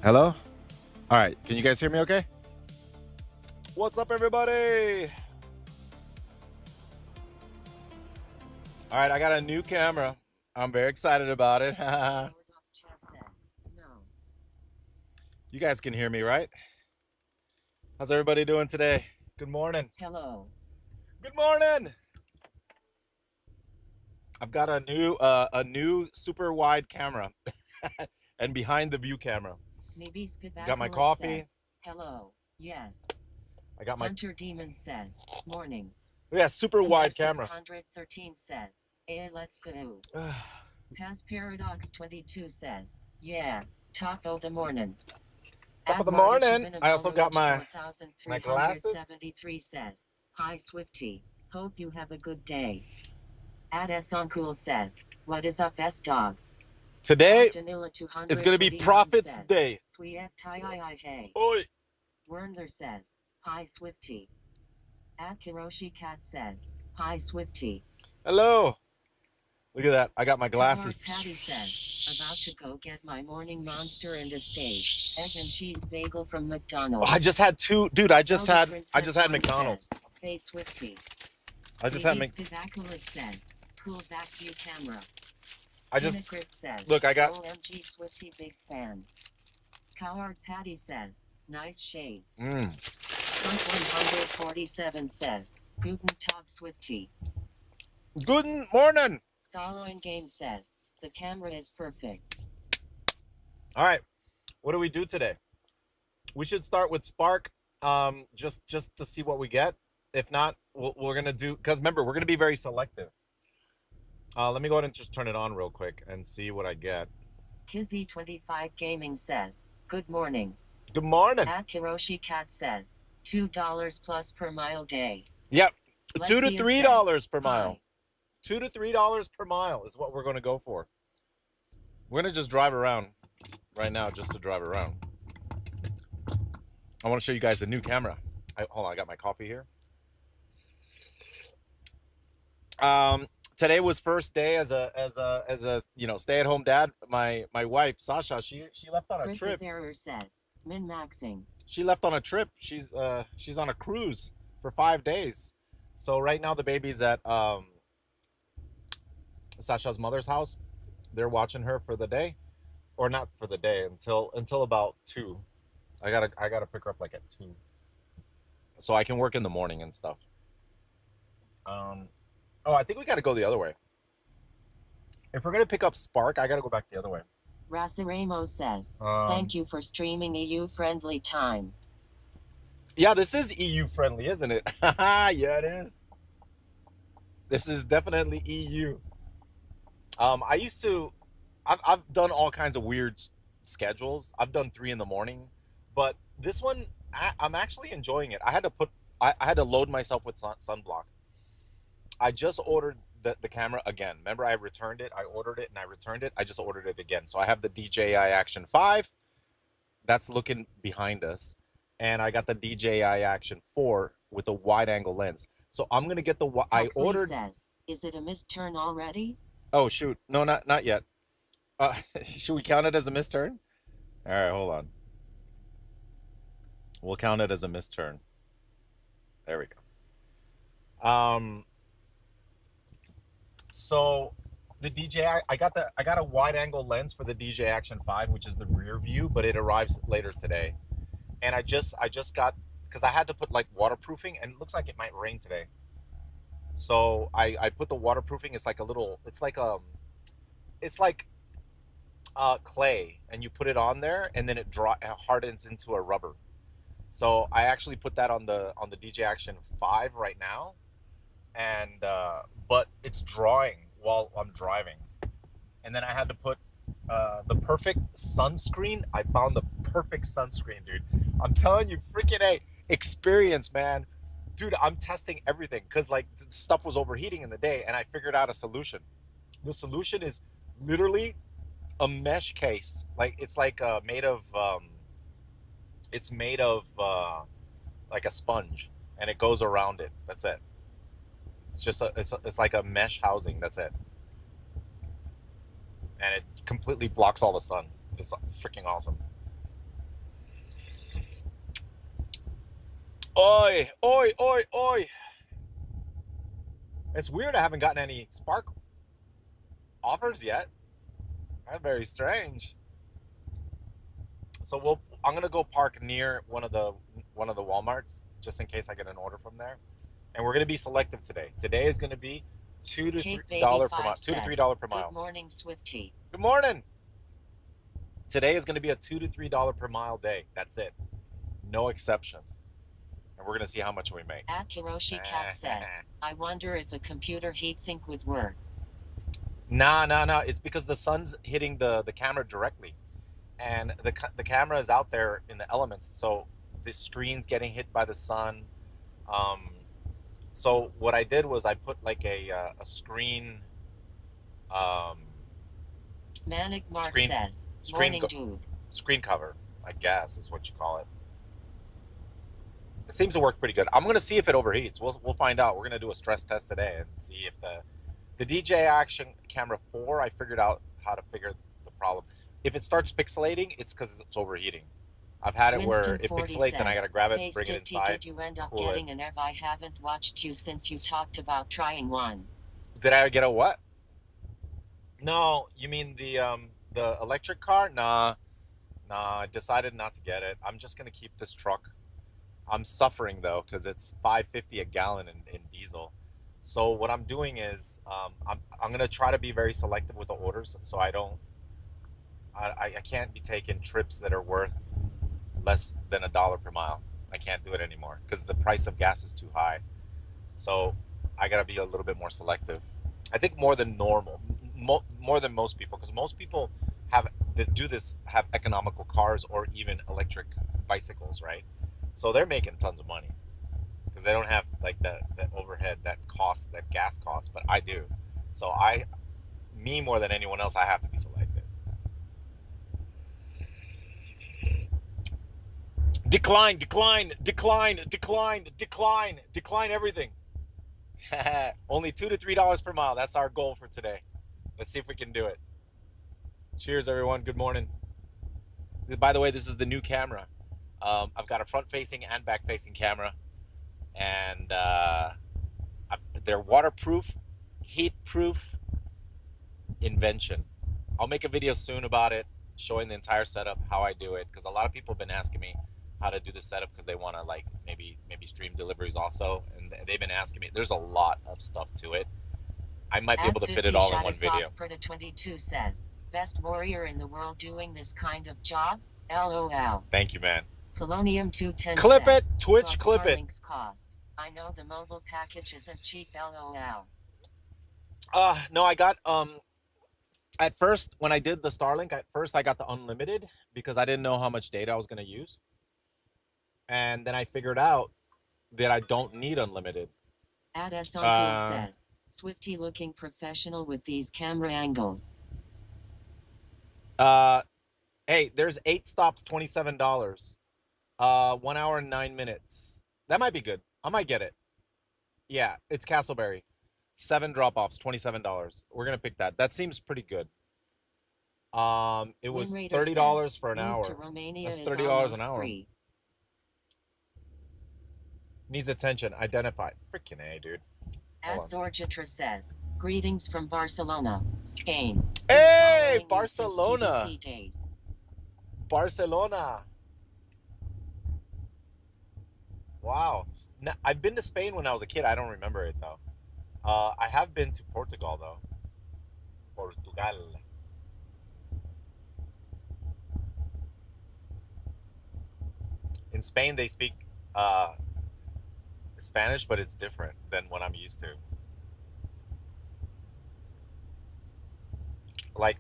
Hello? All right. Can you guys hear me okay? What's up, everybody? All right. I got a new camera. I'm very excited about it. You guys can hear me, right? How's everybody doing today? Good morning. Hello. Good morning. I've got a new super wide camera and behind the view camera. Maybe Got my Skidbacklet coffee. says, hello. Yes. I got my Hunter Demon says, morning. super wide camera. 613 says, hey, let's go. Pass Paradox 22 says, yeah, top of the morning. Top of the morning. I also got my glasses. 4373 says, hi Swifty, hope you have a good day. Ad Soncool says, what is up S dog? Today Danila is going to be Profits says, Day. Sweet hey. Oi. Werner says, hi Swifty. At Kiroshi Cat says, hi Swifty. Hello. Look at that. I got my glasses. Patty says, about to go get my morning monster and a steak, egg and cheese bagel from McDonald's. I just had two, dude. I just had McDonald's. Says, hey Swifty. I just had says, cool back view camera. Says, look, I got OMG Swifty big fan. Coward Patty says, nice shades. 147 says, Guten Tag Swifty. Good morning. Soloin Game says, the camera is perfect. All right. What do we do today? We should start with Spark, just to see what we get. If not, we're going to do, because remember, we're going to be very selective. Let me go ahead and just turn it on real quick and see what I get. Kizzy25 Gaming says, good morning. Good morning. At Kiroshi Cat says, $2 plus per mile day. Yep. $2 to $3 per mile. $2 to $3 per mile is what we're going to go for. We're going to just drive around right now just to drive around. I want to show you guys the new camera. Hold on, I got my coffee here. Today was first day as a stay-at-home dad. My wife Sasha, she left on a Chris's trip. Error says, min-maxing. She left on a trip. She's on a cruise for 5 days. So right now the baby's at Sasha's mother's house. They're watching her for the day, or not for the day until about 2. I gotta pick her up like at 2, so I can work in the morning and stuff. Oh, I think we got to go the other way. If we're going to pick up Spark, I got to go back the other way. Rasaremo says, thank you for streaming EU-friendly time. Yeah, this is EU-friendly, isn't it? Yeah, it is. This is definitely EU. I've done all kinds of weird schedules. I've done 3 in the morning, but this one, I'm actually enjoying it. I had to load myself with sunblock. I just ordered the camera again. Remember, I returned it. I ordered it and I returned it. I just ordered it again. So I have the DJI Action 5. That's looking behind us. And I got the DJI Action 4 with a wide angle lens. So I'm going to get the... I ordered... says, is it a missed turn already? Oh, shoot. No, not yet. Should we count it as a missed turn? All right, hold on. We'll count it as a missed turn. There we go. So the DJI, I got a wide angle lens for the DJI Action 5, which is the rear view, but it arrives later today. And I just got, because I had to put like waterproofing, and it looks like it might rain today. So I put the waterproofing. It's like a little, it's like clay, and you put it on there, and then it hardens into a rubber. So I actually put that on the DJI Action 5 right now. And but it's drawing while I'm driving, and then I had to put the perfect sunscreen. I found the perfect sunscreen, dude. I'm telling you, freaking experience, man, dude. I'm testing everything because like the stuff was overheating in the day, and I figured out a solution. The solution is literally a mesh case. Like it's like made of like a sponge, and it goes around it. That's it. It's just it's like a mesh housing. That's it. And it completely blocks all the sun. It's freaking awesome. Oi, oi, oi, oi. It's weird I haven't gotten any Spark offers yet. That's very strange. So I'm gonna go park near one of the WalMarts just in case I get an order from there. And we're gonna be selective today. Today is gonna be two to three Cake Baby dollar per 5 mile. Two to three says, dollar per good mile. morning, Swifty. Good morning. Today is gonna be a $2 to $3 per mile day. That's it. No exceptions. And we're gonna see how much we make. At Kiroshi Cat says, I wonder if a computer heatsink would work. Nah. It's because the sun's hitting the camera directly, and the camera is out there in the elements, so the screen's getting hit by the sun. Um, so what I did was I put like a screen, um, Manic Mark screen says, screen morning, dude. screen cover, I guess is what you call it. It seems to work pretty good. I'm gonna see if it overheats. We'll find out. We're gonna do a stress test today and see if the DJI Action Camera 4. I figured out how to figure the problem. If it starts pixelating, it's because it's overheating. I've had it where Winston it 40 pixelates and I says, gotta grab it, hey bring it Sticky, inside, did you end up cool it. getting an Ev? I haven't watched you since you talked about trying one. Did I get a what? No, you mean the electric car? Nah. I decided not to get it. I'm just gonna keep this truck. I'm suffering though because it's 5.50 a gallon in diesel. So what I'm doing is I'm gonna try to be very selective with the orders, so I can't be taking trips that are worth less than $1 per mile. I can't do it anymore because the price of gas is too high. So I gotta be a little bit more selective. I think more than normal, more than most people, because most people have that do this have economical cars or even electric bicycles, right? So they're making tons of money because they don't have like that overhead, that cost, that gas cost. But I do. So me more than anyone else, I have to be selective. Decline everything. Only $2 to $3 per mile. That's our goal for today. Let's see if we can do it. Cheers, everyone. Good morning. By the way, this is the new camera. I've got a front-facing and back-facing camera, and they're waterproof, heat-proof invention. I'll make a video soon about it, showing the entire setup, how I do it, because a lot of people have been asking me how to do the setup because they want to like maybe stream deliveries also, and they've been asking me. There's a lot of stuff to it. I might be At able to fit it 50 all in one video. Shadisov 22 says, best warrior in the world doing this kind of job? LOL. Thank you, man. Polonium 210 Clip it, says, Twitch, plus clip it. Starlink's cost. I know the mobile package isn't cheap, LOL. No, I got at first when I did the Starlink, at first I got the unlimited because I didn't know how much data I was going to use. And then I figured out that I don't need unlimited. At Uncle says, Swifty looking professional with these camera angles. Hey, there's 8 stops, $27. 1 hour and 9 minutes. That might be good. I might get it. Yeah, it's Castleberry. 7 drop-offs, $27. We're gonna pick that. That seems pretty good. It was $30 for an hour. That's $30 an hour. Free. Needs attention. Identify. Freaking A, dude. At Zorgitra says, greetings from Barcelona, Spain. Hey, Barcelona. Barcelona. Wow. Now, I've been to Spain when I was a kid. I don't remember it though. I have been to Portugal though. Portugal. In Spain, they speak Spanish, but it's different than what I'm used to. Like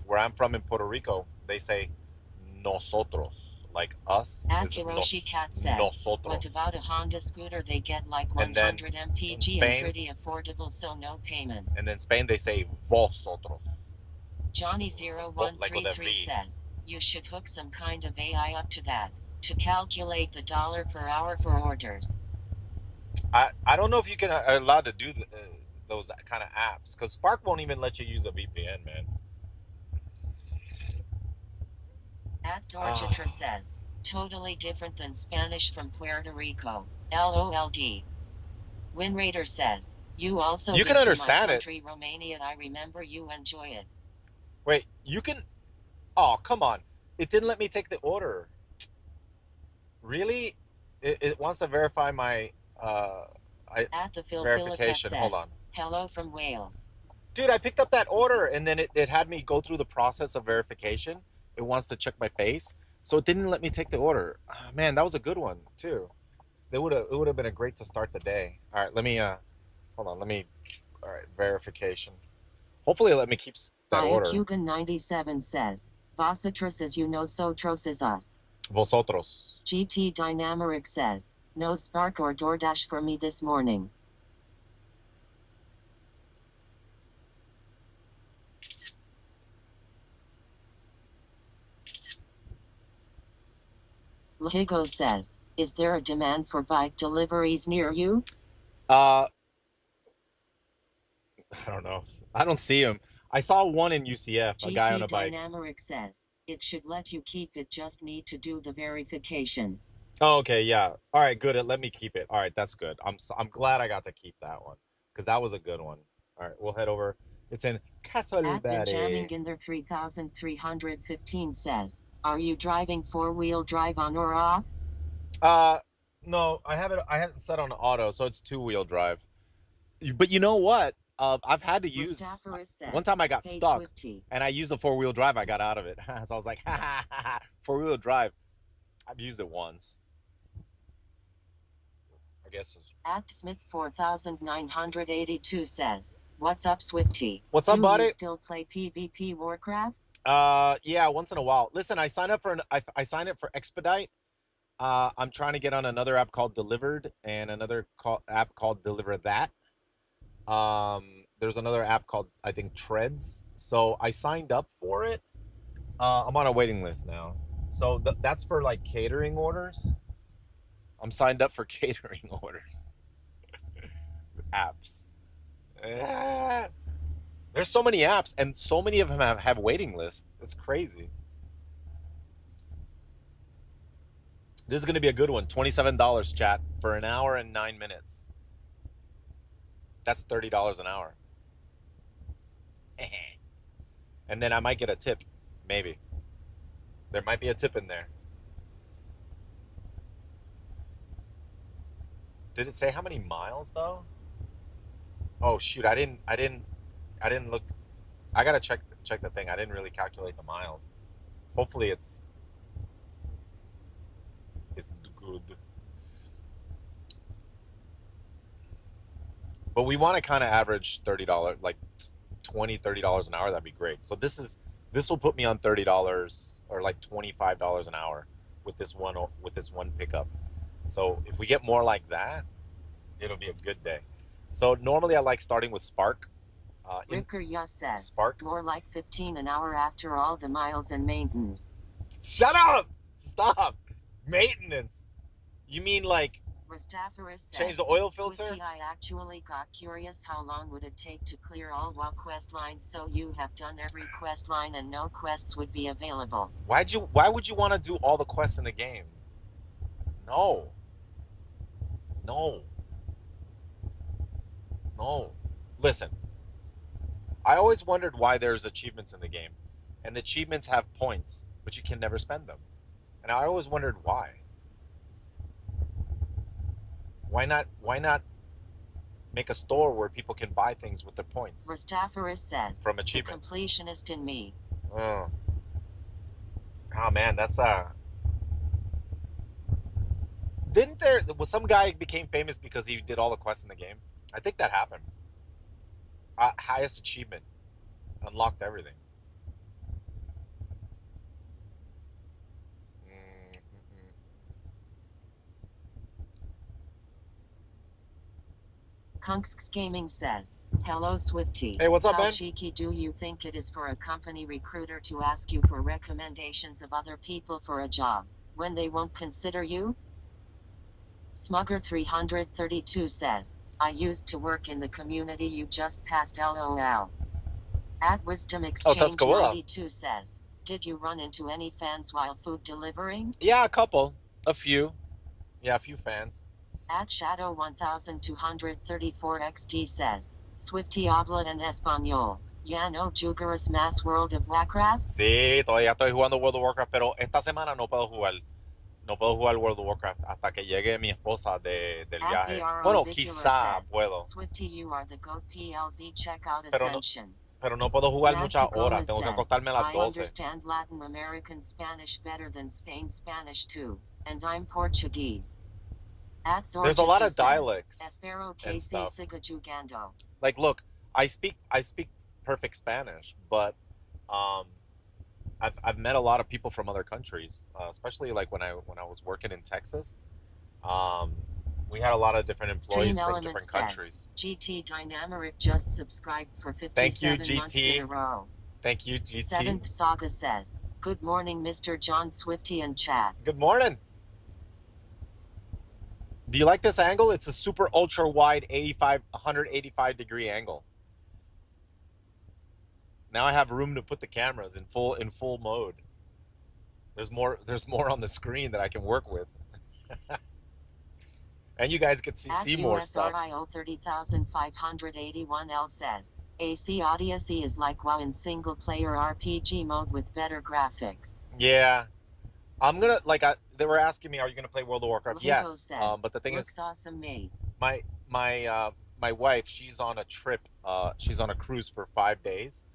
where I'm from in Puerto Rico, they say nosotros, like us. Hiroshi Cat says, nosotros. What about a Honda scooter? They get like 100 mpg Spain, and pretty affordable, so no payments. And then Spain, they say vosotros. Johnny0133 says, you should hook some kind of AI up to that to calculate the dollar per hour for orders. I don't know if you can allowed to do those kind of apps because Spark won't even let you use a VPN, man. At Zorchitra says, totally different than Spanish from Puerto Rico. LOLD. Winraider says, you also You can been to my understand it. country, Romania. I remember you enjoy it. Wait, you can. Oh, come on! It didn't let me take the order. Really? It wants to verify my I At the Philphilica verification. Hold on. says, hello from Wales. Dude, I picked up that order and then it had me go through the process of verification. It wants to check my face. So it didn't let me take the order. Oh, man, that was a good one too. It would have been a great to start the day. All right, let me hold on, let me all right, verification. Hopefully it let me keep that order. Iacugan97 says, Vosotros as you know Sotros is us. Vosotros. GT Dynameric says, no Spark or DoorDash for me this morning. Lahigo says, is there a demand for bike deliveries near you? I don't know. I don't see him. I saw one in UCF, a guy on GT a bike. Dynameric says, it should let you keep it, just need to do the verification. Oh, okay, yeah. All right, good. It let me keep it. All right, that's good. I'm glad I got to keep that one because that was a good one. All right, we'll head over. It's in At Benjamin Castleberry. Ginder 3315 says, are you driving four-wheel drive on or off? Uh, no, I have it. I have it set on auto, so it's two-wheel drive. But you know what? I've had to use. Mustafaris One says, time I got hey stuck, Swifty. and I used the four-wheel drive. I got out of it, so I was like, ha ha ha ha. Four-wheel drive. I've used it once. I guess. At Smith 4982 says, what's up Swifty? What's up, Do you buddy? still play PvP Warcraft? Yeah, once in a while. Listen, I signed up for I signed up for Expedite. I'm trying to get on another app called Delivered and another app called Deliver That. There's another app called I think Treads. So I signed up for it. I'm on a waiting list now. So that's for like catering orders. I'm signed up for catering orders apps. Ah. There's so many apps, and so many of them have waiting lists. It's crazy. This is going to be a good one. $27, chat, for an hour and 9 minutes. That's $30 an hour. And then I might get a tip. Maybe. There might be a tip in there. Did it say how many miles though? Oh shoot, I didn't look. I gotta check the thing. I didn't really calculate the miles. Hopefully it's good. But we want to kind of average $30, like 20, $30 an hour. That'd be great. So this will put me on $30 or like $25 an hour with this one pickup. So if we get more like that, it'll be a good day. So normally I like starting with Spark. Ricker Yus says, Spark. more like 15 an hour after all the miles and maintenance. Shut up! Stop! Maintenance. You mean like Rastafaris says, change the oil filter? Swifty, I actually got curious, how long would it take to clear all WoW quest lines, so you have done every quest line and no quests would be available. Why would you want to do all the quests in the game? No. No. No. Listen. I always wondered why there's achievements in the game. And the achievements have points, but you can never spend them. And I always wondered why. Why not make a store where people can buy things with their points? Rastafaris says, from the achievements. completionist in me. Oh man, that's didn't there was some guy became famous because he did all the quests in the game? I think that happened. Highest achievement, unlocked everything. Mm-mm. Kunks Gaming says, hello Swifty. Hey, what's up, How man? cheeky do you think it is for a company recruiter to ask you for recommendations of other people for a job when they won't consider you? Smugger 332 says, I used to work in the community you just passed, LOL. At Wisdom Exchange Tuscarora. 92 says, Did you run into any fans while food delivering? Yeah, a couple, a few. Yeah, a few fans. At Shadow 1234 XD says, Swifty habla en español. Ya no jugarás más World of Warcraft? Sí, todavía estoy jugando World of Warcraft, pero esta semana no puedo jugar. No puedo jugar World of Warcraft hasta que llegue mi esposa del At viaje. BRO Bueno, Vigula quizá says, puedo, Swifty you are the GOAT PLZ checkout pero no, ascension. pero no puedo jugar muchas Mazda horas. Gomez Tengo que says, acostarme a las I 12. understand Latin American Spanish better than Spain Spanish too, and I'm Portuguese. At There's a lot Zorjiki of says, dialects Espero and que si stuff. siga jugando. Like, look, I speak perfect Spanish, but um, I've met a lot of people from other countries, especially like when I was working in Texas. Um, we had a lot of different Stream employees from Element different says, countries. GT Dynamic just subscribed for Thank you, 57 months in a GT. row. Thank you, GT. Seventh Saga says, Good morning, Mr. John Swifty and chat. Good morning. Do you like this angle? It's a super ultra wide 185 degree angle. Now I have room to put the cameras in full mode. There's more on the screen that I can work with. And you guys get to At see more stuff. USRIO 30,581L says, AC Odyssey is like WoW in single player RPG mode with better graphics. Yeah. I'm gonna they were asking me, are you gonna play World of Warcraft? Yes. Says, But the thing looks is, awesome, mate. my wife, she's on a trip. She's on a cruise for 5 days.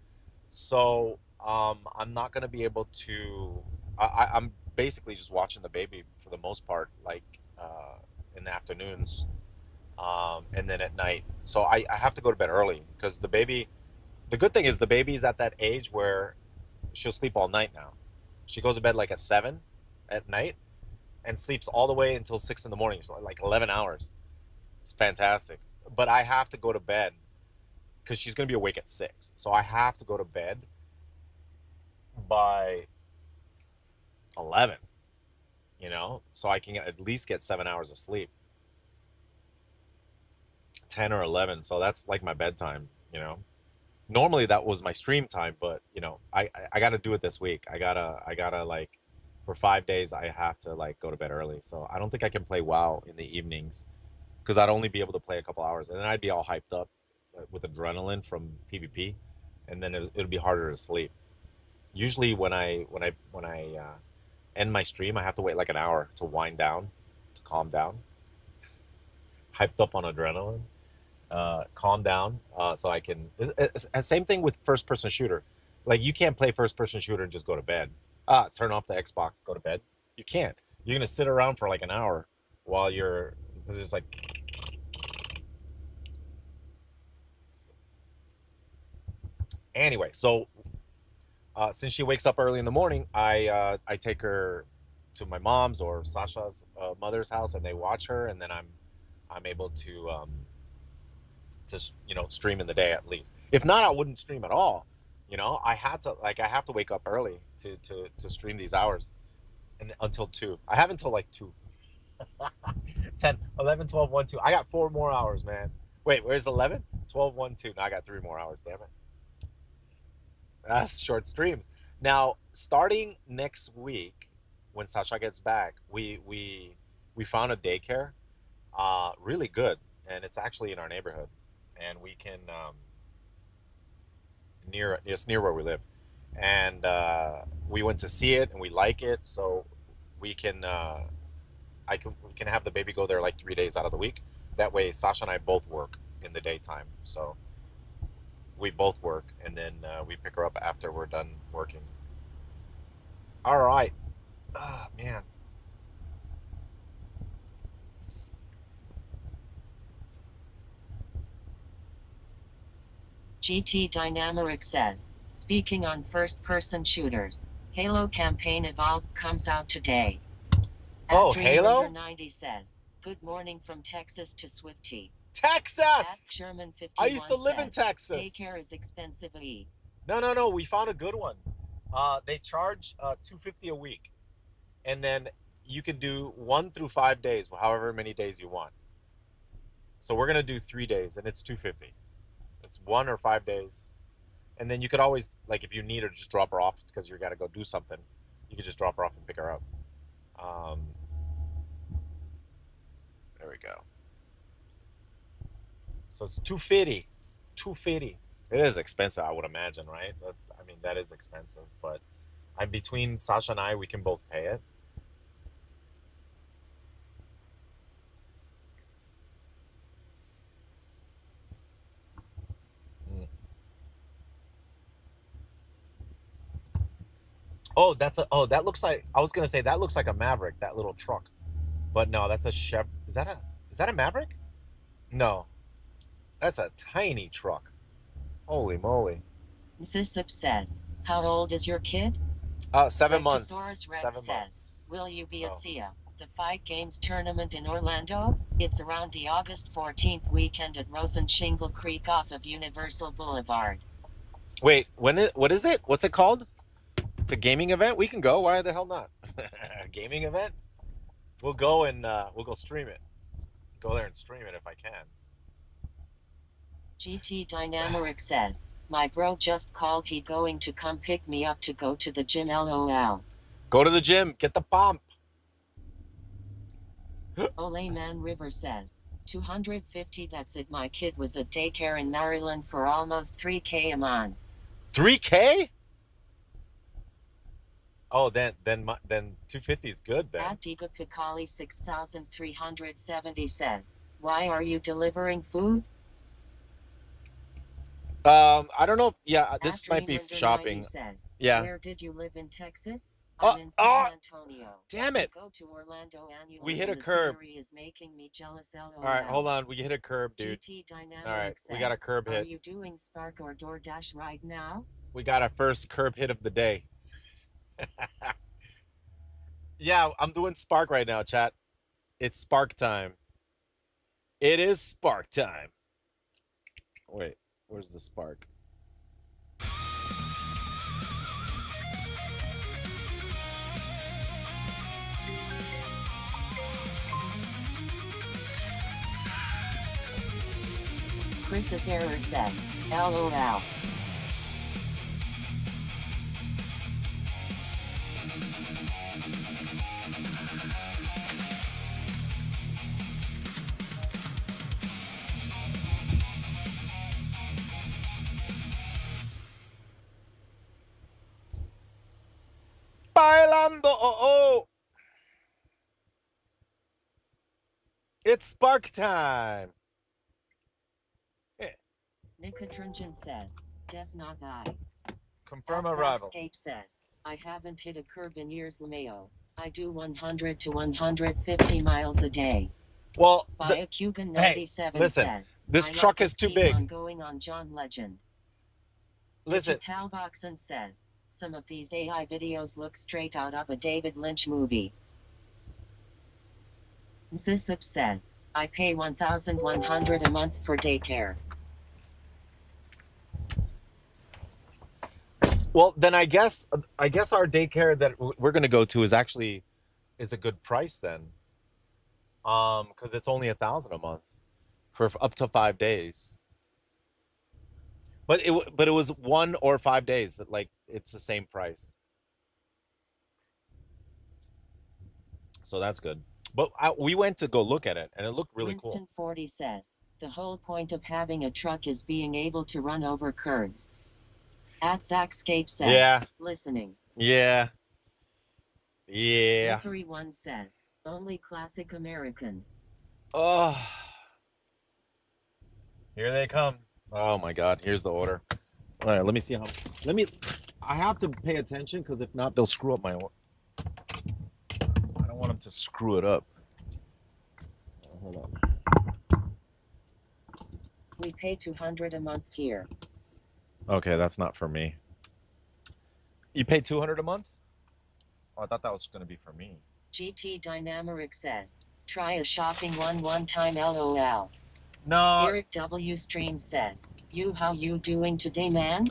So I'm not gonna be able to. I'm basically just watching the baby for the most part, like in the afternoons, and then at night. So I have to go to bed early because the baby. The good thing is the baby's at that age where she'll sleep all night now. She goes to bed like at 7 at night and sleeps all the way until 6 in the morning. So like 11 hours. It's fantastic. But I have to go to bed because she's going to be awake at 6. So I have to go to bed by 11, so I can at least get 7 hours of sleep. 10 or 11. So that's like my bedtime. Normally that was my stream time, but I got to do it this week. I gotta like for 5 days I have to like go to bed early. So I don't think I can play WoW in the evenings because I'd only be able to play a couple hours, and then I'd be all hyped up with adrenaline from PvP, and then it'll be harder to sleep. Usually when I end my stream, I have to wait like an hour to wind down, to calm down, hyped up on adrenaline, calm down, so I can. Same thing with first person shooter. Like you can't play first person shooter and just go to bed. Turn off the Xbox, go to bed. You can't. You're gonna sit around for like an hour while you're because it's like. Anyway, so since she wakes up early in the morning, I take her to my mom's or Sasha's mother's house, and they watch her, and then I'm able to stream in the day at least. If not, I wouldn't stream at all. I have to wake up early to stream these hours, and until 2. I have until like 2. 10, 11, 12, 1, 2. I got 4 more hours, man. Wait, where's 11? 12, 1, 2. Now I got 3 more hours. Damn it. That's short streams. Now, starting next week, when Sasha gets back, we found a daycare, really good, and it's actually in our neighborhood, and we can it's near where we live, and we went to see it, and we like it, so we can we can have the baby go there like 3 days out of the week. That way, Sasha and I both work in the daytime, so we both work, and then we pick her up after we're done working. All right. Oh, man. GT Dynamic says, speaking on first-person shooters, Halo Campaign Evolved comes out today. Oh, Halo? 90 says, good morning from Texas to Swifty. Texas! Sherman I used to live in says, Texas. daycare is expensive. No. We found a good one. They charge $250 a week, and then you can do 1 through 5 days, however many days you want. So we're gonna do 3 days, and it's $250. It's 1 or 5 days. And then you could always, like, if you need her, just drop her off because you got to go do something. You could just drop her off and pick her up. Um, there we go. So it's 250. 250. It is expensive, I would imagine, right? I mean, that is expensive, but I'm between Sasha and I, we can both pay it. Mm. Oh, that looks like, I was gonna say that looks like a Maverick, that little truck. But no, that's a Chev. Is that a Maverick? No, that's a tiny truck. Holy moly. Sisip says, how old is your kid? 7 months. Rectosaurus Rex Seven says, months. will you be at Oh. SIA, the Fight Games tournament in Orlando? It's around the August 14th weekend at Rosen Shingle Creek off of Universal Boulevard. Wait, what is it? What's it called? It's a gaming event? We can go. Why the hell not? A gaming event? We'll go and we'll go stream it. Go there and stream it if I can. GT Dynamoric says, my bro just called, he going to come pick me up to go to the gym, lol. Go to the gym, get the pump. Ole Man River says, 250, that's it, my kid was at daycare in Maryland for almost 3K a month. 3K? Oh, then 250 is good then. At Diga Picali 6370 says, why are you delivering food? I don't know. Yeah, this At might be Dreamrender 90 shopping. says, Yeah. where did you live in Texas? Oh, I'm in oh, San Antonio. damn To it. go to Orlando We annually hit and a the curb. scenery is making me jealous, lol. All right, hold on. We hit a curb, dude. GT All right, Dynamic we got a says, curb are hit. you doing Spark or DoorDash right now? We got our first curb hit of the day. Yeah, I'm doing Spark right now, chat. It's Spark time. It is Spark time. Wait, where's the Spark? Chris's error says, lol. Bailando. Oh. It's Spark time. Nicotringen says, Def not die. Confirm At arrival. Zackscape says, I haven't hit a curb in years, Lameo. I do 100 to 150 miles a day. Well, By Akugan hey, 97 listen. says, This I truck love is too keep big. on going on John Legend. Listen. Talboxen says, some of these AI videos look straight out of a David Lynch movie. Zisup says, I pay $1,100 a month for daycare. Well, then I guess our daycare that we're gonna go to is a good price then. Because it's only 1,000 a month for up to 5 days. But it was 1 or 5 days. Like it's the same price. So that's good. But we went to go look at it, and it looked really cool. Winston 40 says, the whole point of having a truck is being able to run over curbs. At Zackscape says, Yeah. Listening. Yeah. Yeah. Rickery 1 says, only classic Americans. Oh. Here they come. Oh my God. Here's the order. All right. Let me see how. I have to pay attention because if not, they'll screw up my order. I don't want them to screw it up. Hold on. We pay $200 a month here. Okay, that's not for me. You pay $200 a month? Oh, I thought that was going to be for me. GT Dynamoric says, try a shopping one time, lol. No. Eric W. Stream says, how you doing today, man?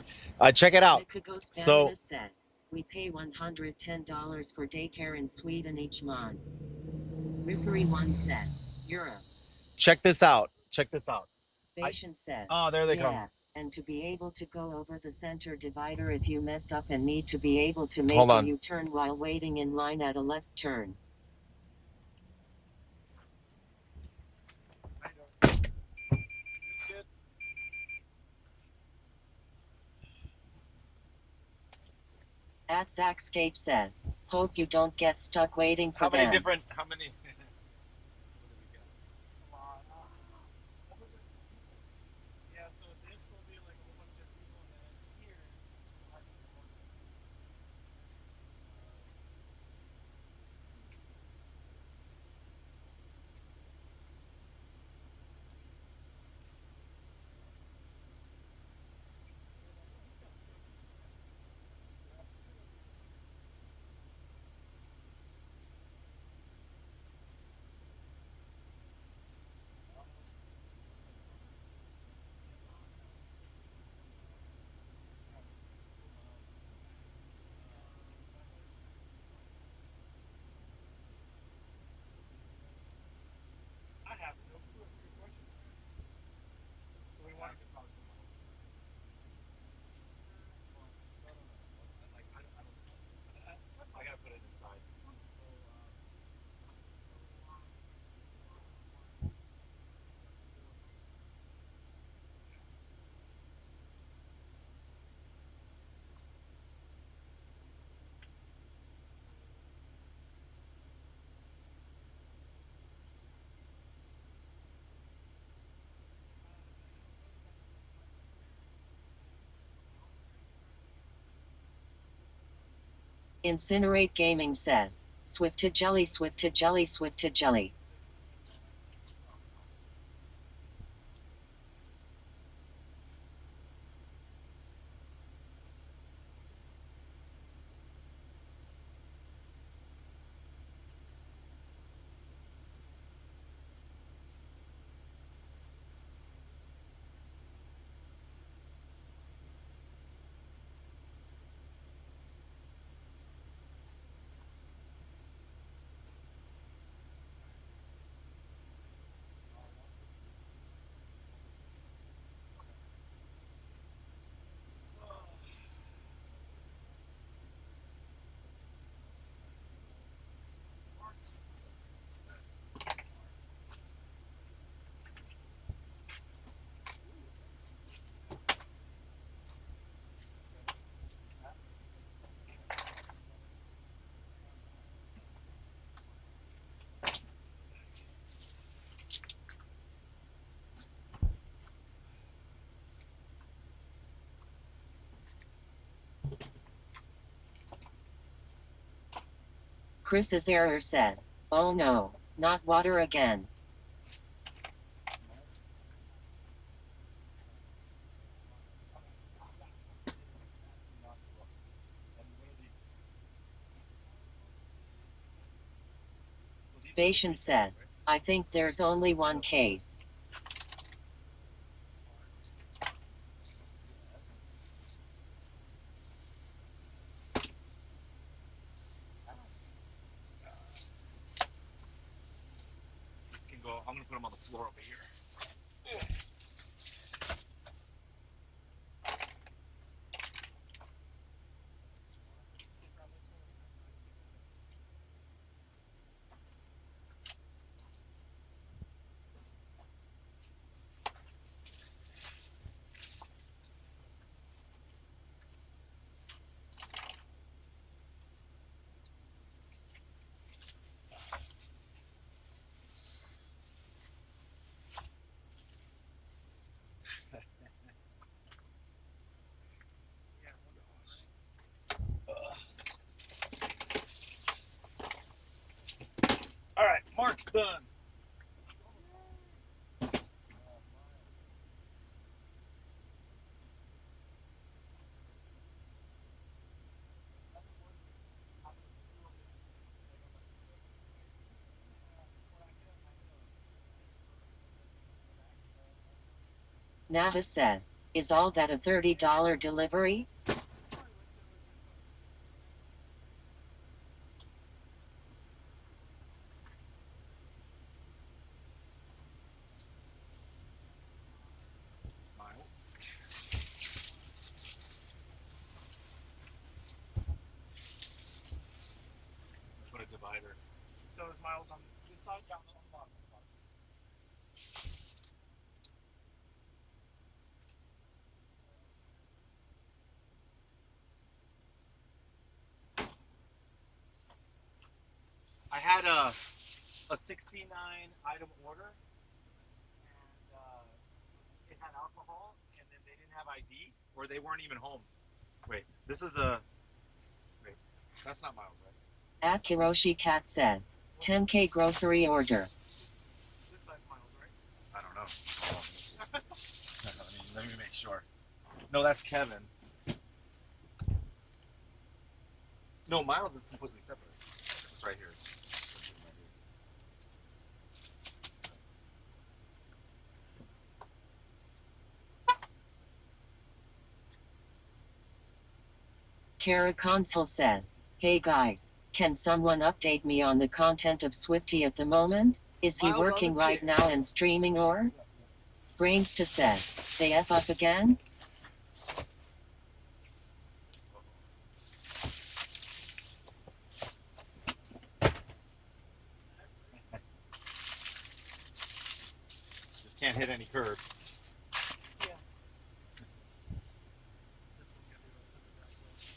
Check it out. So says, we pay $110 for daycare in Sweden each month. Rickery 1 says, Europe. Check this out. Check this out. Patient says, Oh, there they come. And to be able to go over the center divider if you messed up and need to be able to make Hold a on. U-turn while waiting in line at a left turn. At Zackscape says, hope you don't get stuck waiting for How many them. different? How many? Yeah, so this will be like a whole bunch of different people, and then here we'll have even more people. I have no clue. That's a good question. Do we want to probably put my own? Like I don't know. I gotta put it inside. Incinerate Gaming says, Swift to jelly, Swift to jelly, Swift to jelly. Chris's error says, oh no, not water again. Vation says, I think there's only one case. This can go. I'm gonna put them on the floor over here. Stick around this one and that side. Yeah, All right, Mark's done. Navis says, is all that a $30 delivery? Miles. So is Miles on this side? Yeah, on the bottom. I had a 69 item order, and it had alcohol, and then they didn't have ID, or they weren't even home. Wait, this is a. Wait, that's not Miles, right? At Kiroshi Cat says, 10K grocery order. This side's Miles, right? I don't know. Let me make sure. No, that's Kevin. No, Miles is completely separate. It's right here. Kara Console says, hey guys, can someone update me on the content of Swifty at the moment? Is he Miles on the working right chair. now and streaming or? Brainsta says, they F up again? Just can't hit any curves. Yeah. This one's gonna be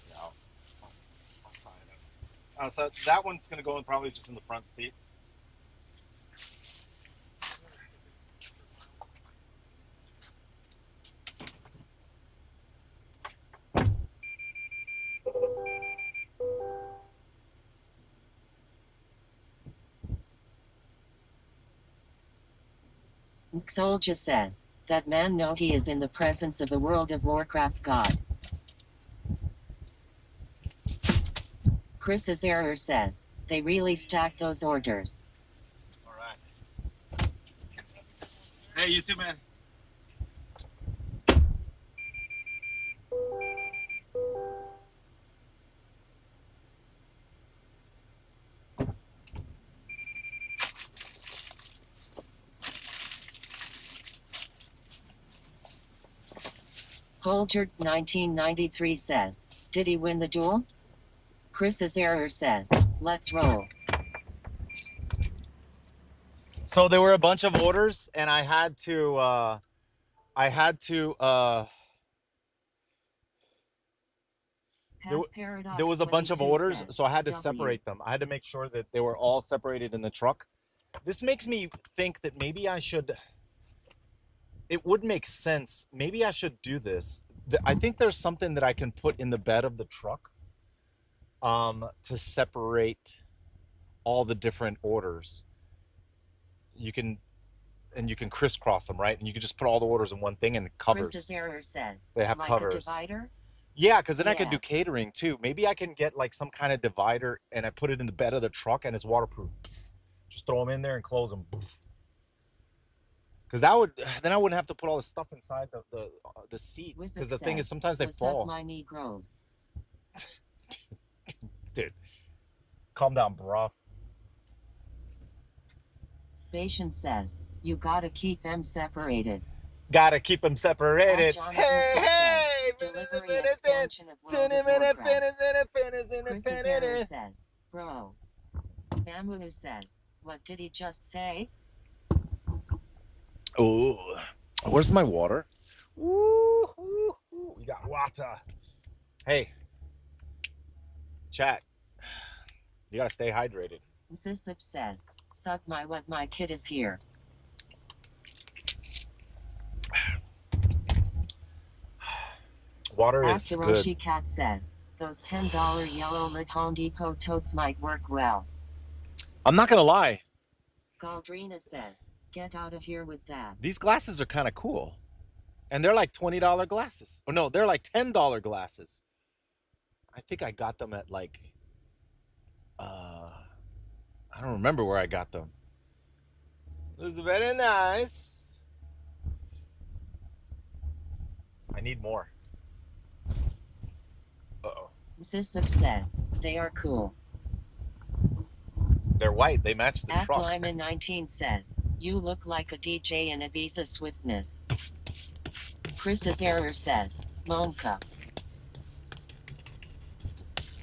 Yeah, I'll sign it. So that one's gonna go in probably just in the front seat. Soldier says, that man know he is in the presence of a World of Warcraft god. Chris's error says, they really stacked those orders. All right. Hey, you too, man. Holger 1993 says, did he win the duel? Chris's error says, let's roll. So there were a bunch of orders, and I had to. There was a bunch of orders, so I had to separate them. I had to make sure that they were all separated in the truck. This makes me think that maybe I should. It would make sense. Maybe I should do this. I think there's something that I can put in the bed of the truck, to separate all the different orders. You can crisscross them, right? And you can just put all the orders in one thing, and it covers. Chris's error says, they have like covers. A divider? Yeah, because then I could do catering too. Maybe I can get like some kind of divider, and I put it in the bed of the truck, and it's waterproof. Just throw them in there and close them. Because then I wouldn't have to put all the stuff inside the seats. Because the thing is, sometimes they fall. My knee grows. Dude, calm down, bro. Bashan says, you gotta keep them separated. Gotta keep them separated. Hey, delivery expansion of World of Warcraft. Chris's error says, bro. Mamu says, what did he just say? Oh, where's my water? Woo, woo, woo. We got water. Hey, chat. You gotta stay hydrated. Sisip says, suck my what, my kid is here. Water is good. Hiroshi Cat says, those $10 yellow lit Home Depot totes might work well. I'm not gonna lie. Galdrina says, get out of here with that. These glasses are kind of cool. And they're like $20 glasses. Oh no, they're like $10 glasses. I think I got them at like, I don't remember where I got them. This is very nice. I need more. Uh-oh. Sisip says, they are cool. They're white. They match the truck. Lyman 19 says, you look like a DJ in Ibiza Swiftness. Chris's error says, Monka.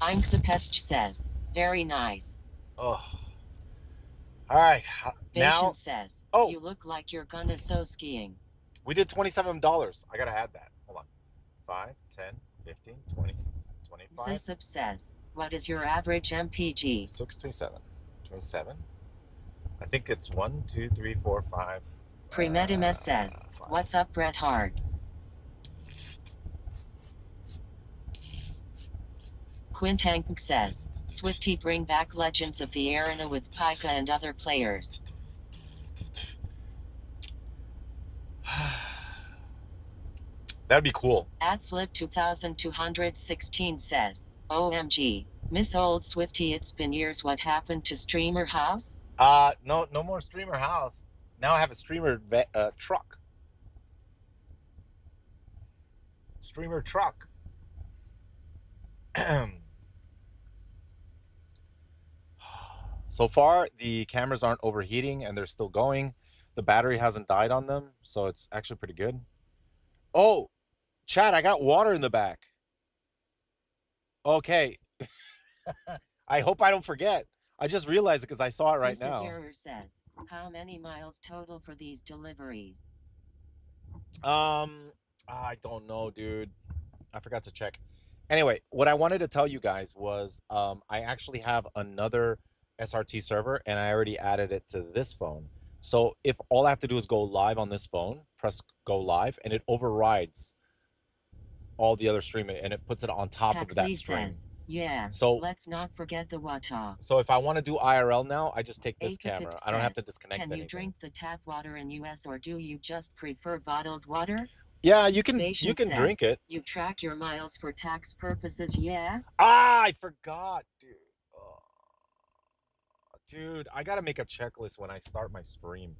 I'm Sepest says, very nice. Oh. All right. Now, Patient says, oh, you look like you're gonna so skiing. we did $27. I got to add that. Hold on. 5, 10, 15, 20, 25, Zisup says, what is your average MPG? 6, 27. 27. I think it's 1, 2, 3, 4, 5. Premedimus says, 5. what's up, Bret Hart? Quintank says, Swifty bring back Legends of the Arena with Pika and other players. That'd be cool. At Flip 2216 says, OMG, miss old Swifty, it's been years, what happened to Streamer House? No more streamer house. Now I have a streamer truck. Streamer truck. So far, the cameras aren't overheating and they're still going. The battery hasn't died on them, so it's actually pretty good. Oh, Chad, I got water in the back. Okay. I hope I don't forget. I just realized it because I saw it right Chris's now. error says, how many miles total for these deliveries? I don't know, dude. I forgot to check. Anyway, what I wanted to tell you guys was I actually have another SRT server and I already added it to this phone. So if all I have to do is go live on this phone, press go live, and it overrides all the other streaming and it puts it on top of that stream. Says, yeah, so let's not forget the water. So if I want to do IRL now, I just take this camera. I don't have to says, disconnect Can you anything. drink the tap water in US or do you just prefer bottled water? Yeah, you can Patient says, drink it. You track your miles for tax purposes, yeah? Ah, I forgot, dude. Oh, dude, I gotta make a checklist when I start my stream.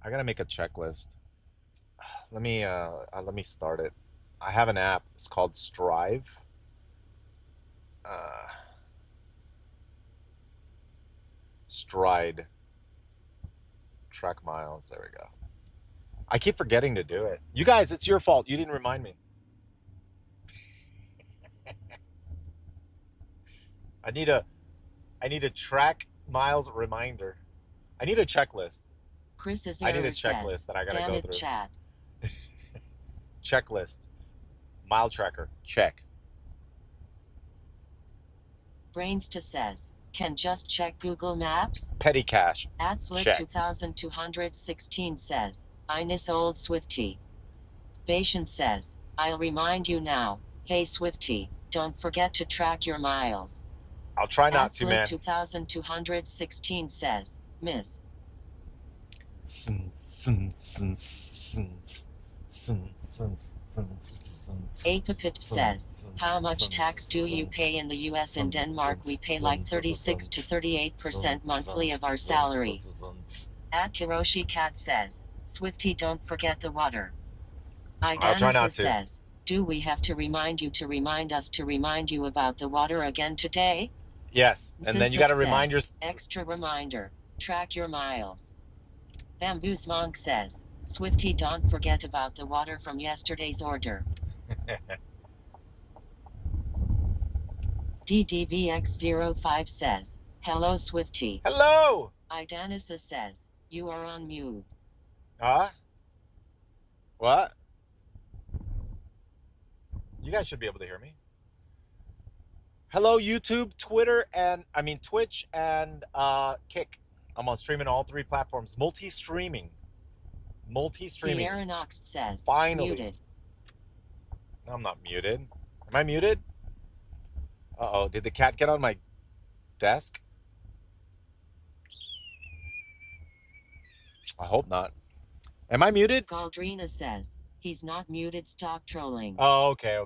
I gotta make a checklist. Let me start it. I have an app. It's called Strive. Stride. Track miles. There we go. I keep forgetting to do it. You guys, it's your fault. You didn't remind me. I need a track miles reminder. I need a checklist. I need a checklist that I gotta go through. Chad. Checklist. Mile tracker. Check. Brainsta says, can just check Google Maps? Petty cash. At Flip 2216 says, I miss old Swifty. Patient says, I'll remind you now. Hey Swifty, don't forget to track your miles. I'll try not to, man. 2216 says, miss. Apapit says, how much tax do you pay in the US and Denmark? We pay like 36 to 38% monthly of our salary. At Kiroshi Cat says, Swifty, don't forget the water. I'll try not to. Says, do we have to remind you to remind us to remind you about the water again today? Yes, and then you got to remind your... Extra reminder, track your miles. Bamboo's Monk says, Swifty, don't forget about the water from yesterday's order. DDVX05 says, hello Swifty. Hello! Idanisa says, you are on mute. What? You guys should be able to hear me. Hello YouTube, Twitter, and Twitch and Kick. I'm on streaming all three platforms. Multi-streaming. Sierra Nox says, finally. Muted. No, I'm not muted. Am I muted? Uh-oh, did the cat get on my desk? I hope not. Am I muted? Galdrina says, he's not muted, stop trolling. Oh, okay.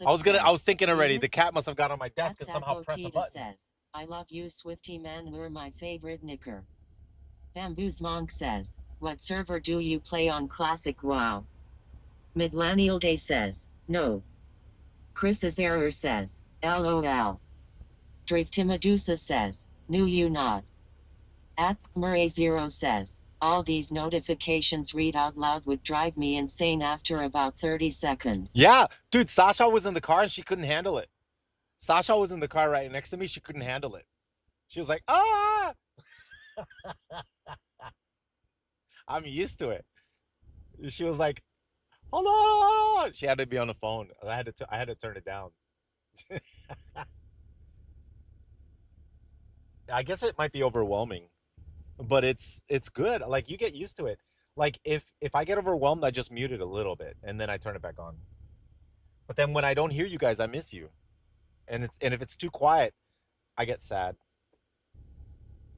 I was thinking already, the cat must have got on my desk and somehow pressed a button. Says, I love you, Swifty man, you're my favorite knicker. Bamboo's Monk says, what server do you play on Classic WoW? Midlanial Day says, no. Chris's error says, LOL. Driftimedusa says, knew you not. At Murray0 says, all these notifications read out loud would drive me insane after about 30 seconds. Yeah, dude, Sasha was in the car and she couldn't handle it. Sasha was in the car right next to me. She couldn't handle it. She was like, ah! I'm used to it. She was like, hold on, hold on. She had to be on the phone. I had to turn it down. I guess it might be overwhelming, but it's good. Like you get used to it. Like if I get overwhelmed, I just mute it a little bit and then I turn it back on. But then when I don't hear you guys, I miss you. And if it's too quiet, I get sad.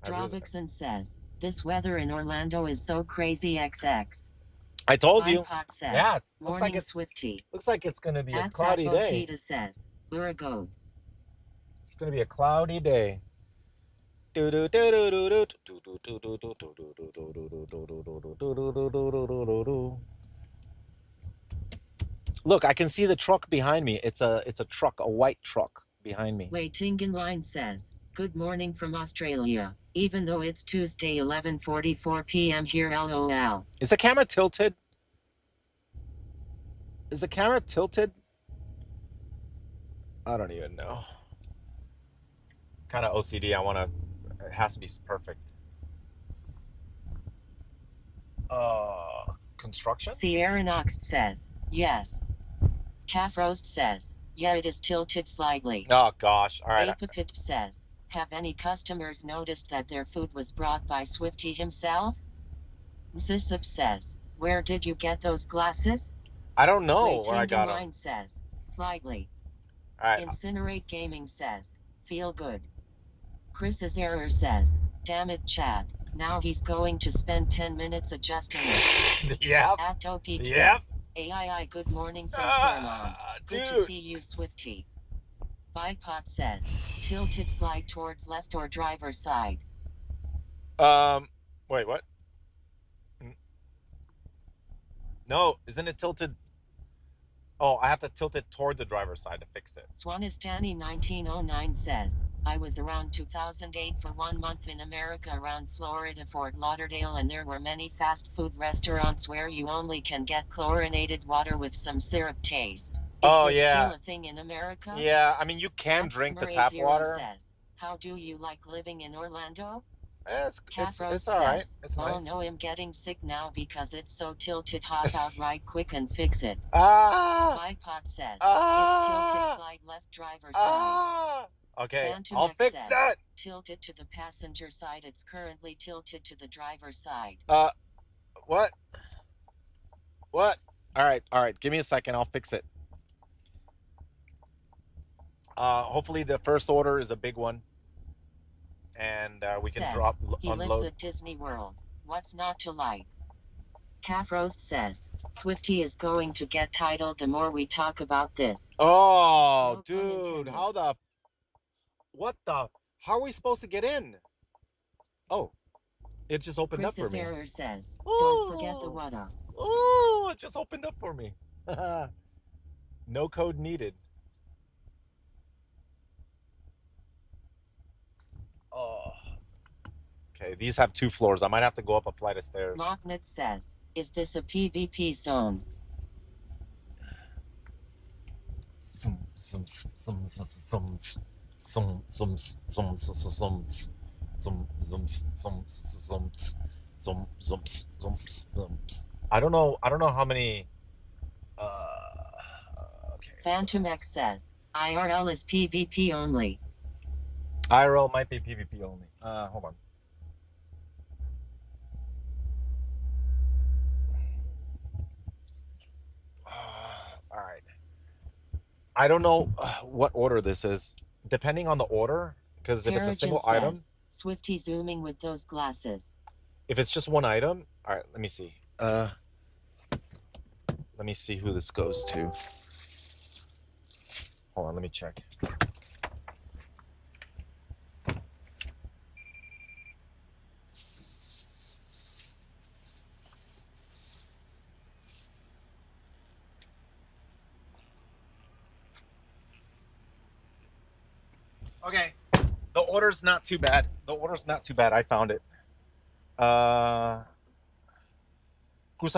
I really Dravixon says, this weather in Orlando is so crazy XX. I told you. iPod says, Yeah, morning Swifty. looks like it's gonna be a At cloudy day. Sapotita says, we're a go. It's gonna be a cloudy day. Look, I can see the truck behind me. It's a truck, a white truck behind me. Wei Tingenline says, good morning from Australia, even though it's Tuesday 11:44 p.m. here lol. Is the camera tilted? Is the camera tilted? I don't even know. Kind of OCD. It has to be perfect. Construction? Sierra Nox says, yes. Calf Roast says, yeah, it is tilted slightly. Oh gosh. All right. Apapit says, have any customers noticed that their food was brought by Swifty himself? Msisup says, where did you get those glasses? I don't know where I got them. Line says, slightly. All right. Incinerate Gaming says, feel good. Chris's error says, damn it, Chad. Now he's going to spend 10 minutes adjusting it. Yep. At Topeak Yep. says, AII, good morning from Claremont. Good to see you, Swifty. Bipot says, tilted slide towards left or driver's side. Wait, what? No, isn't it tilted? Oh, I have to tilt it toward the driver's side to fix it. Swanistani 1909 says, I was around 2008 for 1 month in America around Florida, Fort Lauderdale, and there were many fast food restaurants where you only can get chlorinated water with some syrup taste. Oh, Is yeah. still a thing in America? Yeah, I mean, you can drink the tap water. Says, how do you like living in Orlando? It's all says, right. It's oh nice. no, I'm getting sick now because it's so tilted. Hop out right quick and fix it. iPod says, it's tilted slide left driver's side. Okay, Phantom I'll X fix says, that. Tilted to the passenger side. It's currently tilted to the driver's side. What? What? All right. Give me a second. I'll fix it. Hopefully the first order is a big one. And we can unload. He lives at Disney World. What's not to like? Calf Roast says, Swifty is going to get titled the more we talk about this. Oh, no, dude, how are we supposed to get in? Oh, it just opened up for me. Error says, don't forget the WADA. Oh, it just opened up for me. No code needed. Oh. Okay, these have 2 floors. I might have to go up a flight of stairs. Mocknet says, is this a PvP zone? I don't know how many. Okay. Phantom X says, IRL is PvP only. IRL might be PvP only. Hold on. All right. I don't know what order this is. Depending on the order, because if it's a single item. Swifty zooming with those glasses. If it's just one item, all right. Let me see. Let me see who this goes to. Hold on. Let me check. Okay, the order's not too bad. I found it. Cruza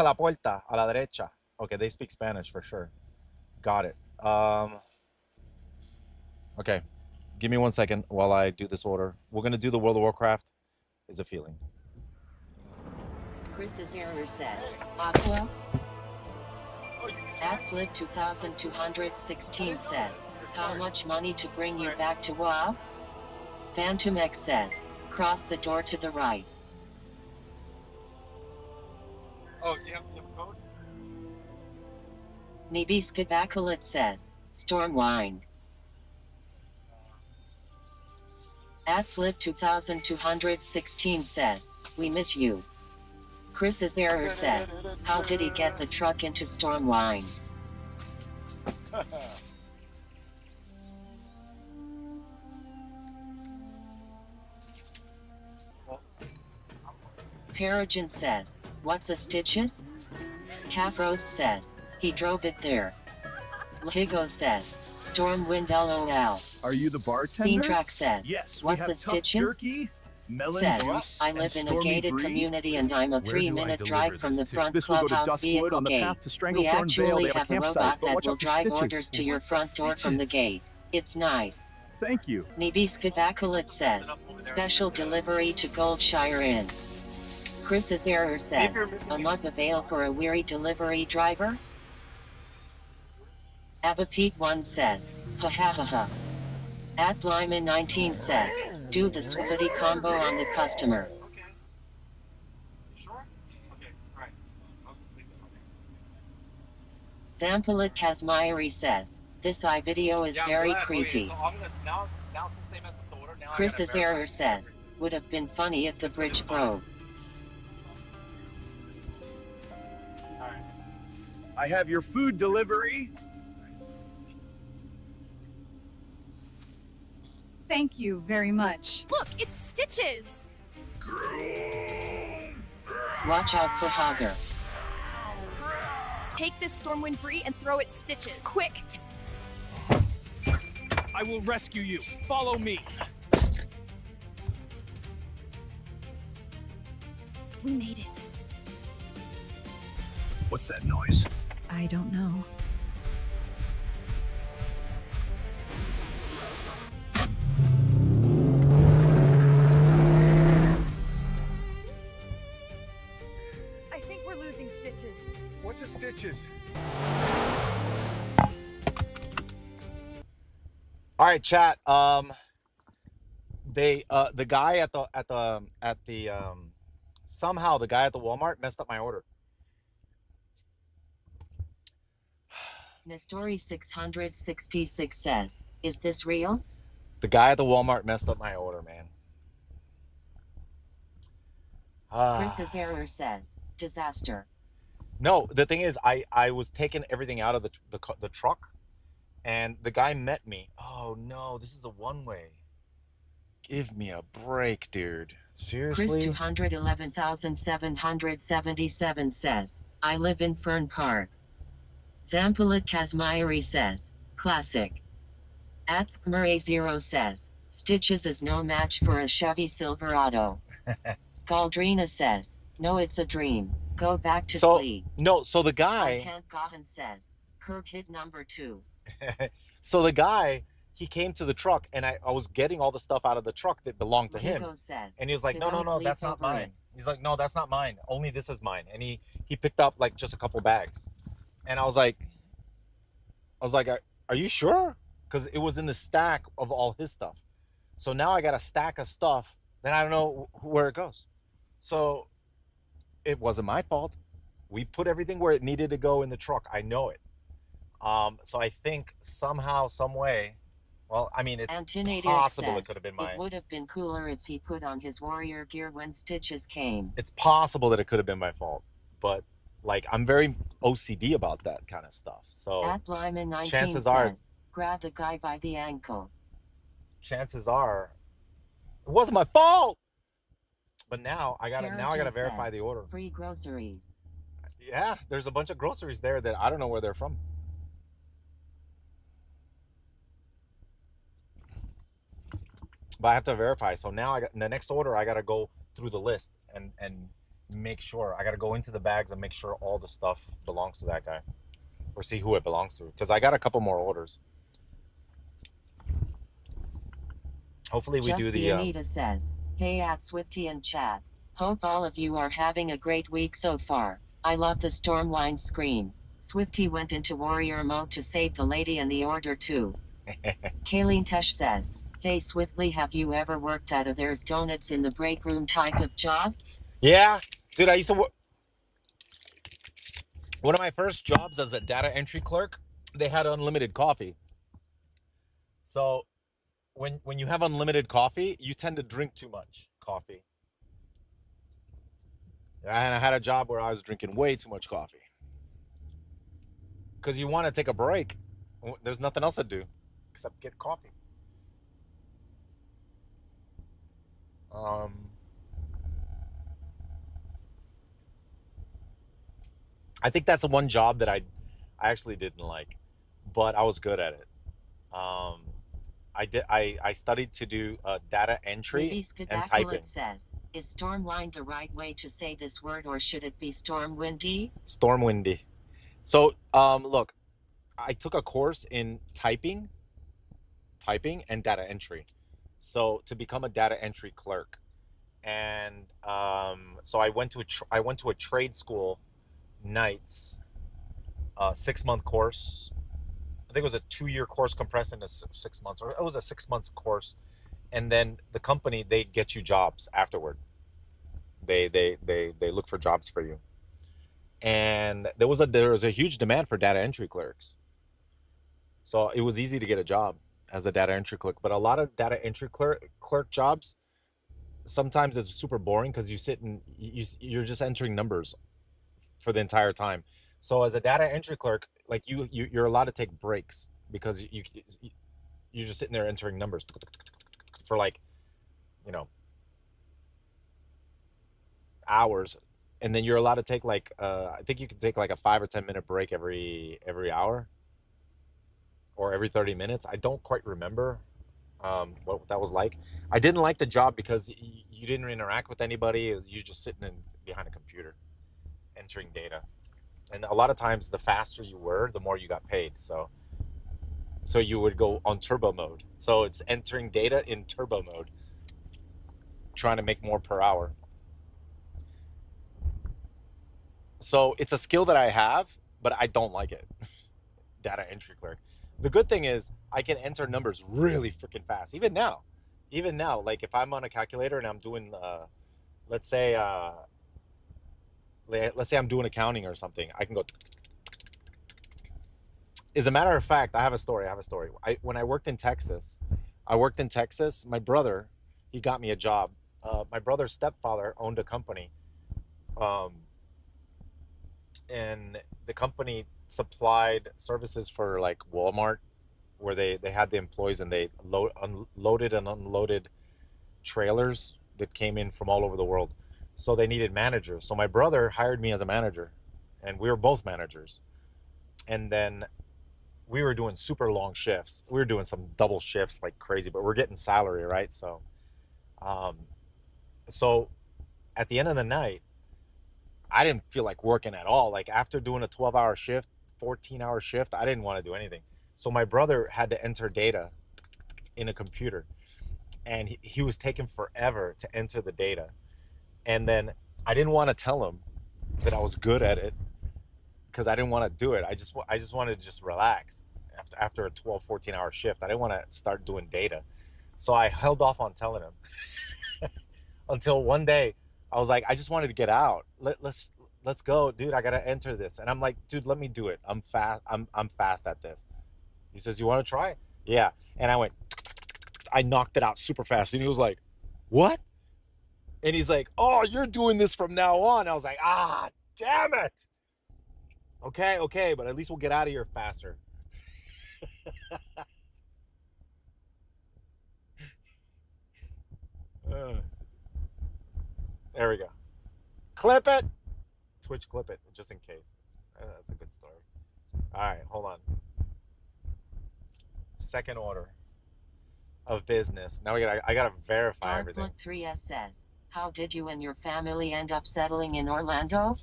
la puerta a la derecha. Okay, they speak Spanish for sure. Got it. Okay, give me 1 second while I do this order. We're gonna do the World of Warcraft, is a feeling. Chris's error says, Aqua. Flip 2216 says, how much money to bring you back to WoW? Phantom X says, cross the door to the right. Oh, you have code? Nibiskabakulit says, Stormwind. Flip 2216 says, we miss you. Chris's error says, how did he get the truck into Stormwind? Peregrine says, what's a stitches? Calf Roast says, he drove it there. Lahigo says, Stormwind LOL. Are you the bartender? Scenetrack says, Yes, we what's have a tough stitches? jerky, melon Says, juice, I live and in a stormy gated brie. community and I'm a Where do I 3-minute deliver drive from this the to? front This will go to clubhouse Duskwood vehicle on the gate. path to We Stranglethorn Vale. actually They have have a campsite, robot but that watch will out for drive stitches. orders to your What's a front door from the stitches? gate. It's nice. Thank you. Nibiskabakulit says, special delivery to Goldshire Inn. Chris's error says, a mug of ale for a weary delivery driver? Abapete1 says, ha ha ha ha. Blyman19 says, do the Swiftity combo on the customer. Okay. You sure? Okay, alright. I'll complete it. Zampalit Kazmairi says, this video is very creepy. So I'm gonna, now since they messed up the order, now Chris's I gotta error says, would have been funny if the bridge broke. Alright. I have your food delivery. Thank you very much. Look, it's Stitches! Watch out for Hogger. Take this Stormwind Brie and throw it Stitches. Quick! I will rescue you. Follow me. We made it. What's that noise? I don't know. I think we're losing Stitches. What's a stitches? All right, chat. The guy at the somehow the guy at the Walmart messed up my order. Nestori 666 says, is this real? The guy at the Walmart messed up my order, man. Chris's error says, disaster. No, the thing is, I was taking everything out of the truck, and the guy met me. Oh no, this is a one-way. Give me a break, dude. Seriously? Chris 211,777 says, I live in Fern Park. Zampalit Kazmairi says, classic. Murray0 says, Stitches is no match for a Chevy Silverado. Galdrina says, no, it's a dream. Go back to sleep. No, so the guy... Kent Gohan says, Kirk hit number 2. So the guy, he came to the truck, and I was getting all the stuff out of the truck that belonged to him. Says, and he was like, no, that's not mine. He's like, no, that's not mine. Only this is mine. And he picked up like just a couple bags. And I was like, are you sure? Because it was in the stack of all his stuff. So now I got a stack of stuff, then I don't know where it goes. So it wasn't my fault. We put everything where it needed to go in the truck. I know it. So I think somehow, some way, well, I mean, it's possible says, it could have been mine. It would have been cooler if he put on his warrior gear when Stitches came. It's possible that it could have been my fault, but like I'm very OCD about that kind of stuff. So chances are, grab the guy by the ankles. Chances are, it wasn't my fault. But now I gotta verify the order. Free groceries. Yeah, there's a bunch of groceries there that I don't know where they're from. But I have to verify. So now in the next order, I gotta go through the list and make sure. I gotta go into the bags and make sure all the stuff belongs to that guy, or see who it belongs to. Because I got a couple more orders. Hopefully we do the. Anita says, Hey at Swifty and chat. Hope all of you are having a great week so far. I love the Stormwind screen. Swifty went into warrior mode to save the lady in the order too. Kayleen Tesh says, hey Swiftly, have you ever worked at a there's donuts in the break room type of job? Yeah, dude, I used to work. One of my first jobs as a data entry clerk, they had unlimited coffee. So when you have unlimited coffee, you tend to drink too much coffee. And I had a job where I was drinking way too much coffee. Because you want to take a break. There's nothing else to do except get coffee. I think that's the one job that I actually didn't like, but I was good at it. I studied to do data entry and typing. Says, is Stormwind the right way to say this word, or should it be Stormwindy? Stormwindy. So look, I took a course in typing and data entry. So to become a data entry clerk, and so I went to a trade school nights, 6-month course. I think it was a 2-year course compressed into 6 months, or it was a 6 months course. And then the company, they get you jobs afterward. They look for jobs for you. And there was a huge demand for data entry clerks. So it was easy to get a job as a data entry clerk. But a lot of data entry clerk jobs, sometimes it's super boring because you sit and you're just entering numbers for the entire time. So as a data entry clerk, like you're allowed to take breaks because you're just sitting there entering numbers for like, hours, and then you're allowed to take like I think you can take like a 5 or 10 minute break every hour or every 30 minutes. I don't quite remember what that was like. I didn't like the job because you didn't interact with anybody. It was you just sitting behind a computer entering data, and a lot of times the faster you were, the more you got paid. So you would go on turbo mode. So it's entering data in turbo mode, trying to make more per hour. So it's a skill that I have, but I don't like it. Data entry clerk. The good thing is I can enter numbers really freaking fast. Even now, like if I'm on a calculator and I'm doing, let's say I'm doing accounting or something, I can go. As a matter of fact, I have a story. When I worked in Texas, my brother, he got me a job. My brother's stepfather owned a company. And the company supplied services for like Walmart, where they had the employees and they loaded and unloaded trailers that came in from all over the world. So they needed managers. So my brother hired me as a manager, and we were both managers. And then we were doing super long shifts. We were doing some double shifts like crazy, but we're getting salary, right? So at the end of the night, I didn't feel like working at all. Like after doing a 12-hour shift, 14-hour shift, I didn't want to do anything. So my brother had to enter data in a computer, and he was taking forever to enter the data. And then I didn't want to tell him that I was good at it because I didn't want to do it. I just wanted to just relax after a 12, 14-hour shift. I didn't want to start doing data. So I held off on telling him until one day I was like, I just wanted to get out. Let's go, dude. I gotta enter this, and I'm like, dude, let me do it. I'm fast. I'm fast at this. He says, you want to try? Yeah. And I knocked it out super fast, and he was like, what? And he's like, oh, you're doing this from now on. I was like, damn it. Okay, but at least we'll get out of here faster. There we go. Clip it. Twitch clip it, just in case. That's a good story. All right, hold on. Second order of business. Now I gotta verify everything. 3S says, how did you and your family end up settling in Orlando?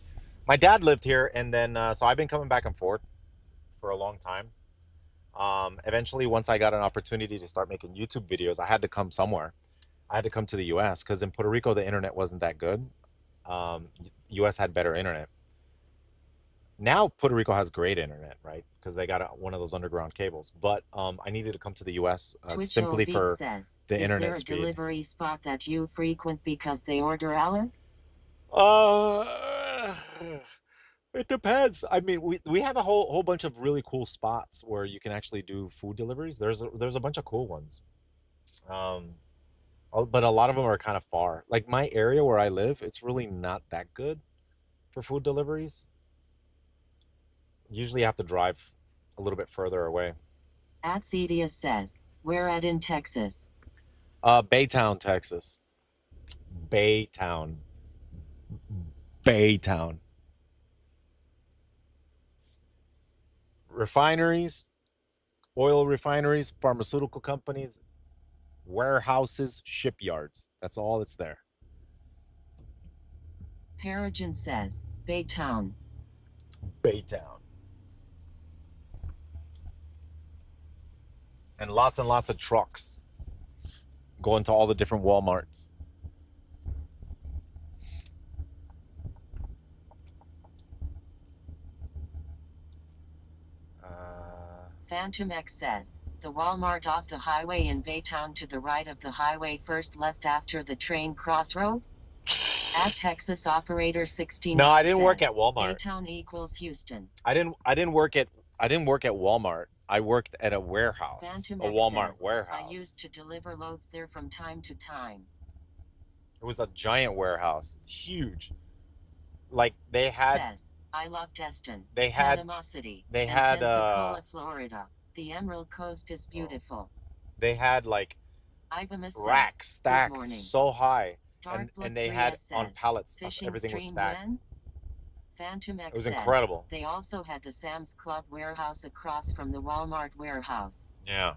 My dad lived here, and then so I've been coming back and forth for a long time. Eventually, once I got an opportunity to start making YouTube videos, I had to come somewhere. I had to come to the U.S. because in Puerto Rico the internet wasn't that good. U.S. had better internet. Now Puerto Rico has great internet, right? Because they got one of those underground cables. But I needed to come to the U.S. Twitch simply Beat for says, the is internet there a speed. delivery spot that you frequent because they order Alec? It depends. I mean, we have a whole bunch of really cool spots where you can actually do food deliveries. There's a bunch of cool ones. Um, but a lot of them are kind of far. Like my area where I live, it's really not that good for food deliveries. Usually you have to drive a little bit further away. Atcedia says, where at in Texas? Baytown, Texas. Baytown. Baytown. Refineries, oil refineries, pharmaceutical companies, warehouses, shipyards. That's all that's there. Peregrine says, Baytown. Baytown. And lots of trucks going to all the different Walmarts. Phantom X says, the Walmart off the highway in Baytown to the right of the highway first left after the train crossroad? At Texas Operator 16. No, I didn't says, work at Walmart. Baytown equals Houston. I didn't work at Walmart. I worked at a warehouse, Phantom a X Walmart says, warehouse. I used to deliver loads there from time to time. It was a giant warehouse, huge. Like they had. Says, I love Destin. They had. Panama City. They and had. Pensacola, Florida. The Emerald Coast is beautiful. They had like racks stacked so high, and they had on pallets. Everything was stacked. Phantom X It was incredible. They also had the Sam's Club warehouse across from the Walmart warehouse. Yeah,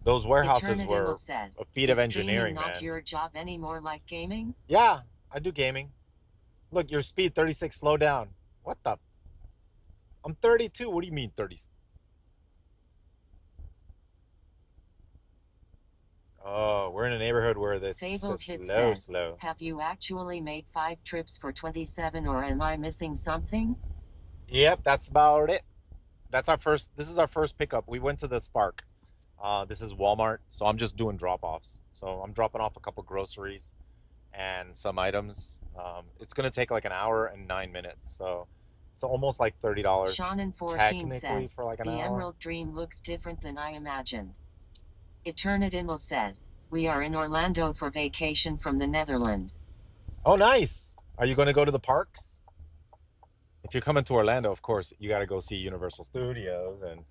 those warehouses were says, a feat of engineering, man. Not your job anymore, like gaming? Yeah, I do gaming. Look, your speed 36. Slow down. What the? I'm 32. What do you mean 30? Oh, we're in a neighborhood where it's slow. Have you actually made 5 trips for 27, or am I missing something? Yep, that's about it. This is our first pickup. We went to the Spark. This is Walmart, so I'm just doing drop-offs. So I'm dropping off a couple groceries and some items. It's gonna take like an hour and 9 minutes, so it's almost like $30 technically says, for like an hour. The Emerald Dream looks different than I imagined. Eternidinal says, we are in Orlando for vacation from the Netherlands. Oh, nice. Are you going to go to the parks? If you're coming to Orlando, of course, you got to go see Universal Studios and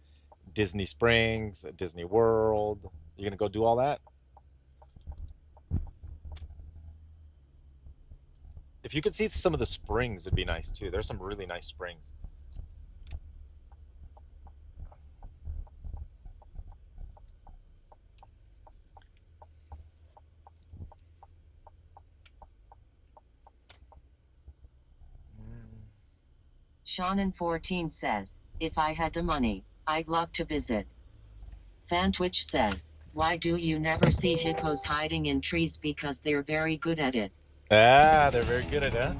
Disney Springs, Disney World. You going to go do all that? If you could see some of the springs, it'd be nice too. There's some really nice springs. Shannon14 says, if I had the money, I'd love to visit. Fantwitch says, why do you never see hippos hiding in trees? Because they're very good at it. Ah, they're very good at it.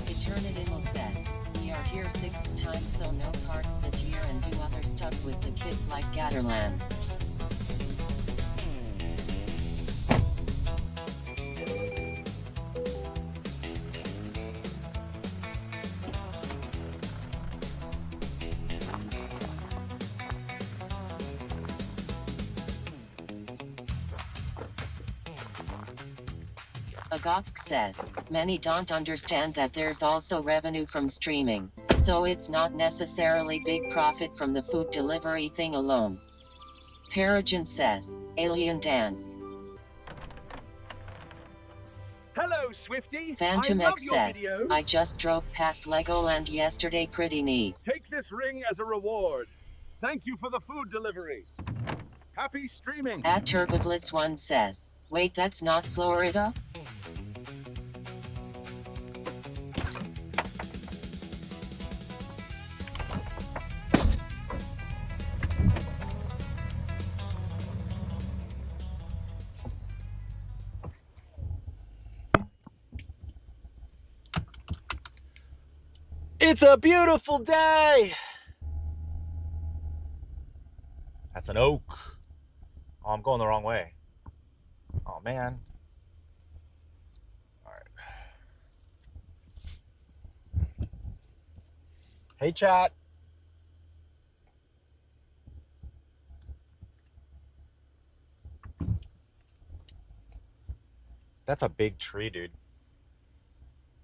Eternidinal says, we are here 6 times, so no parks this year, and do other stuff with the kids like Gatherland. Agofk says, many don't understand that there's also revenue from streaming, so it's not necessarily big profit from the food delivery thing alone. Peregrine says, Alien Dance. Hello, Swifty. Phantom I love X your says, videos. I just drove past Legoland yesterday, pretty neat. Take this ring as a reward. Thank you for the food delivery. Happy streaming. At TurboBlitz1 says, wait, that's not Florida? It's a beautiful day. That's an oak. Oh, I'm going the wrong way. Oh, man. All right. Hey, chat. That's a big tree, dude.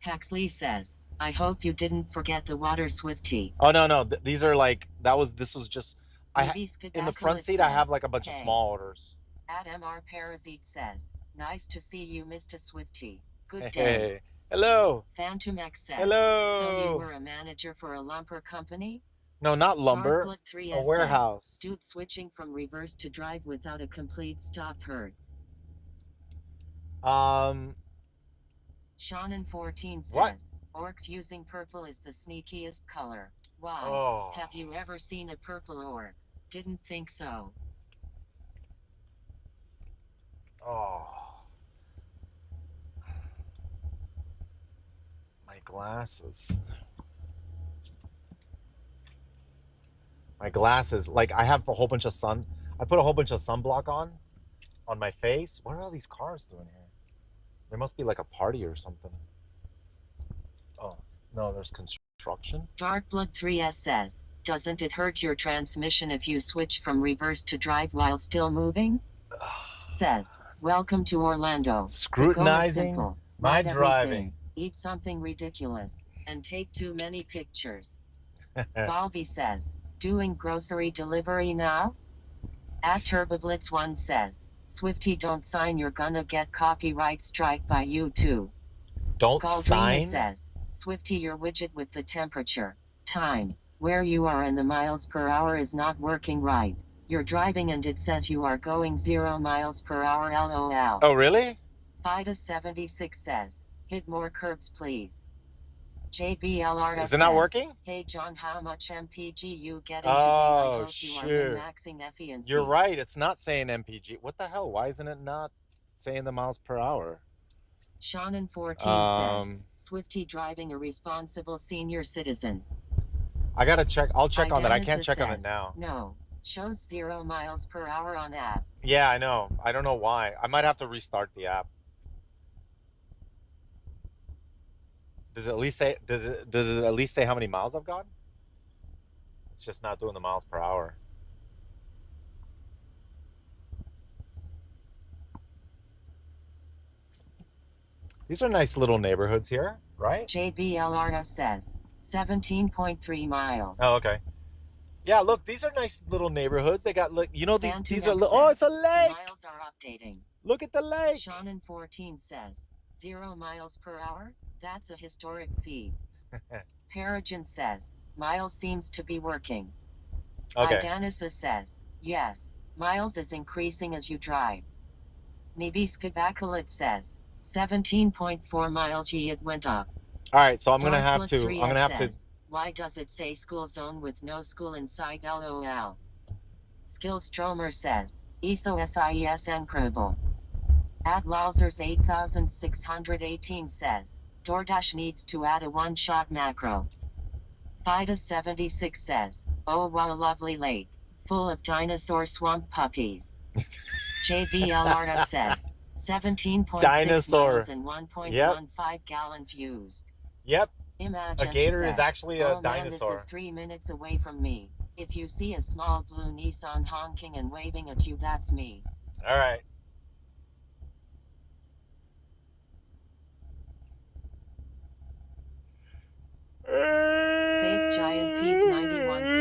Huxley says, I hope you didn't forget the water Swifty. Oh, no. These are like, this was just, in the front seat, I have like a bunch of small orders. Adam R. Parasite says, nice to see you, Mr. Swifty. Good day. Hey. Hello. Phantom X says, Hello. so you were a manager for a lumber company? No, not lumber. A warehouse. Says, dude switching from reverse to drive without a complete stop hurts. Shannon 14 says, what? Orcs using purple is the sneakiest color. Why? Oh. Have you ever seen a purple orc? Didn't think so. Oh. My glasses. My glasses. Like, I have a whole bunch of I put a whole bunch of sunblock on my face. What are all these cars doing here? There must be like a party or something. Oh, no, there's construction. Darkblood3S says, doesn't it hurt your transmission if you switch from reverse to drive while still moving? Says, welcome to Orlando. Scrutinizing my driving. Eat something ridiculous and take too many pictures. Balvi says, doing grocery delivery now? At TurboBlitz1 says, Swifty, don't sign, you're gonna get copyright strike by YouTube. Don't Galdrina sign? Says, Swifty, your widget with the temperature, time, where you are and the miles per hour is not working right. You're driving and it says you are going 0 miles per hour, LOL. Oh, really? FIDA76 says, hit more curbs, please. JBLR Is it not working? Hey John, how much MPG you getting today? I hope you are maxing efficiency. You're right. It's not saying MPG. What the hell? Why isn't it not saying the miles per hour? Shannon 14 says, Swifty driving a responsible senior citizen. I gotta check. I'll check on that. I can't check on it now. No, shows 0 miles per hour on app. Yeah, I know. I don't know why. I might have to restart the app. Does it at least say? Does it at least say how many miles I've gone? It's just not doing the miles per hour. These are nice little neighborhoods here, right? JBLRS says 17.3 miles. Oh, okay. Yeah, look, these are nice little neighborhoods. They got, look, you know, these are. Oh, it's a lake. Miles are updating. Look at the lake. Shannon 14 says 0 miles per hour. That's a historic feat. Peregrine says, Miles seems to be working. Okay. Idanisa says, yes, Miles is increasing as you drive. Nibiskavakulit says, 17.4 miles it went up. All right, so I'm going to have to, why does it say school zone with no school inside, LOL? Skillstromer says, ESO SIES incredible. At Lausers 8618 says, DoorDash needs to add a one-shot macro. FIDA76 says, oh wow, a lovely lake, full of dinosaur swamp puppies. JBLRS says, 17.6 miles and 1.15 gallons used. Yep. Imagine a gator says, is actually a oh dinosaur. Man, this is 3 minutes away from me. If you see a small blue Nissan honking and waving at you, that's me. All right. Fake Giant Peas 91 says,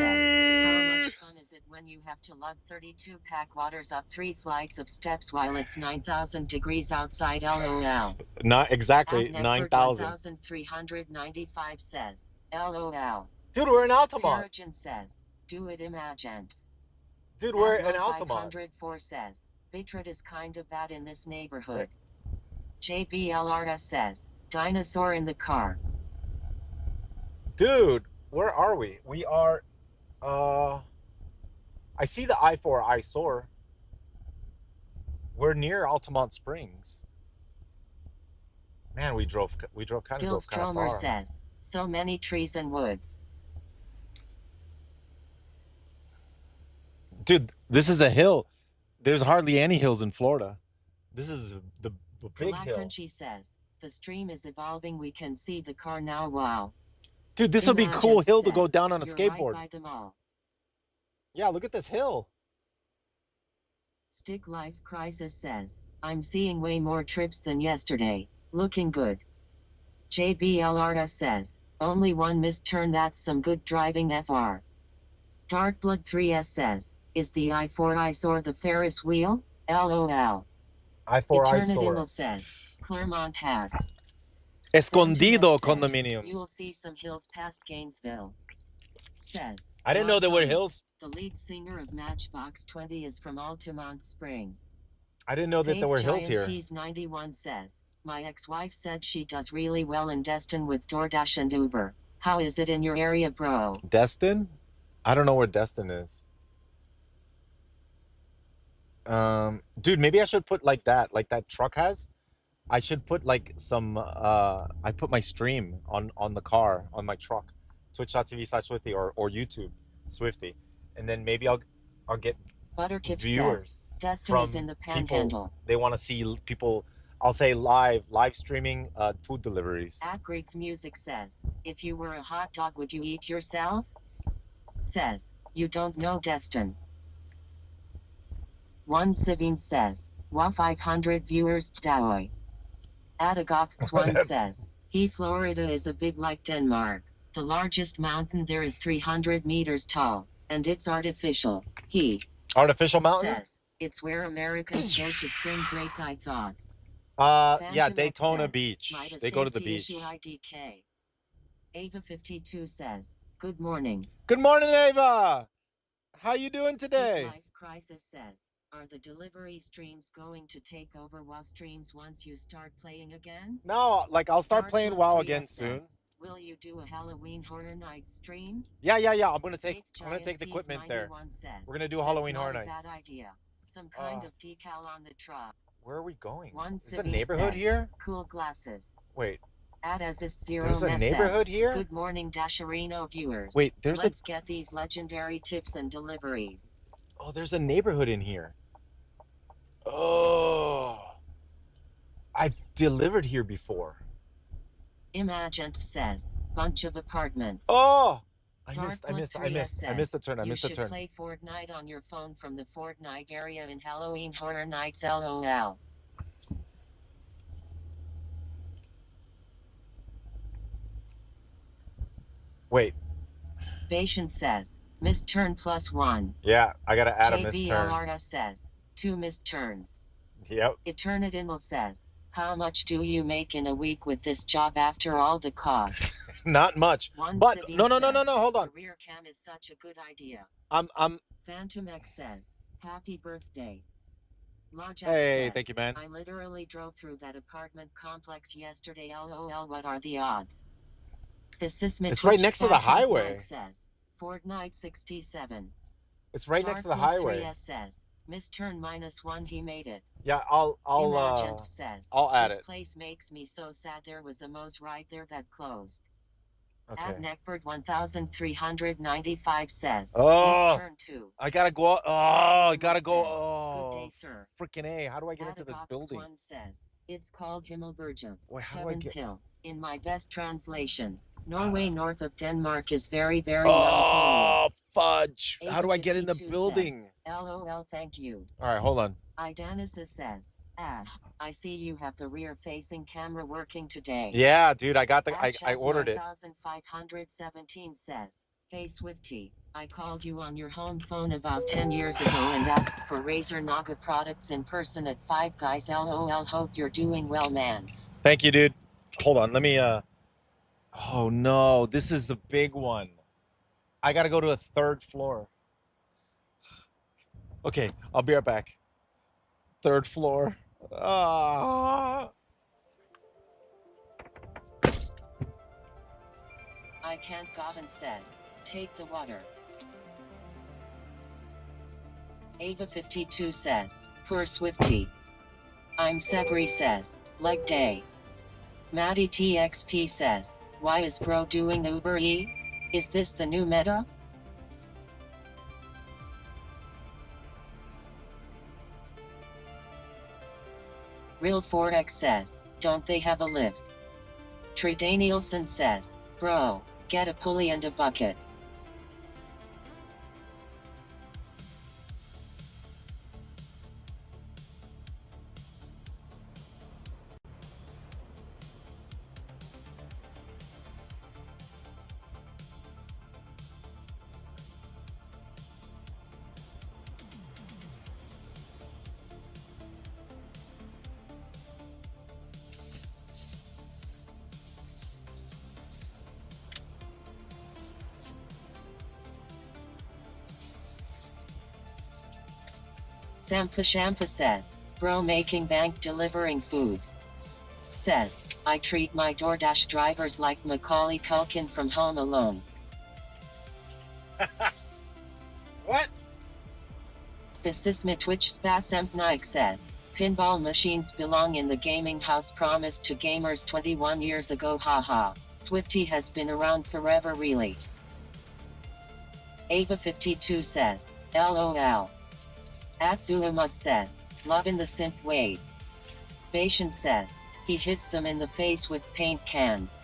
how much fun is it when you have to lug 32 pack waters up 3 flights of steps while it's 9,000 degrees outside, LOL. Not exactly 9,000. 1,395 says, LOL. Dude, we're in Altamont. Origin says, do it imagined. Dude, we're in Altamont. 504 says, Betrayed is kind of bad in this neighborhood. JBLRS says, dinosaur in the car. Dude, where are we? We are, I see the I-4 eyesore. We're near Altamont Springs. Man, we drove kind of far. Skillstromer says, So many trees and woods. Dude, this is a hill. There's hardly any hills in Florida. This is the big hill. Crunchy says, the stream is evolving. We can see the car now. Wow. Dude, this would be a cool Imagine hill to go says, down on a "You're skateboard." right by them all. Yeah, look at this hill. Stick Life Crisis says, I'm seeing way more trips than yesterday. Looking good. JBLRS says, only one missed turn. That's some good driving FR. Darkblood 3S says, is the I-4 eyesore the Ferris wheel? LOL. I-4 Eternidinal eyesore. says, Claremont has. Escondido Says, condominiums. You'll see some hills past Gainesville. Says, I didn't know there were Tony, hills. the lead singer of Matchbox 20 is from Altamont Springs. I didn't know that there were hills Giant here. Peas 91 says, my ex-wife said she does really well in Destin with DoorDash and Uber. How is it in your area, bro? Destin? I don't know where Destin is. Dude, maybe I should put like that truck has. I should put like some I put my stream on the car, on my truck. Twitch.tv/Swifty or YouTube Swifty. And then maybe I'll get Butterkip viewers says, Destin from is in the people. panhandle. They want to see people, I'll say live streaming food deliveries. At Greek's Music says, if you were a hot dog, would you eat yourself? Says, you don't know Destin. One Savine says, Wa 500 viewers Daoi. Adagoths one says, Florida is a big like Denmark. The largest mountain there is 300 meters tall, and it's artificial. Artificial mountain? Says, it's where Americans go to spring break, I thought. Yeah, Phantom Daytona says, Beach. might a They go to the safety beach. issue IDK. Ava 52 says, good morning. Good morning, Ava. How you doing today? Life Crisis says, are the delivery streams going to take over WoW streams once you start playing again? No, like I'll start playing WoW again 3S soon. says, will you do a Halloween Horror Nights stream? Yeah. I'm gonna take Giant the Peas equipment there. 91 says, We're gonna do that's Halloween not Horror a Nights. bad idea. Some kind of decal on the truck. Where are we going? One Is a Savine neighborhood says, here? Cool glasses. Wait, Adazist 0 there's a neighborhood here? Good morning, Dasherino viewers. Wait, Let's get these legendary tips and deliveries. Oh, there's a neighborhood in here. Oh, I've delivered here before. Imagent says, bunch of apartments. Oh, I missed the turn. You should play Fortnite on your phone from the Fortnite area in Halloween Horror Nights. LOL. Wait. Patient says, missed turn +1. Yeah, I gotta add a missed turn. JBLRS says, 2 missed turns. Yep. Eternidinal says, how much do you make in a week with this job after all the costs? Not much. But no, hold on. Rear cam is such a good idea. I'm Phantom X says, happy birthday. Logic Hey, says, thank you, man. I literally drove through that apartment complex yesterday. LOL, what are the odds? It's right next to the highway. Says, Fortnite 67. It's right next to the highway. 3S says, missed turn -1. He made it. Yeah, I'll says, add this it. place makes me so sad. There was a Moe's right there that closed. Okay. At Neckbird 1395 says, Oh, turn 2. I gotta go. Oh, I gotta go. Good day, Oh, sir. freaking A. How do I get into this building? One says, it's called Himmelbergen. Wait, how do I Heaven's get? Hill. In my best translation, Norway north of Denmark is very, very Oh, mountainous. fudge. How do I get in the 52 building? Says, LOL, thank you. All right, hold on. Idanis says, I see you have the rear-facing camera working today. Yeah, dude, I got the. I ordered it. 9517 says, hey Swifty, I called you on your home phone about 10 years ago and asked for Razer Naga products in person at Five Guys. LOL, hope you're doing well, man. Thank you, dude. Hold on, let me. Oh no, this is a big one. I gotta go to a 3rd floor. Okay, I'll be right back. 3rd floor. Ah. I can't. Gavin says, take the water. Ava 52 says, poor Swifty. I'm Segri says, leg day. Maddie TXP says, Why is bro doing Uber Eats? Is this the new meta? Real Forex says, don't they have a lift? Trey Danielson says, bro, get a pulley and a bucket. Sampa Shampa says, bro making bank delivering food. Says, I treat my DoorDash drivers like Macaulay Culkin from Home Alone. What? Fascisma Twitch Spasm Nike says, pinball machines belong in the gaming house promised to gamers 21 years ago, haha. Swifty has been around forever really. Ava52 says, LOL. Atsuamud says, lovin' the synth wave. Bashan says, he hits them in the face with paint cans.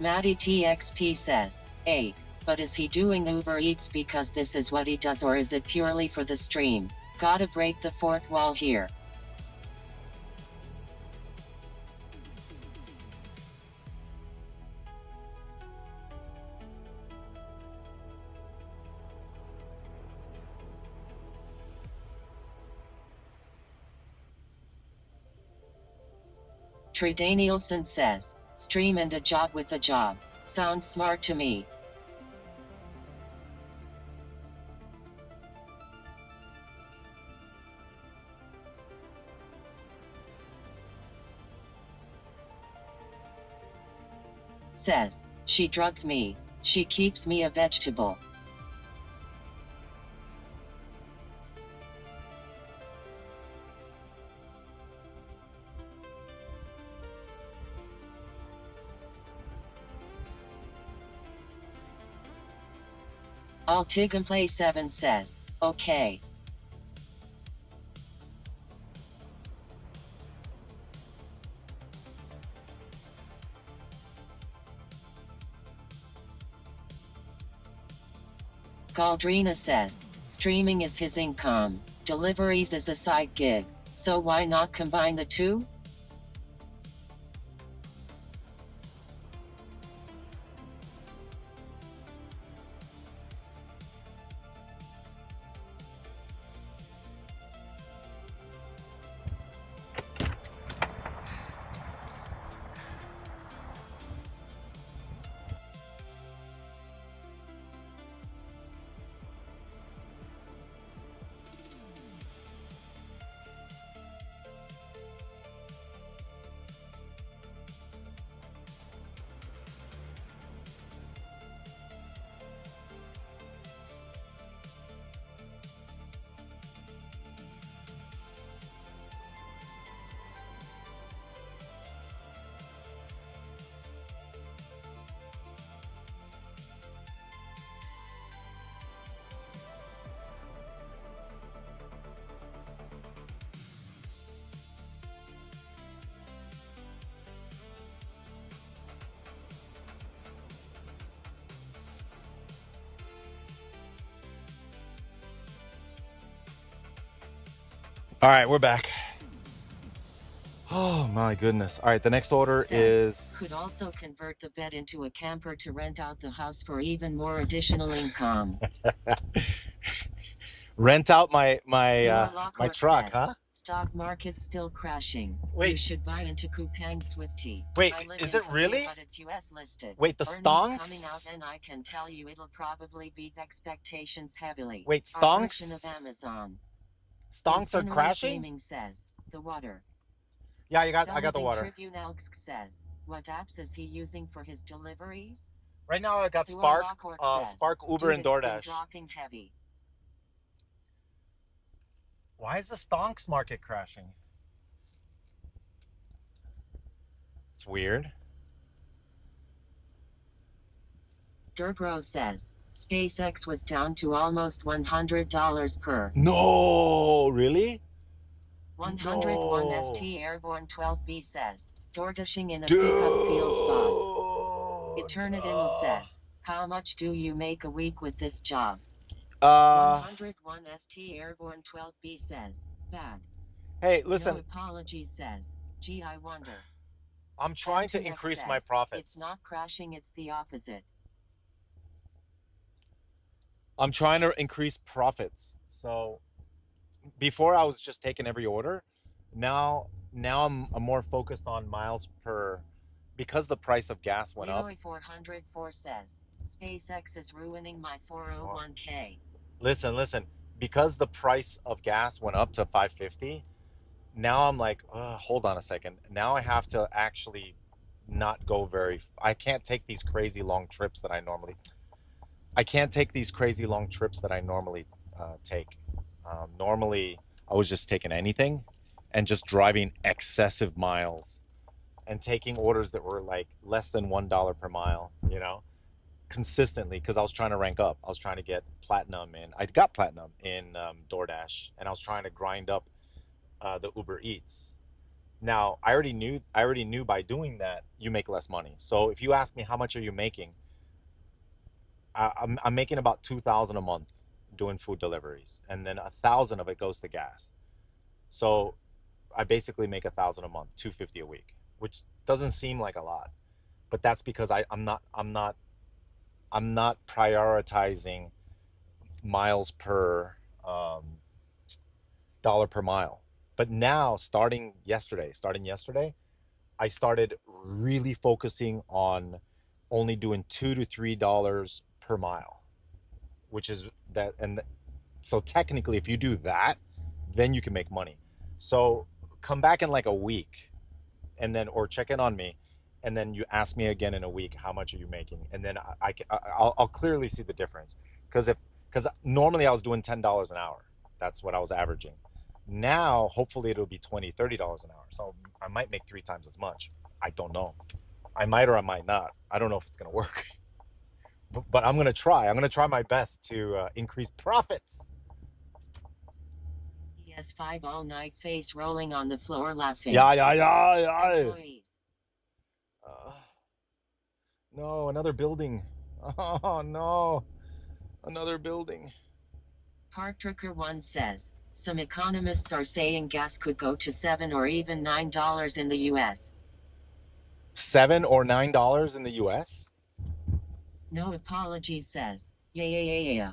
Maddie TXP says, hey, but is he doing Uber Eats because this is what he does, or is it purely for the stream? Gotta break the fourth wall here. Trey Danielson says, stream and a job with a job. Sounds smart to me. Says, she drugs me. She keeps me a vegetable. Altigamplay 7 says, okay. Galdrina says, streaming is his income, deliveries is a side gig, so why not combine the two? All right, we're back. Oh my goodness. All right, the next order Says, could is also convert the bed into a camper to rent out the house for even more additional income. rent out my Your truck, says, huh? stock market still crashing. You Wait, should buy into Coupang Swifty. wait, I live is in it Korea, really? but it's US listed. Wait, the Earnings coming out, stonks? and I can tell you it'll probably beat expectations heavily. Wait, Our version of stonks? Amazon. Stonks are Incinerator crashing? Gaming says, the water. Yeah, I got the Developing water. Tribunalsk says, what apps is he using for his deliveries? Right now I got Through Spark, says, Spark, Uber, dude, and it's been DoorDash. dropping heavy. Why is the stonks market crashing? It's weird. Dirbro says, SpaceX was down to almost $100 per. No, really? 101 No. ST Airborne 12B says, DoorDashing in a pickup field bug. Dude. Eternidin says, how much do you make a week with this job? 101 ST Airborne 12B says, bad. Hey, listen. No apologies says, gee, I wonder. I'm trying to Phantom X increase says, my profits. It's not crashing, it's the opposite. I'm trying to increase profits. So before I was just taking every order. Now I'm more focused on miles per, because the price of gas went up. Leroy 404 says, SpaceX is ruining my 401k. Listen, because the price of gas went up to 550, now I'm like, hold on a second. Now I have to actually not go I can't take these crazy long trips that I normally take. Normally I was just taking anything and just driving excessive miles and taking orders that were like less than $1 per mile, you know, consistently, because I was trying to rank up. I was trying to get platinum, and I got platinum in DoorDash, and I was trying to grind up the Uber Eats. Now I already knew by doing that you make less money. So if you ask me how much are you making, I'm making about 2,000 a month doing food deliveries, and then 1,000 of it goes to gas. So I basically make 1,000 a month, 250 a week, which doesn't seem like a lot, but that's because I'm not prioritizing miles per dollar per mile. But now, starting yesterday, I started really focusing on only doing $2 to $3 per mile, which is that. And so technically, if you do that, then you can make money. So come back in like a week, and then, or check in on me, and then you ask me again in a week, how much are you making? And then I'll clearly see the difference. Because normally I was doing $10 an hour. That's what I was averaging. Now, hopefully it'll be $20, $30 an hour. So I might make 3 times as much. I don't know. I might or I might not. I don't know if it's going to work. But I'm going to try. I'm going to try my best to increase profits. ES5 all night, face rolling on the floor laughing. Yeah. No, another building. Oh, no. Another building. Park Trucker 1 says, some economists are saying gas could go to $7 or even $9 in the US. $7 or $9 in the US? No apologies says, yeah.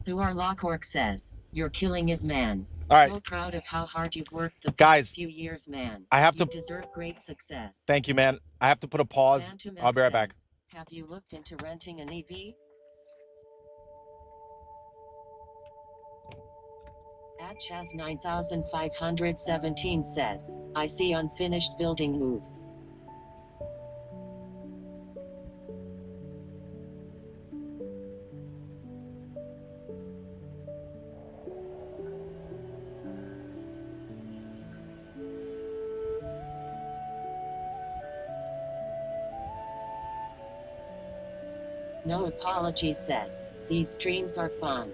Through our Lockwork says, you're killing it, man. All right. So proud of how hard you've worked the past few years, man. You deserve great success. Thank you, man. I have to put a pause. Phantom I'll be right back. Have you looked into renting an EV? At Chaz 9517 says, I see unfinished building move. No apologies says, these streams are fun.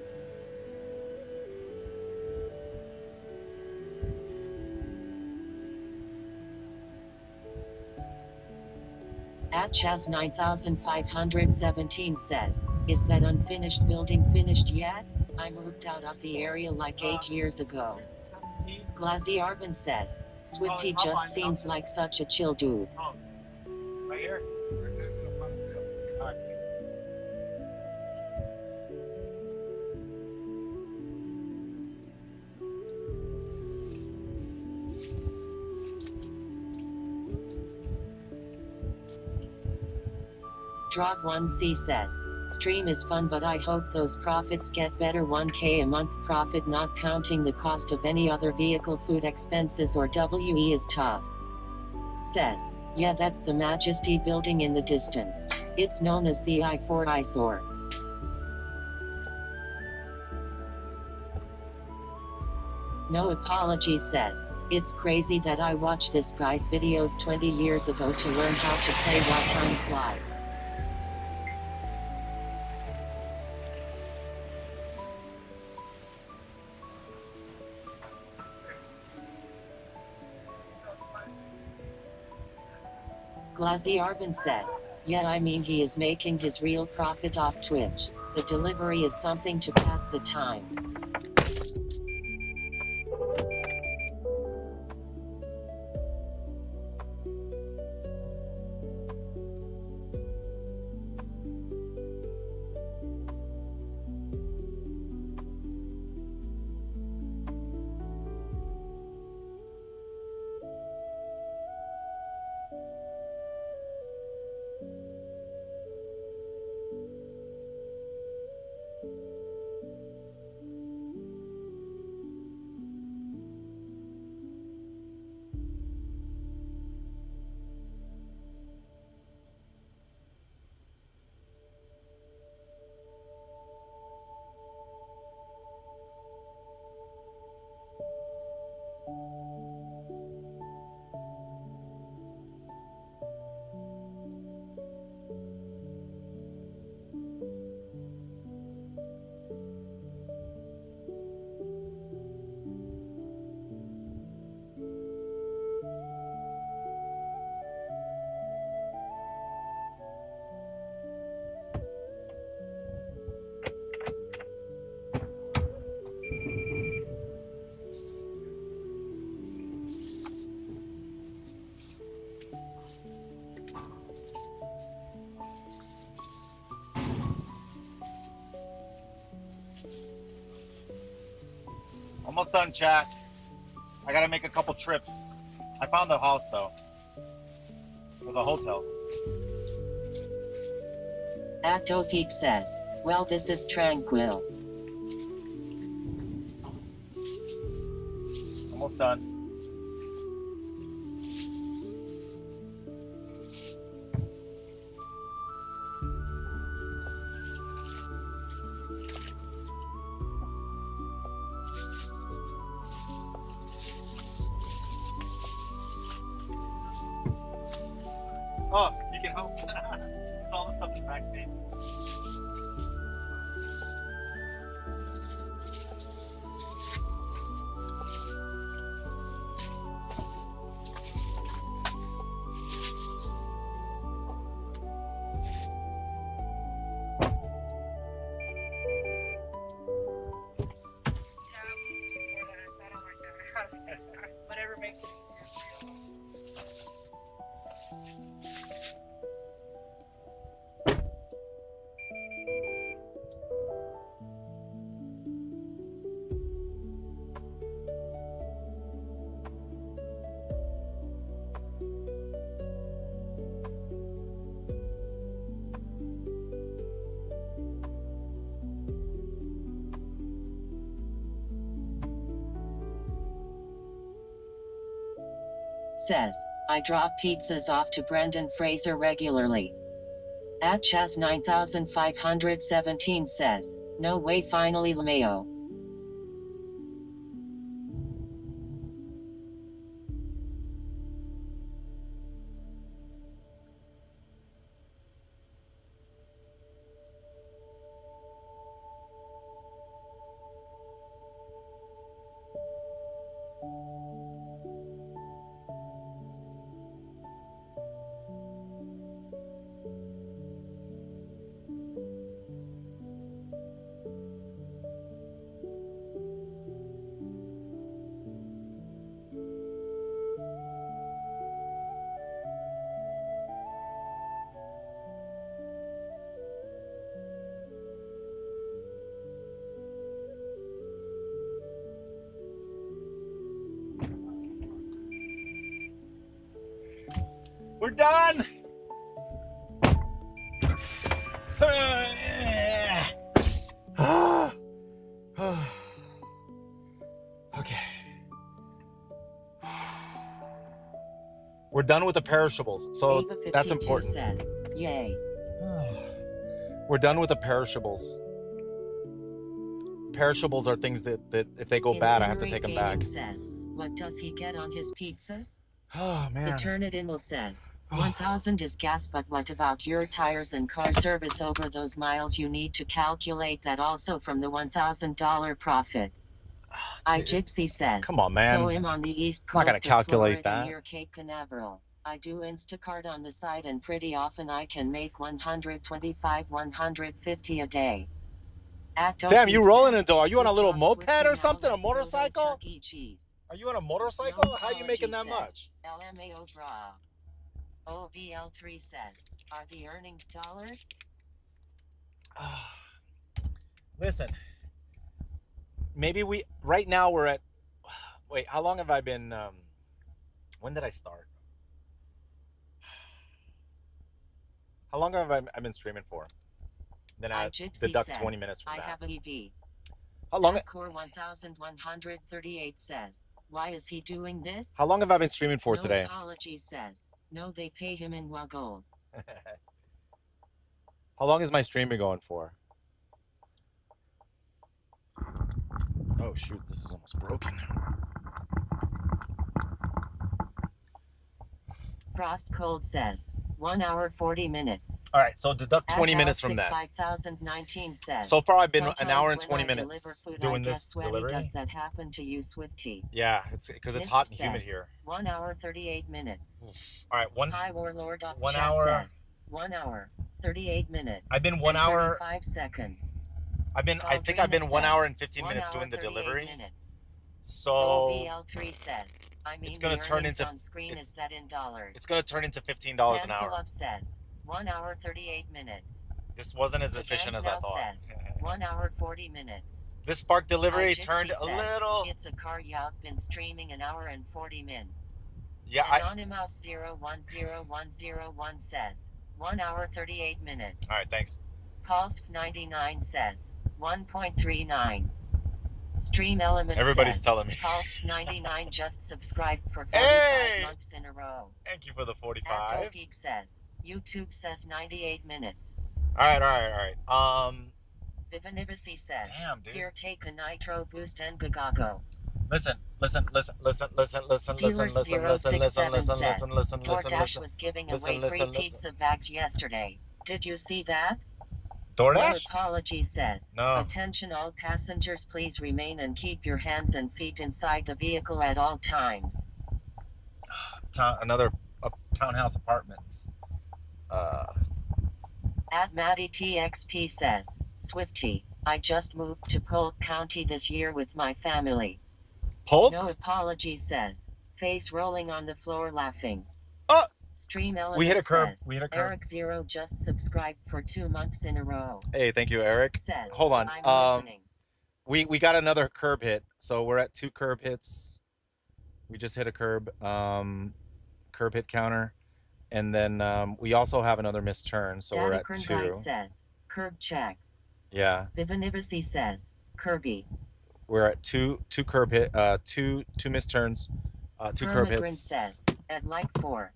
At Chaz 9517 says, is that unfinished building finished yet? I moved out of the area like 8 years ago. Glassy Arvin says, Swifty just seems like such a chill dude. Right here. All right, please. Drog1C says, stream is fun but I hope those profits get better. 1K a month profit not counting the cost of any other vehicle, food expenses or WE is tough. Says, yeah, that's the Majesty building in the distance. It's known as the I-4 eyesore. No apology says, it's crazy that I watched this guy's videos 20 years ago to learn how to play while time flies. Glassy Arvin says, yeah, I mean he is making his real profit off Twitch. The delivery is something to pass the time. Almost done, chat. I gotta make a couple trips. I found the house though. It was a hotel. Actopeak says, well, this is tranquil. Almost done. Oh, you can help. It's all the stuff in the back seat. Whatever makes it easier for you. Says, I drop pizzas off to Brendan Fraser regularly. At Chaz 9517 says, no way, finally LMAO. We're done. Okay. We're done with the perishables, so Ava that's 52 important. says, yay. We're done with the perishables. Perishables are things that if they go bad, I have to take them back. Says, what does he get on his pizzas? Oh, man. Eternidinal says, 1,000 is gas, but what about your tires and car service over those miles? You need to calculate that also from the $1,000 profit. Gypsy says, come on, man. So I'm on the east I'm not coast gonna of calculate Florida that. near Cape Canaveral. I do Instacart on the side, and pretty often I can make 125, 150 a day. Damn, you rolling says, into? Are you on a good little job, moped Swifty, or now something? A let's go to motorcycle? Chuck E. Cheese. Are you on a motorcycle? No How are you making that apology much? says, LMAO bra. OVL3 says, are the earnings dollars? Listen, maybe right now we're at, wait, how long have I been, when did I start? How long have I been streaming for? Then I deduct 20 minutes from that. I have an EV. How long? Core 1138 says, why is he doing this? How long have I been streaming for today? No apology says, no, they pay him in Waggle. How long is my stream been going for? Oh shoot, this is almost broken. Frost Cold says, 1 hour 40 minutes. All right, so deduct 20 minutes from that. 5019 says, so far I've been sometimes an hour and when 20 I minutes deliver food, doing I get this sweaty. delivery. Does that happen to you, Swifty? Yeah, it's because it's Mist hot and says, humid here. 1 hour 38 minutes. All right, High Warlord off 1 chat hour. Says, 1 hour 38 minutes. I've been 1 hour 5 seconds. I think I've been 1 hour and 15 minutes doing the deliveries. Minutes. So OVL3 says, I mean, it's gonna turn into on screen is that in dollars? It's gonna turn into $15 an hour. Sansalov says, 1 hour 38 minutes. This wasn't as efficient as I thought. Says, 1 hour 40 minutes. This Spark delivery turned a little. It's a car. Yeah, I've been streaming an hour and 40 min. Yeah, Anonymous 010101 says, 1 hour 38 minutes. All right, thanks. Pulse99 says, 1.39. Stream Element Everybody's says, telling me. Pulse99 just subscribed for 45 months in a row. Thank you for the 45. Geek says, YouTube says 98 minutes. All right. Vivanivisi says, damn, dude. Here, take a nitro boost and gagago. Listen. DoorDash was giving away free pizza bags yesterday. Did you see that? DoorDash? No apology says, no. Attention all passengers, please remain and keep your hands and feet inside the vehicle at all times. Another townhouse apartments. At Maddie TXP says, Swifty, I just moved to Polk County this year with my family. Polk? No apology says, face rolling on the floor laughing. Stream Element we hit a curb. Says, We hit a curb. Eric Zero just subscribed for 2 months in a row. Hey, thank you, Eric. Says, hold on. I'm listening. We got another curb hit, so we're at 2 curb hits. We just hit a curb hit counter, and then we also have another missed turn, so we're at 2. Says, curb check. Yeah. Vivanivisi says, Kirby. We're at 2 curb hit, 2 missed turns, 2 curb hits. Says, at like 4.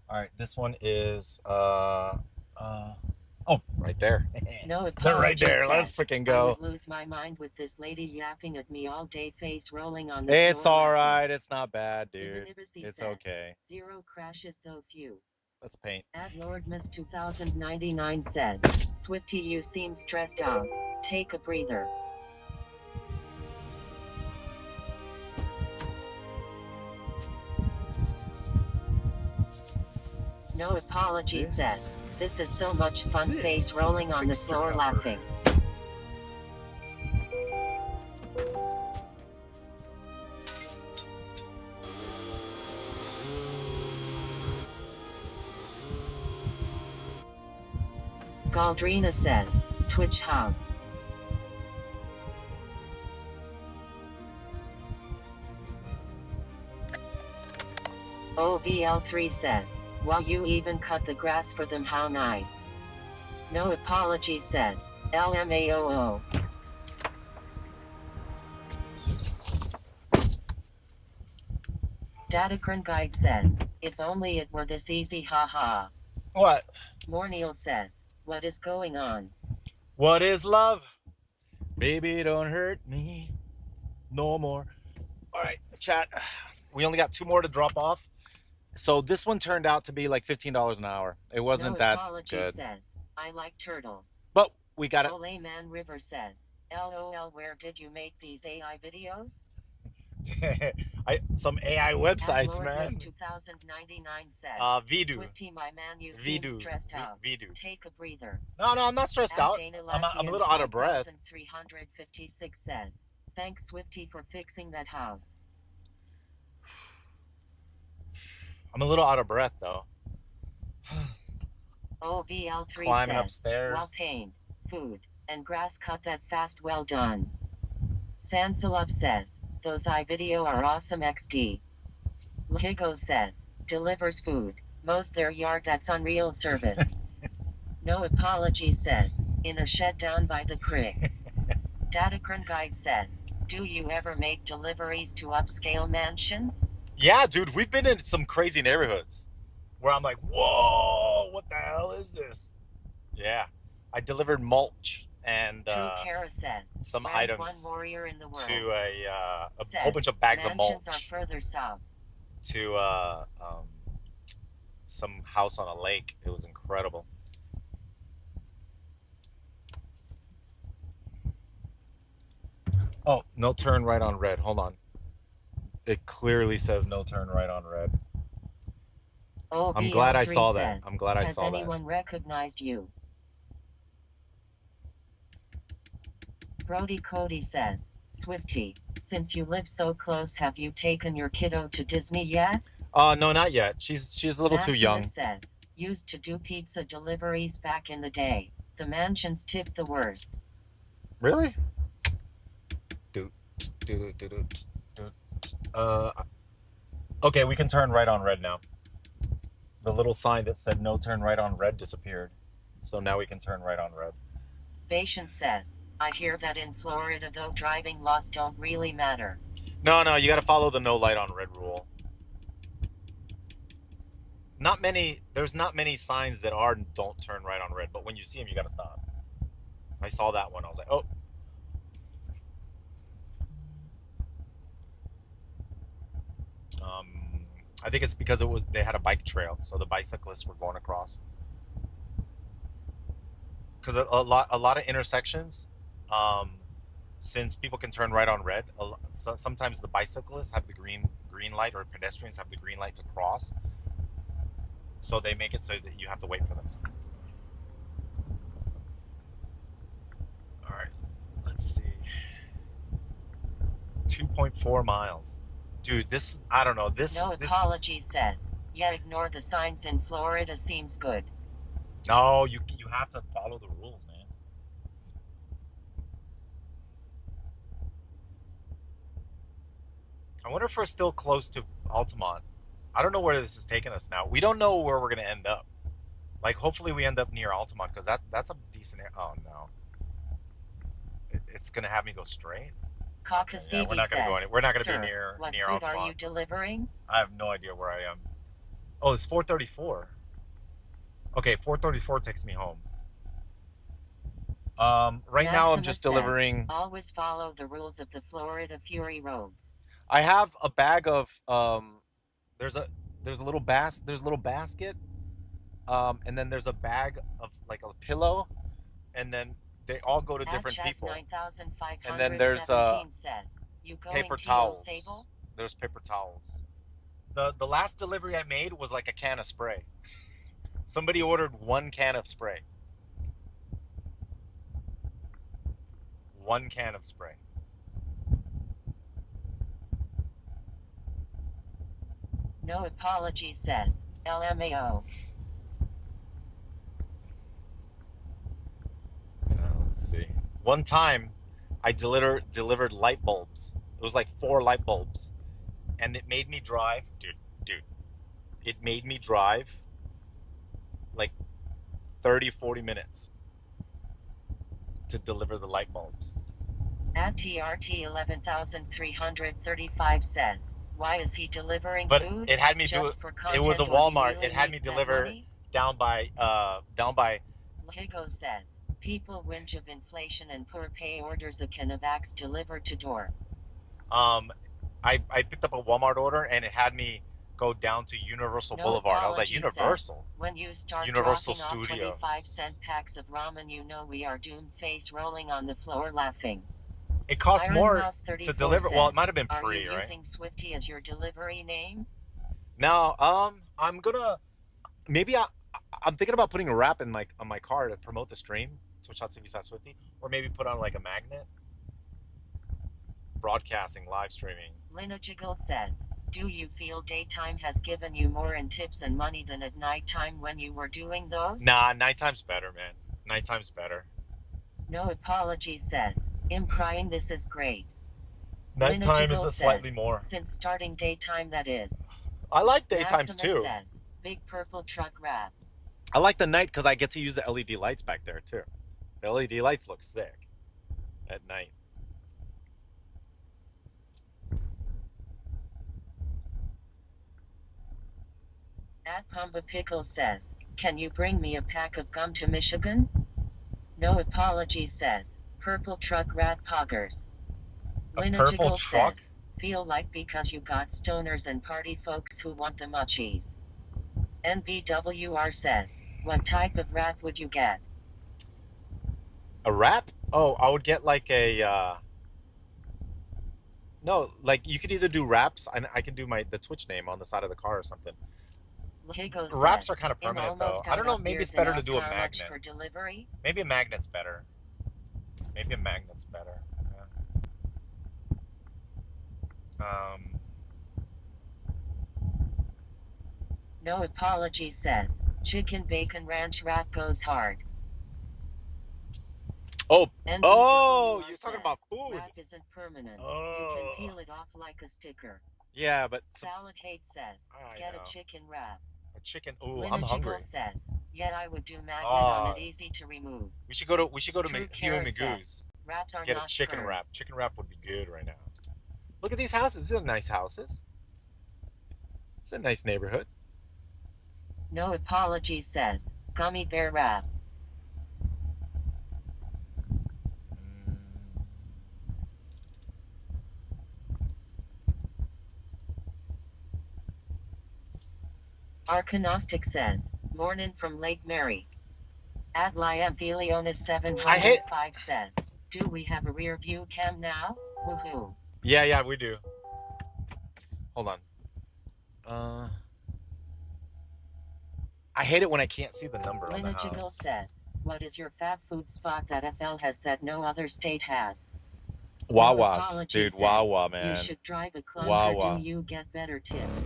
All right, this one is oh, right there. No, they're right there. Let's freaking go. I would lose my mind with this lady yapping at me all day, face rolling on the It's floor. all right. It's not bad, dude. It's says, okay. 0 crashes though few. Let's paint. At Lord Miss 2099 says, Swifty, you seem stressed out. Take a breather. No apology says, this is so much fun, face rolling on the floor laughing. Galdrina says, Twitch house. OVL3 says, wow, you even cut the grass for them, how nice. No apology says, LMAOO. Datacron Guide says, if only it were this easy, haha. What? Morneal says, what is going on? What is love? Baby, don't hurt me no more. All right, chat. We only got 2 more to drop off. So this one turned out to be like $15 an hour. It wasn't No that apology good. says, I like turtles. But we got it. Ole Man River says, LOL, where did you make these AI videos? Some AI websites, Lord man. Miss 2099 says, Vidu. Swifty, my man, you seem Vidu. stressed out. Vidu. Take a breather. No, I'm not stressed out. Dana I'm a little out of breath. 5356 says, thanks Swifty for fixing that house. I'm a little out of breath though. OVL3 Climbing says, upstairs. well tamed, food, and grass cut that fast, well done. Sansalub says, those iVideo are awesome XD. Lahigo says, delivers food, mows their yard, that's unreal service. No apology says, in a shed down by the creek. Datacron Guide says, do you ever make deliveries to upscale mansions? Yeah, dude, we've been in some crazy neighborhoods where I'm like, whoa, what the hell is this? Yeah, I delivered mulch and True Kara says, some rank items one warrior in the world. to a Says, whole bunch of bags of mulch mansions are further south. to some house on a lake. It was incredible. Oh, no turn right on red. Hold on. It clearly says no turn right on red. I'm glad I saw that. I'm glad I saw that. Has anyone recognized you? Brody Cody says, Swifty, since you live so close, have you taken your kiddo to Disney yet? No, not yet. She's a little too young. Says, used to do pizza deliveries back in the day. The mansions tip the worst. Really? Okay, we can turn right on red now. The little sign that said no turn right on red disappeared. So now we can turn right on red. Patient says, I hear that in Florida though driving laws don't really matter. No, you got to follow the no light on red rule. There's not many signs that are don't turn right on red, but when you see them, you got to stop. I saw that one. I was like, oh. I think it's because they had a bike trail, so the bicyclists were going across. Because a lot of intersections, since people can turn right on red, sometimes the bicyclists have the green light, or pedestrians have the green light to cross. So they make it so that you have to wait for them. All right, let's see. 2.4 miles. Dude, I don't know. No apology says, yeah, ignore the signs in Florida seems good. No, you have to follow the rules, man. I wonder if we're still close to Altamont. I don't know where this is taking us now. We don't know where we're going to end up. Like, hopefully we end up near Altamont, because that's a decent... Oh, no. It's going to have me go straight. Yeah, we're not going to go anywhere. We're not going to be near what near food Altamont. Are you delivering? I have no idea where I am. Oh, it's 4:34. Okay, 4:34 takes me home. Right now I'm just delivering. Always follow the rules of the Florida Fury roads. I have a bag of there's a little basket, and then there's a bag of like a pillow, and then they all go to different people. And then there's paper towels. There's paper towels. The last delivery I made was like a can of spray. Somebody ordered 1 can of spray. 1 can of spray. No apology says, LMAO. Let's see. One time, I delivered light bulbs. It was like 4 light bulbs, and it made me drive, dude. it made me drive like 30, 40 minutes to deliver the light bulbs. At TRT 11,335 says, why is he delivering But food? it had me do it. Just for It was a content, or he Walmart. really It had me needs that deliver money? down by Higo says, people whinge of inflation and poor pay, orders a can of Axe delivered to door. I picked up a Walmart order and it had me go down to Universal No Boulevard. I was like, apology Universal? says, when you start Universal dropping off Studios. 25-cent packs of ramen, you know we are doomed, face rolling on the floor laughing. It costs Iron more Mouse 34 to deliver. Well, it says, might have been are free, you right? using Swifty as your delivery name? Now, I'm gonna maybe I'm thinking about putting a wrap in on my car to promote the stream, Twitch.tv/Swifty, or maybe put on like a magnet. Broadcasting, live streaming. Lina Jiggle says, do you feel daytime has given you more in tips and money than at nighttime when you were doing those? Nah, nighttime's better, man. Nighttime's better. No apology says, I'm crying, this is great. Nighttime is slightly more. Since starting daytime, that is. I like daytimes Maximus too. says, big purple truck wrap. I like the night because I get to use the LED lights back there too. The LED lights look sick at night. At Pumba Pickle says, can you bring me a pack of gum to Michigan? No apology says, purple truck rat poggers. Lina purple Jiggle truck? says, feel like because you got stoners and party folks who want the munchies. NBWR says, what type of wrap would you get? A wrap? Oh, I would get like a no, like you could either do wraps, and I can do the Twitch name on the side of the car or something. Higo Wraps says, are kind of "I'm permanent though. almost I don't out know, of maybe it's beers better and to do a asked how much magnet. for delivery? Maybe a magnet's better. Maybe a magnet's better. Yeah. No apology says, chicken bacon ranch wrap goes hard. Oh, NBWR you're talking says, about food. wrap isn't permanent. Oh. You can peel it off like a sticker. Yeah, but Salad Hate says, get a chicken wrap. a chicken. Ooh, Lina I'm Jiggle hungry. says, yet I would do magnet on it, easy to remove. We should go to True Hugh and Kara Magoo's. says, wraps are Get a not chicken perm. wrap. Chicken wrap would be good right now. Look at these houses. These are nice houses. It's a nice neighborhood. No apology says, gummy bear wrap. Arcanostic says, morning from Lake Mary. At Liamphilionis 705 says, do we have a rear view cam now? Woohoo. Yeah, we do. Hold on. I hate it when I can't see the number on the Lina Jiggle house. says, what is your fab food spot that FL has that no other state has? Wawa's, No dude. says, Wawa, man. You should drive a clunker. Wawa. Do you get better tips?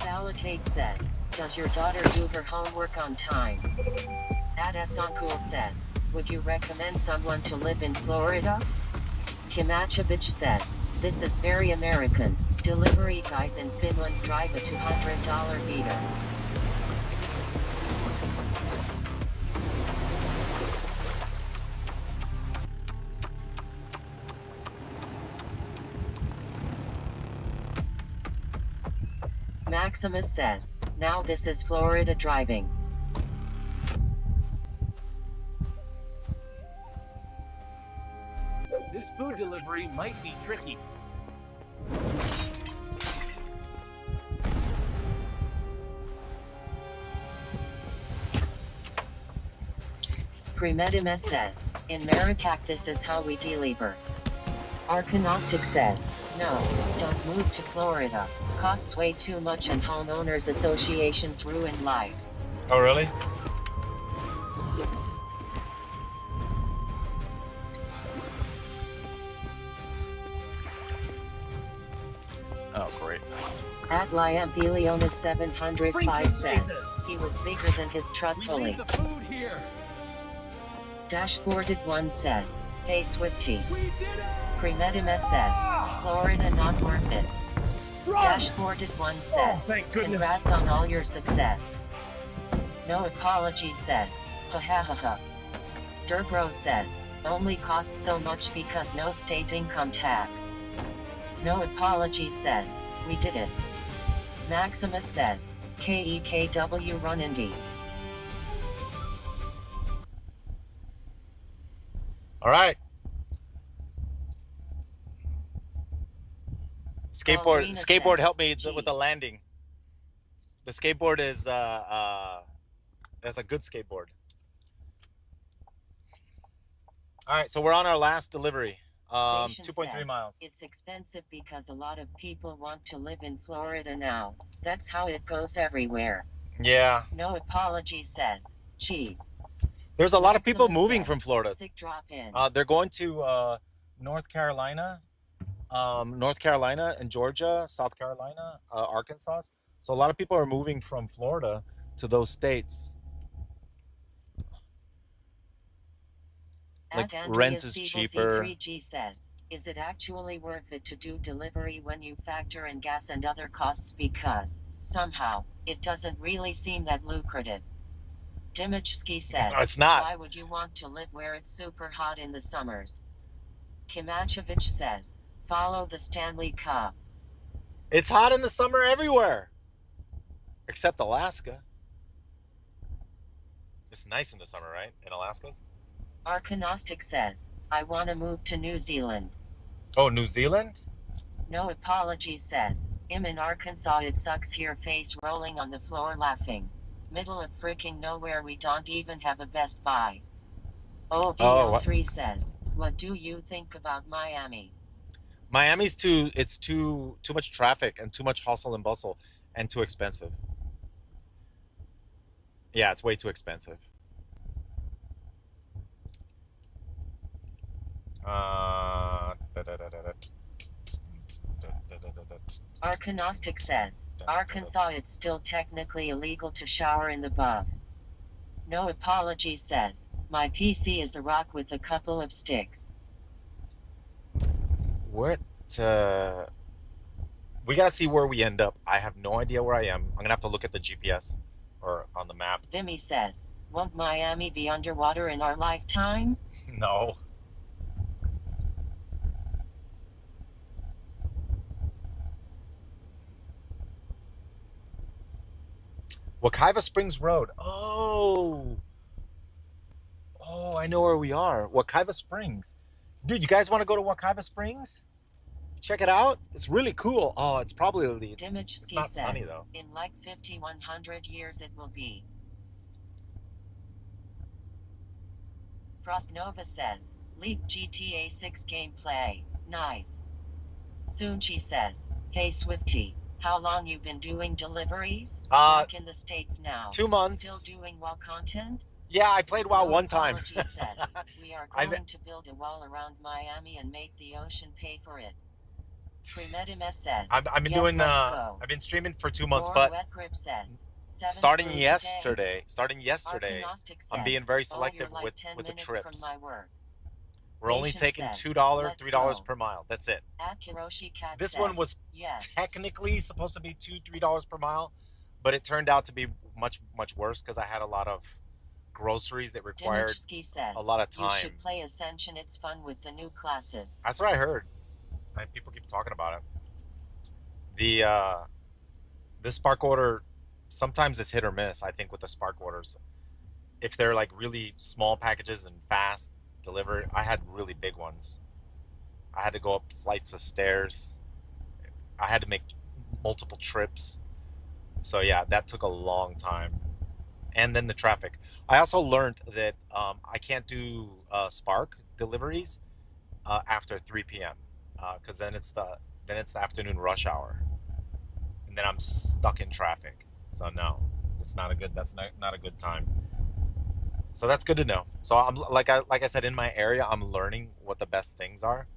Salad Hate says, does your daughter do her homework on time? Adas Uncle says, would you recommend someone to live in Florida? Kimachovich says, this is very American. Delivery guys in Finland drive a $200 beater. Maximus says, now this is Florida driving. This food delivery might be tricky. Premedimus says, in Maricac this is how we deliver. Arcanostic says, no, don't move to Florida. Costs way too much and homeowners associations ruin lives. Oh, really? Oh, great. At Liamphilionis 705 Freaking says, lasers. he was bigger than his truck We fully. leave the food here. Dashboarded one says, hey Swifty. We did it. Premedimus says, Florida not worth it. Dashboarded one says, thank goodness. congrats on all your success. No apology says, ha ha ha ha. Durbro says, only costs so much because no state income tax. No apology says, we did it. Maximus says, KEKW run Indy. All right. Aldrina Skateboard says, helped me "Gee." with the landing. The skateboard is that's a good skateboard. All right, so we're on our last delivery. Nation 2.3 says, miles. it's expensive because a lot of people want to live in Florida now. That's how it goes everywhere. Yeah. No apology says, cheese. There's a lot of people Maximus moving says, from Florida. sick drop in. They're going to North Carolina and Georgia, South Carolina, Arkansas. So a lot of people are moving from Florida to those states. Like rent is cheaper. Z3G says, is it actually worth it to do delivery when you factor in gas and other costs because, somehow, it doesn't really seem that lucrative? Dimichski says, No, it's not. why would you want to live where it's super hot in the summers? Kimachevich says, follow the Stanley Cup. It's hot in the summer everywhere. Except Alaska. It's nice in the summer, right? In Alaska's? Arcanostic says, I want to move to New Zealand. Oh, New Zealand? No apology says, I'm in Arkansas, it sucks here, face rolling on the floor laughing. Middle of freaking nowhere, we don't even have a Best Buy. OBL3 says, what do you think about Miami? Miami's too much traffic and too much hustle and bustle and too expensive. Yeah, it's way too expensive. Arcanostic says, Arkansas, it's still technically illegal to shower in the buff. No apology says, my PC is a rock with a couple of sticks. What? We gotta see where we end up. I have no idea where I am. I'm gonna have to look at the GPS or on the map. Vimy says, won't Miami be underwater in our lifetime? No. Wekiva Springs Road. Oh, I know where we are. Wekiva Springs. Dude, you guys want to go to Wekiva Springs? Check it out. It's really cool. Oh, it's probably it's not says, sunny though. In like 5,100 years it will be. Frost Nova says, Leap GTA 6 gameplay. Nice. Soonchi says, hey Swifty, how long you been doing deliveries? Back in the States now. 2 months. Still doing WoW content? Yeah, I played WoW No one time. says, we are going to build a wall around Miami and make the ocean pay for it. Premedimus says, I've been yes, doing I've been streaming for 2 months, Roar but Wet Grip says, starting food yesterday, Arcanostic I'm says, being very you're selective like with 10 the minutes trips. From my work. We're only Nation taking says, $2, let's $3 go. per mile. That's it. At Kiroshi Cat This says, one was yes. technically supposed to be $2-3 per mile, but it turned out to be much worse because I had a lot of groceries that required says, a lot of you time. should play Ascension, it's fun with the new classes. That's what I heard. And people keep talking about it. The Spark order, sometimes it's hit or miss, I think, with the Spark orders. If they're like really small packages and fast delivered, I had really big ones. I had to go up flights of stairs. I had to make multiple trips. So yeah, that took a long time. And then the traffic. I also learned that I can't do Spark deliveries after 3 p.m. Because then it's the afternoon rush hour, and then I'm stuck in traffic. So no, that's not a good time. So that's good to know. So I'm like I said, in my area, I'm learning what the best things are.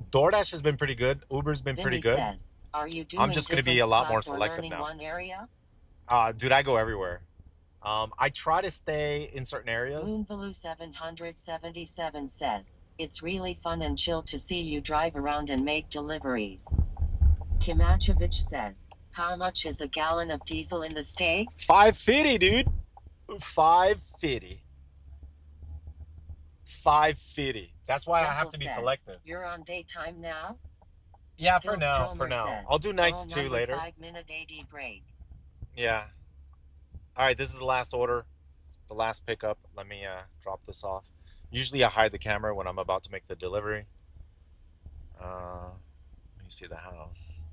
DoorDash has been pretty good. Uber's been pretty good. Says, are you doing I'm just going to be a lot more selective now. One area? Dude, I go everywhere. I try to stay in certain areas. Moonvaloo 777 says, It's really fun and chill to see you drive around and make deliveries. Kimachevich says, how much is a gallon of diesel in the state? $5.50, dude. $5.50. $5.50. That's why I have Temple to be says, selective. you're on daytime now? Yeah, for now. Stromer For now. says, I'll do nights oh, too number later. 5-minute AD break. Yeah. All right, this is the last order, the last pickup. Let me drop this off. Usually I hide the camera when I'm about to make the delivery. Let me see the house.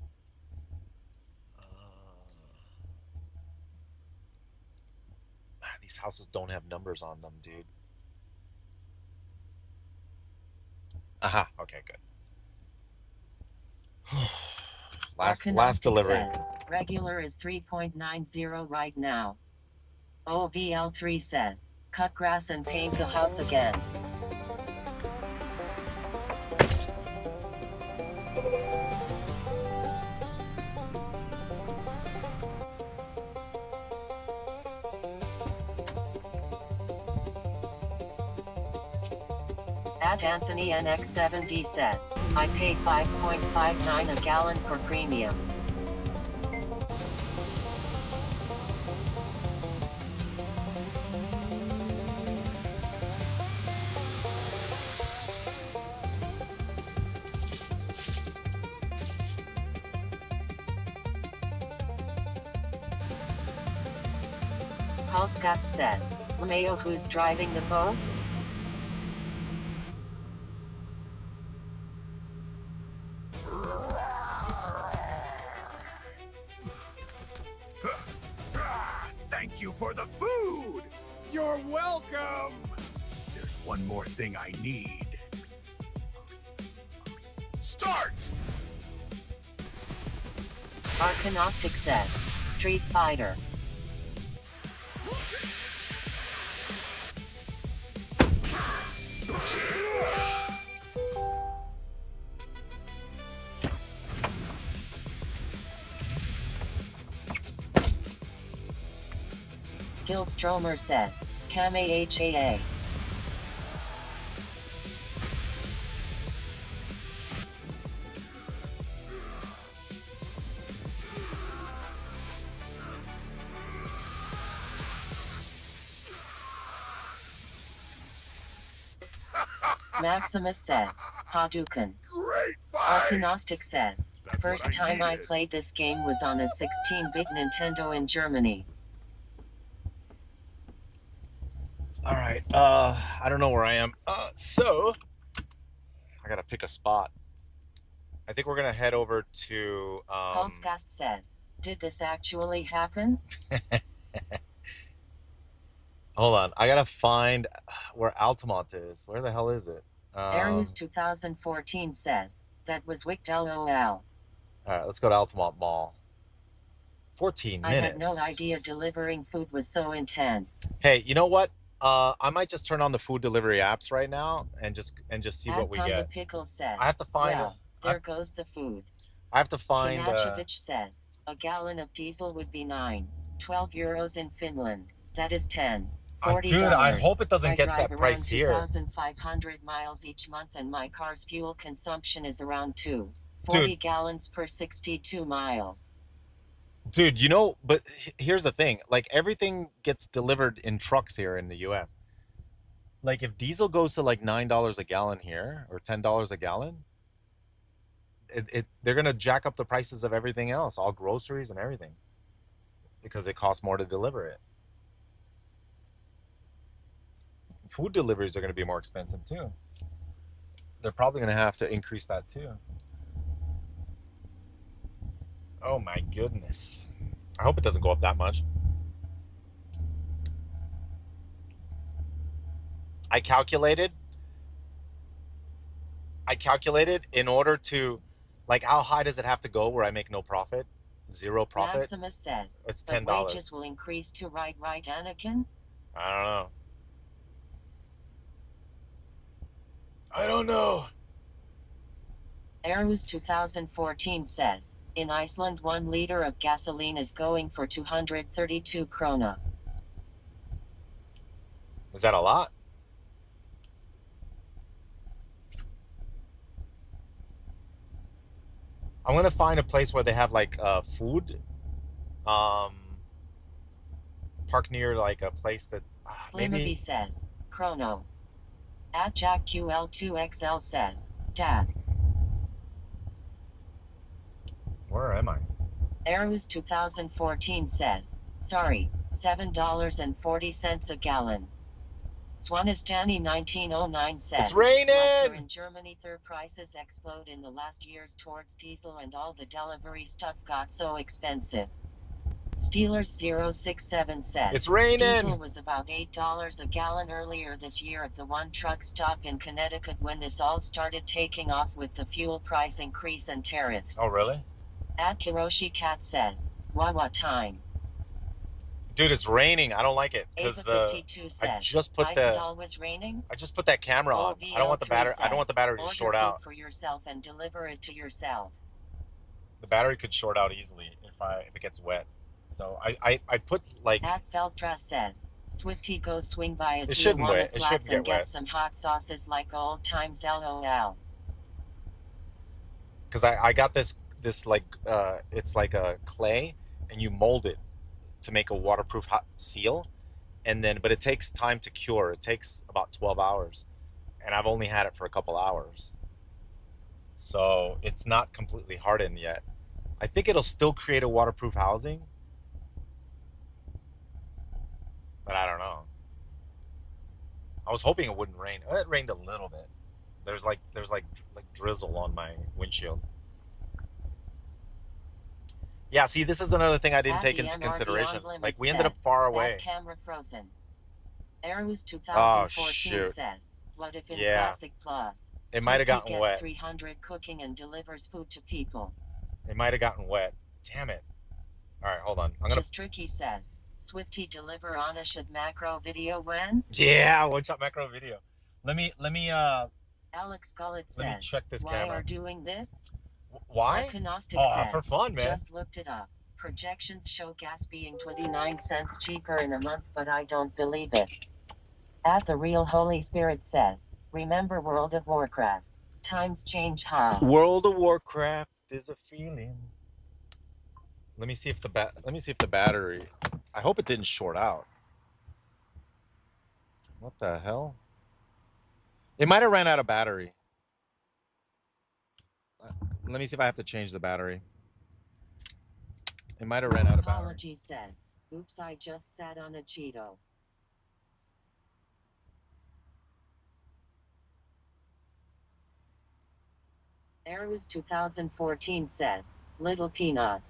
These houses don't have numbers on them, dude. Aha, okay, good. last delivery. Says, regular is 3.90 right now. OVL3 says, cut grass and paint the house again. At Anthony NX7D says, I paid 5.59 a gallon for premium. Pulscast says, Leo, who's driving the boat? Thank you for the food! You're welcome! There's one more thing I need. Start! Arcanostic says, Street Fighter. Skillstromer says, Kamehameha. Maximus says, Hadouken. Great fight! Arcanostic says, That's first what time I needed. played this game was on a 16-bit Nintendo in Germany. All right. I don't know where I am. So I gotta pick a spot. I think we're gonna head over to. Pulscast says, did this actually happen? Hold on. I gotta find where Altamont is. Where the hell is it? Aries 2014 says, that was wicked LOL. All right, let's go to Altamont Mall. 14 minutes. I had no idea delivering food was so intense. Hey, you know what? I might just turn on the food delivery apps right now and just see what we get. Pickle says, I have to find. well, there goes the food. I have to find. Kimachevich says, a gallon of diesel would be 12 euros in Finland. That is 10. $40. Dude, I hope it doesn't get that price here. 2,500 miles each month, and my car's fuel consumption is around 40 gallons per 62 miles. Dude, you know, but here's the thing. Like, everything gets delivered in trucks here in the U.S. Like, if diesel goes to like $9 a gallon here or $10 a gallon, they're gonna jack up the prices of everything else, all groceries and everything, because it costs more to deliver it. Food deliveries are going to be more expensive too. They're probably going to have to increase that too. Oh my goodness. I hope it doesn't go up that much. I calculated in order to, like, how high does it have to go where I make no profit? Zero profit? Maximus says, it's $10. $10. Wages will increase to right, Anakin? I don't know. Airus 2014 says, in Iceland 1 liter of gasoline is going for 232 krona. Is that a lot? I'm gonna find a place where they have like food. Um, park near like a place that Slimaby maybe. says, Chrono. At JackQL2XL says, Dad. Where am I? Arrows 2014 says, sorry, $7.40 a gallon. Swanistani 1909 says, It's raining! like in Germany, their prices explode in the last years towards diesel and all the delivery stuff got so expensive. Steelers067 says, It's raining! Diesel was about $8 a gallon earlier this year at the one truck stop in Connecticut when this all started taking off with the fuel price increase and tariffs. Oh, really? At Kiroshi Cat says, Wawa time. Dude, it's raining. I don't like it because I just put that camera on. I don't want the battery. I don't want the battery to short out. For yourself and deliver it to yourself. The battery could short out easily if it gets wet. So I put like. At Feltra says, Swifty go swing by a Tijuana Flats and get some hot sauces like old times LOL. Because I got this like it's like a clay and you mold it to make a waterproof seal, and then but it takes time to cure. It takes about 12 hours, and I've only had it for a couple hours, so it's not completely hardened yet. I think it'll still create a waterproof housing, but I don't know. I was hoping it wouldn't rain. It rained a little bit. There's like drizzle on my windshield. Yeah, see, this is another thing I didn't take into consideration. Like, we ended up far away. Camera frozen. Arrows 2014 says, what if in Classic Plus? It might have gotten wet. 300 cooking and delivers food to people. It might have gotten wet. Damn it. All right, hold on. Just Tricky says, Swifty deliver on a should macro video when? Yeah, one shot macro video. Let me Alex Gullett says, let me check this camera. Why are doing this? Why? Says, for fun, man. Just looked it up. Projections show gas being 29 cents cheaper in a month, but I don't believe it. At the Real Holy Spirit says, remember World of Warcraft. Times change, huh? World of Warcraft is a feeling. Let me see if the battery. I hope it didn't short out. What the hell? It might have ran out of battery. Let me see if I have to change the battery. It might have ran out of battery. Apology says, oops, I just sat on a Cheeto. Arrows 2014 says, Little Peanut.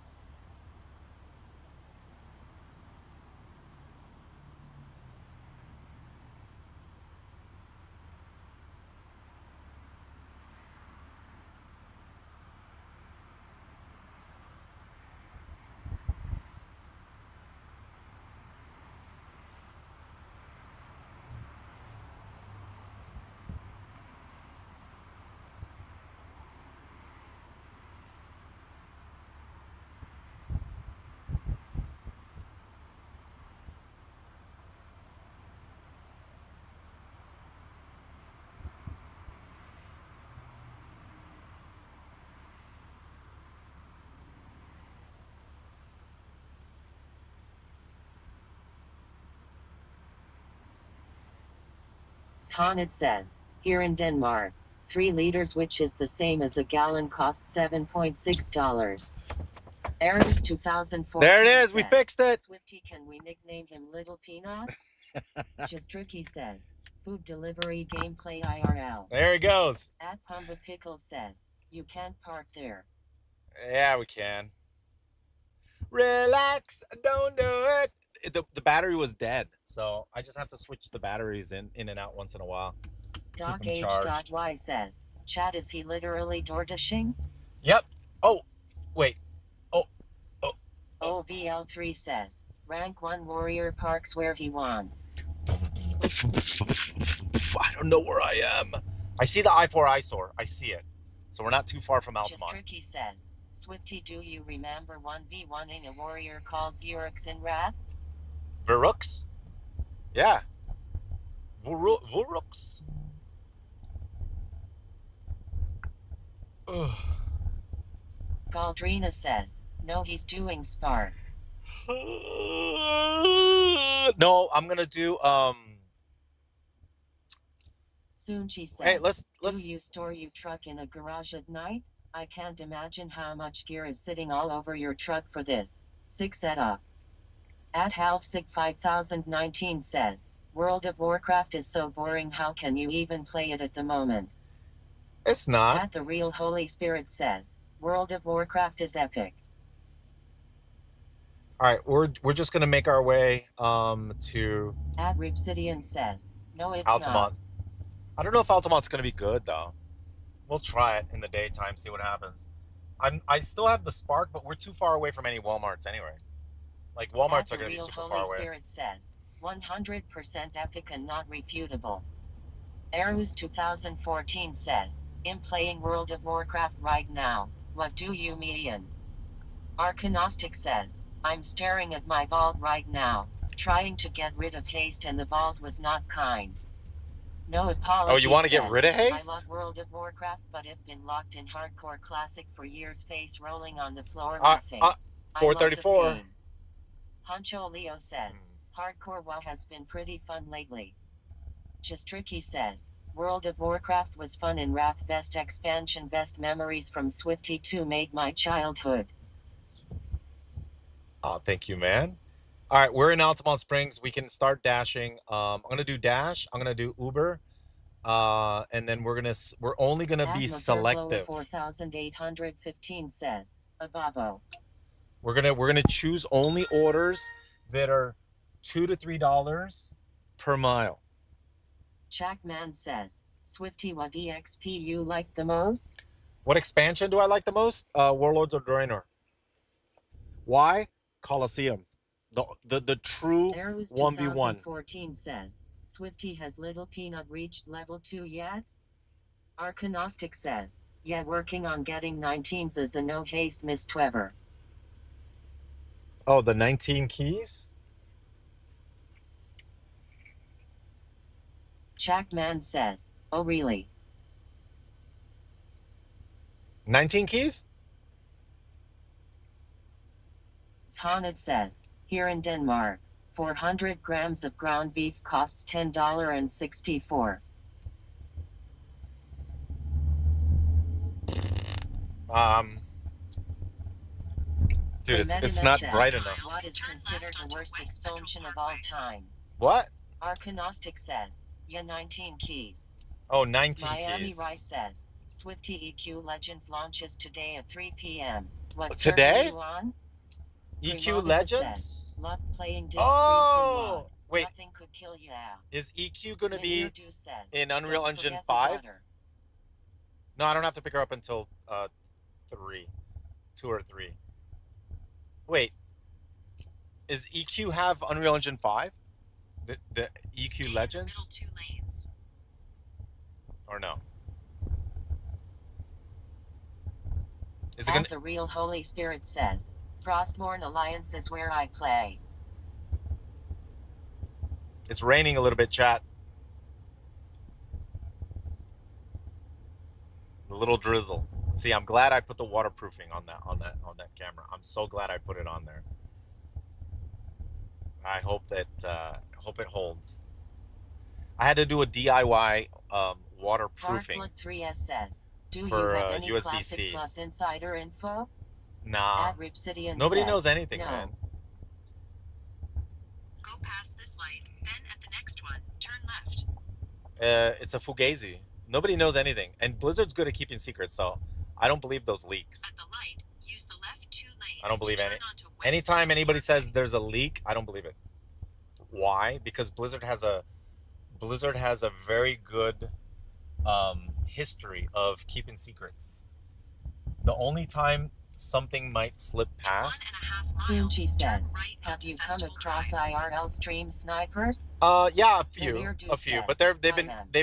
Haunted says, here in Denmark, 3 liters, which is the same as a gallon, costs $7.6. Arrows 2004. There it is. We fixed it. Swifty, can we nickname him Little Peanut? Just Tricky says, food delivery gameplay IRL. There he goes. At Pumba Pickles says, you can't park there. Yeah, we can. Relax. Don't do it. The battery was dead, so I just have to switch the batteries in and out once in a while. DocH.Y says, Chad, is he literally door dashing? Yep. Oh, wait. OVL3 says, rank 1 warrior parks where he wants. I don't know where I am. I see the I-4 eyesore. I see it. So we're not too far from Altamont. Just Tricky says, Swifty, do you remember 1v1ing a warrior called Burux in Wrath? Burux? Yeah. Burux. Galdrina says, no, he's doing Spark. No, I'm gonna do Soonchi says, hey, let's do you store your truck in a garage at night? I can't imagine how much gear is sitting all over your truck for this. 6 setup. At Halfsig 5019 says, World of Warcraft is so boring, how can you even play it at the moment? It's not. At The Real Holy Spirit says, World of Warcraft is epic. All right, we're just gonna make our way to At Ripsidian says, no, it's Altamont. not. I don't know if Altamont's gonna be good though. We'll try it in the daytime, see what happens. I still have the Spark, but we're too far away from any Walmarts anyway. Like Walmarts are gonna be super far away. The Real Holy Spirit says, 100% epic and not refutable. Arus 2014 says, I'm playing World of Warcraft right now. What do you mean? Arcanostic says, I'm staring at my vault right now, trying to get rid of haste, and the vault was not kind. No apology. Oh, you want to get rid of haste? I love World of Warcraft, but I've been locked in hardcore classic for years, face rolling on the floor laughing. 434. Honcho Leo says, hardcore WoW has been pretty fun lately. Jistricky says, World of Warcraft was fun in Wrath, best expansion, best memories from Swifty 2 made my childhood. Oh, thank you, man. All right, we're in Altamont Springs. We can start dashing. I'm gonna do dash. I'm gonna do Uber, and then we're only gonna be selective. 4815 says, Abavo. We're gonna choose only orders that are $2 to $3 per mile. Jackman says, Swifty, what EXP you like the most? What expansion do I like the most? Warlords of Draenor. Why? Colosseum. The true 1v1. 14 says, Swifty, has Little Peanut reached level 2 yet? Arcanostic says, yeah, working on getting 19s as a no haste, Miss Twever. Oh, the 19 keys? Jackman says, oh really? 19 keys? Sonnet says, here in Denmark, 400 grams of ground beef costs $10.64. Dude, it's not bright enough. What is considered the worst expansion of all time? What? Arcanostic says, yeah, 19 keys. Oh, 19 Miami keys. Rice says, Swifty EQ Legends launches today at 3 p.m. What Today? server are you on? EQ Legends? Says, love playing disc oh! Wait. Nothing could kill you out. Is EQ going to be says, in Unreal Engine 5? No, I don't have to pick her up until 3. 2 or 3. Wait. Is EQ have Unreal Engine 5? The EQ Legends? Middle 2 lanes. Or no? Is it gonna... The Real Holy Spirit says, Frostborn Alliance is where I play. It's raining a little bit, chat. A little drizzle. See, I'm glad I put the waterproofing on that camera. I'm so glad I put it on there. I hope that hope it holds. I had to do a DIY waterproofing. Darkblood 3S says, do for you have any USB-C. Plus insider info? Nah. Nobody knows anything, no. man. Go past this light, then at the next one, turn left. It's a fugazi. Nobody knows anything, and Blizzard's good at keeping secrets, so I don't believe those leaks. At the light, use the left 2 lanes. I don't believe any. Anytime Anytime anybody says there's a leak, I don't believe it. Why? Because Blizzard has a very good history of keeping secrets. The only time something might slip past. Soonchi says, have you come across IRL stream snipers? Yeah, a few, but they've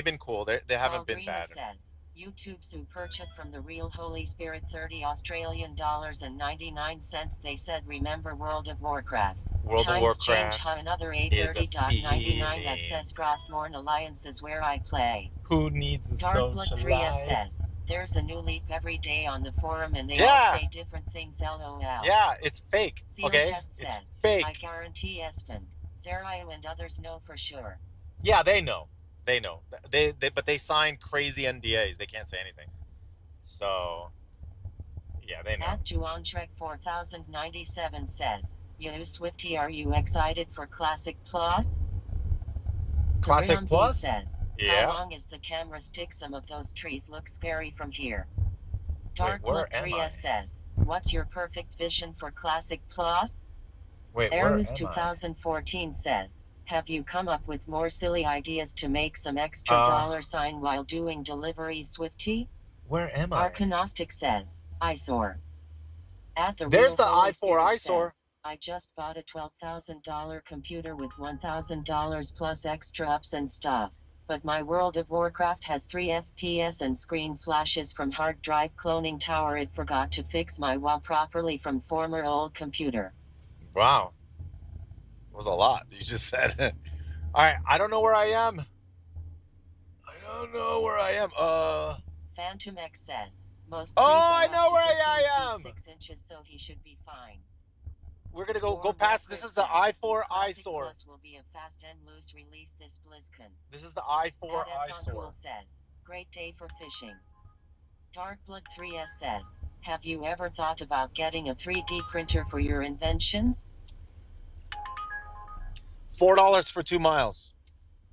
been cool. They haven't been bad. Says, YouTube super chat from the Real Holy Spirit, 30 Australian dollars and 99 cents. They said, remember World of Warcraft. World of Warcraft another is a 830.99 that says Frostborn Alliance is where I play. Who needs a social Darkblood 3S life? says, There's a new leak every day on the forum and they all Yeah. say different things, lol. Yeah, it's fake. Seal Okay, Test it's says, I fake. guarantee Espen, Zerayu and others know for sure. Yeah, they know. They know. But they signed crazy NDAs. They can't say anything. So, yeah, they know. At Juantrek 4097 says, Yo Swifty, are you excited for Classic Plus? Classic Karam Plus? says, Yeah. how long is the camera stick? Some of those trees look scary from here. Wait, Dark where Blood am 3S I? says, what's your perfect vision for Classic Plus? Wait, where am Airus I? 2014 says, have you come up with more silly ideas to make some extra $sign while doing deliveries, Swifty? Where am I? Arcanostic says, eyesore. At the There's Real the Holy i4 Spirit eyesore. says, I just bought a $12,000 computer with $1,000 plus extra ups and stuff. But my World of Warcraft has 3 FPS and screen flashes from hard drive cloning tower. It forgot to fix my WoW properly from former old computer. Wow. It was a lot. You just said. All right, I don't know where I am. I don't know where I am. Phantom X says, most Oh, trees I are know up to where 15 I am. feet 6 inches, so he should be fine. We're gonna go War past. Warcraft This is the says, i4 Classic eyesore. Plus will be a fast and loose release this BlizzCon. This is the i4 At eyesore. says, great day for fishing. Dark Blood 3S says, have you ever thought about getting a 3D printer for your inventions? $4 for 2 miles.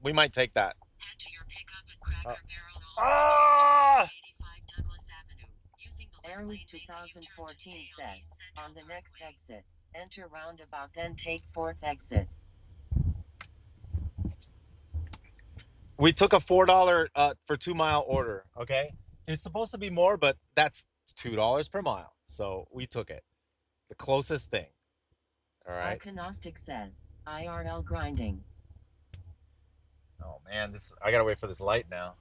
We might take that. Head to your pickup at Cracker Barrel Ah! 85 Douglas Avenue. Using the lift Airways lane, make a U-turn to 2014 stay on says, East Central on the next Parkway. exit, enter roundabout then take 4th exit. We took a $4 for 2 mile order. Okay, it's supposed to be more, but that's $2 per mile. So we took it, the closest thing. All right. Arcanostic says, IRL grinding. Oh man, I gotta wait for this light now.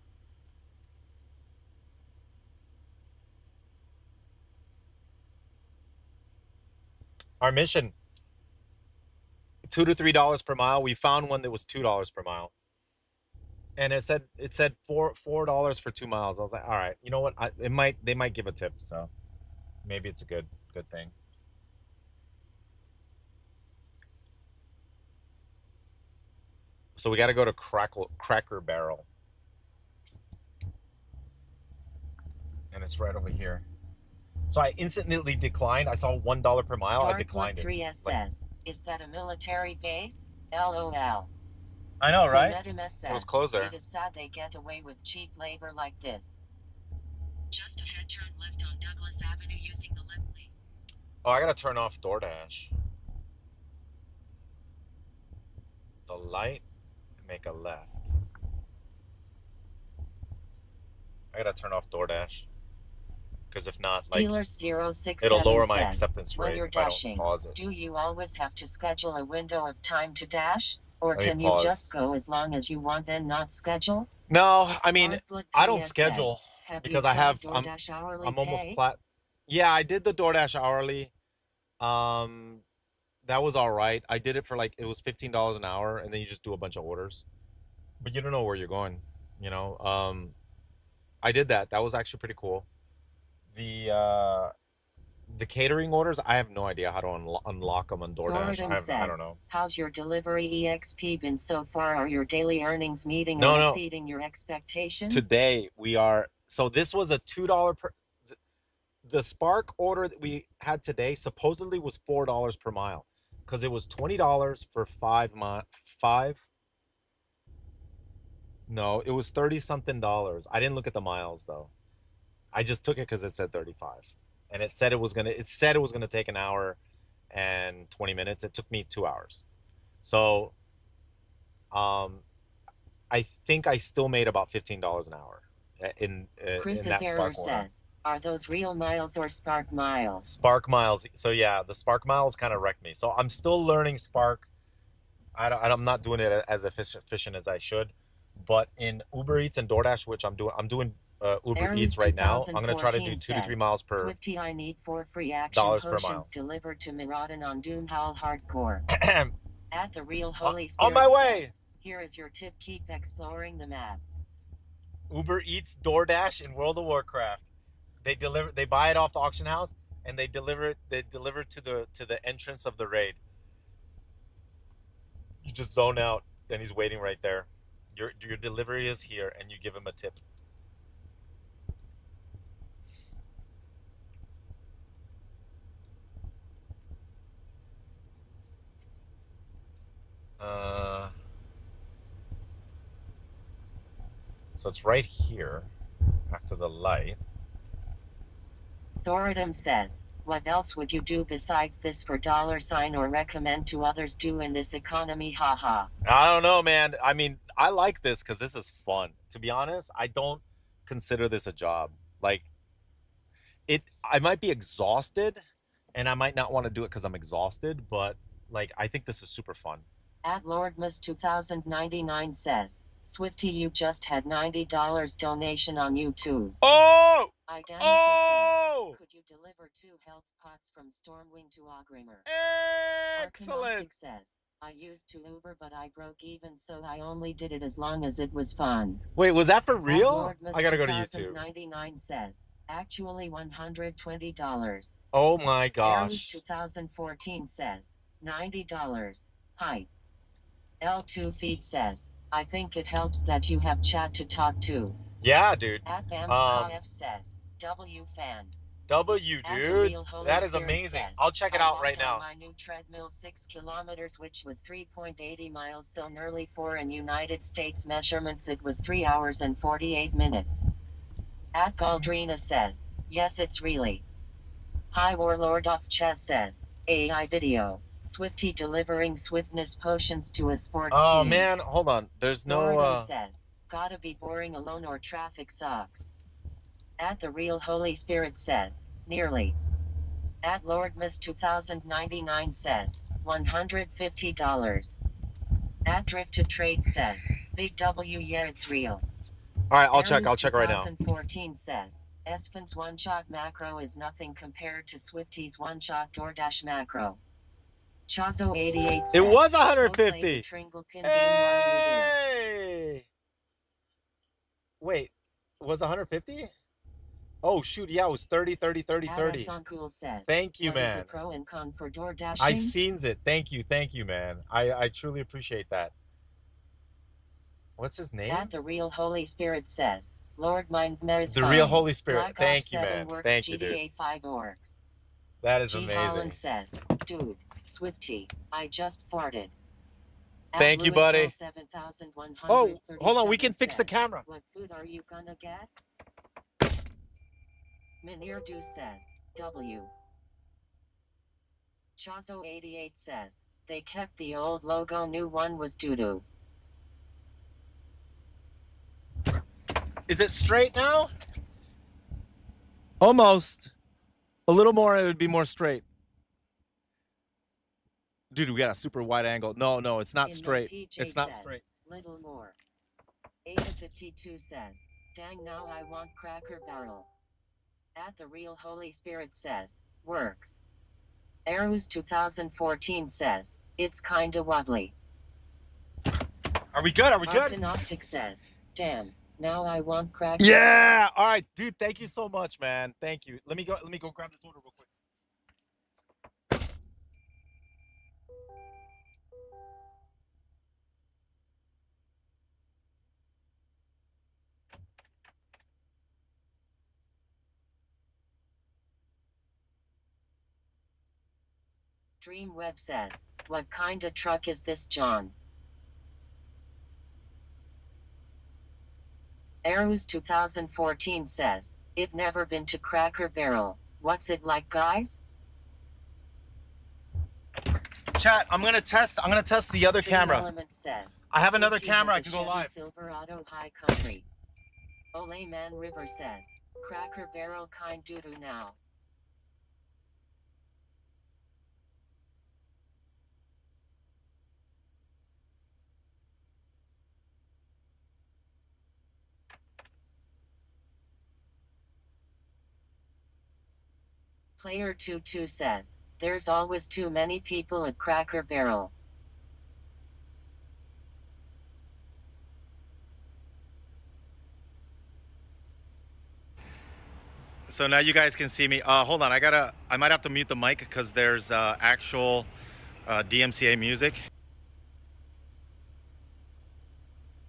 Our mission, $2 to $3 per mile. We found one that was $2 per mile, and it said $4 for 2 miles. I was like, all right, you know what? They might give a tip, so maybe it's a good thing. So we got to go to Cracker Barrel, and it's right over here. So I instantly declined. I saw $1 per mile. I declined it. 3S says, is that a military base? LOL. I know, right? It was closed there. It is sad they get away with cheap labor like this. Just ahead, turn left on Douglas Avenue using the left lane. Oh, I gotta turn off DoorDash. The light, make a left. I gotta turn off DoorDash. Because if not, Steelers 067 it'll lower my says, acceptance when rate you're if I don't dashing, pause it. do you always have to schedule a window of time to dash? Or Let me can you pause. just go as long as you want and not schedule? No, I mean, Dark Blood I don't 3S schedule says, because you I have, tried DoorDash hourly I'm almost pay? Yeah, I did the DoorDash hourly. That was all right. I did it for it was $15 an hour, and then you just do a bunch of orders. But you don't know where you're going, you know. I did that. That was actually pretty cool. The catering orders, I have no idea how to unlock them on DoorDash. I don't know. How's your delivery EXP been so far? Are your daily earnings meeting No, or no. exceeding your expectations? Today we are. So this was a $2 per. The Spark order that we had today supposedly was $4 per mile, because it was $20 for 5 miles. No, it was 30 something dollars. I didn't look at the miles though. I just took it because it said 35, and it said it was gonna take an hour and 20 minutes. It took me 2 hours. So, I think I still made about $15 an hour in Chris's that error Spark order. says, are those real miles or Spark miles? Spark miles. So yeah, the Spark miles kind of wrecked me. So I'm still learning Spark. I'm not doing it as efficient as I should. But in Uber Eats and DoorDash, which I'm doing Uber Eats right now. I'm gonna try to do 2 to 3 miles per. Swifty, I need 4 free action Dollars per potions mile. delivered to Miradan on Doom Howl Hardcore. At the Real Holy Spirit on my way. says, here is your tip: keep exploring the map. Uber Eats, DoorDash in World of Warcraft. They buy it off the auction house and they deliver it to the entrance of the raid. You just zone out and he's waiting right there. Your delivery is here and you give him a tip. So it's right here after the light. Thoradum says, what else would you do besides this for $sign or recommend to others do in this economy? Haha. I don't know, man. I mean, I like this because this is fun. To be honest, I don't consider this a job. Like, I might be exhausted and I might not want to do it because I'm exhausted, but like, I think this is super fun. At Lordmas 2099 says, Swifty, you just had $90 donation on YouTube. Oh! Oh! Says, could you deliver 2 health pots from Stormwing to Ogrimer? Excellent. Says, I used to Uber, but I broke even, so I only did it as long as it was fun. Wait, was that for real? I gotta go to YouTube. 99 says, actually $120. Oh my gosh. 2014 says, $90. Hi. L2 Feed says, I think it helps that you have chat to talk to. Yeah, dude. At BAMKF says, W fan. W, dude. That is amazing. Says, I'll check it out right now. My new treadmill 6 kilometers, which was 3.80 miles, so nearly 4 in United States measurements. It was 3 hours and 48 minutes. At Galdrina says, yes, it's really. Hi Warlord of Chess says, AI video. Swifty delivering swiftness potions to a sports team. Oh man, hold on. There's no says, gotta be boring alone or traffic sucks. At the Real Holy Spirit says, nearly. At Lordmas 2099 says, $150. At Drift to Trade says, Big W, yeah, it's real. Alright, I'll check right now. 2014 says, Espen's one-shot macro is nothing compared to Swifty's one-shot DoorDash macro. Chazo 88 says, it was 150. Hey! Wait, was 150? Oh shoot, yeah, it was 30, 30, 30, 30. Says, thank you, man. Is a pro and con for DoorDashing? I seens it. Thank you, man. I truly appreciate that. What's his name? At the Real Holy Spirit says, Lord Mind Mares. The Real Holy Spirit. Black thank you, Ops man. Works, Thank you, GTA dude. 5 orcs. That is G. amazing. Holland says, dude, Swifty, I just farted. Thank you, buddy. Oh, hold on. We can fix the camera. What food are you gonna get? Minir Deuce says, W. Chazo 88 says, they kept the old logo, new one was doo-doo. Is it straight now? Almost. A little more, it would be more straight. Dude, we got a super wide angle. No, it's not straight. It's not straight. Little more. Ada52 says, dang, now I want Cracker Barrel. At the Real Holy Spirit says, works. Arrows 2014 says, it's kinda wobbly. Are we good? Arcanoptic says, damn, now I want Cracker. Yeah! All right, dude, thank you so much, man. Thank you. Let me go grab this order real quick. Dreamweb says, what kinda truck is this, John? Arrows 2014 says, I've never been to Cracker Barrel. What's it like, guys? Chat, I'm gonna test the other camera. Says, I have another camera, I can go live. Silverado High Country. Ole Man River says, Cracker Barrel kind doo-doo now. Player 22 says, there's always too many people at Cracker Barrel. So now you guys can see me. Hold on, I might have to mute the mic because there's actual DMCA music.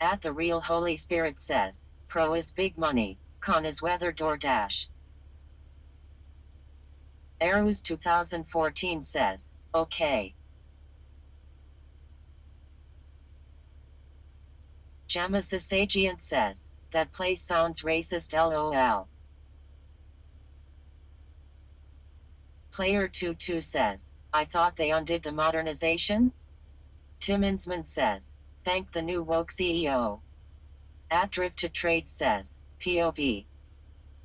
At the Real Holy Spirit says, pro is big money, con is weather DoorDash. Arrows 2014 says, okay. Jamasasagiant says, that place sounds racist lol. Player22 says, I thought they undid the modernization? Tim Insman says, thank the new woke CEO. At Drift to Trade says, POV.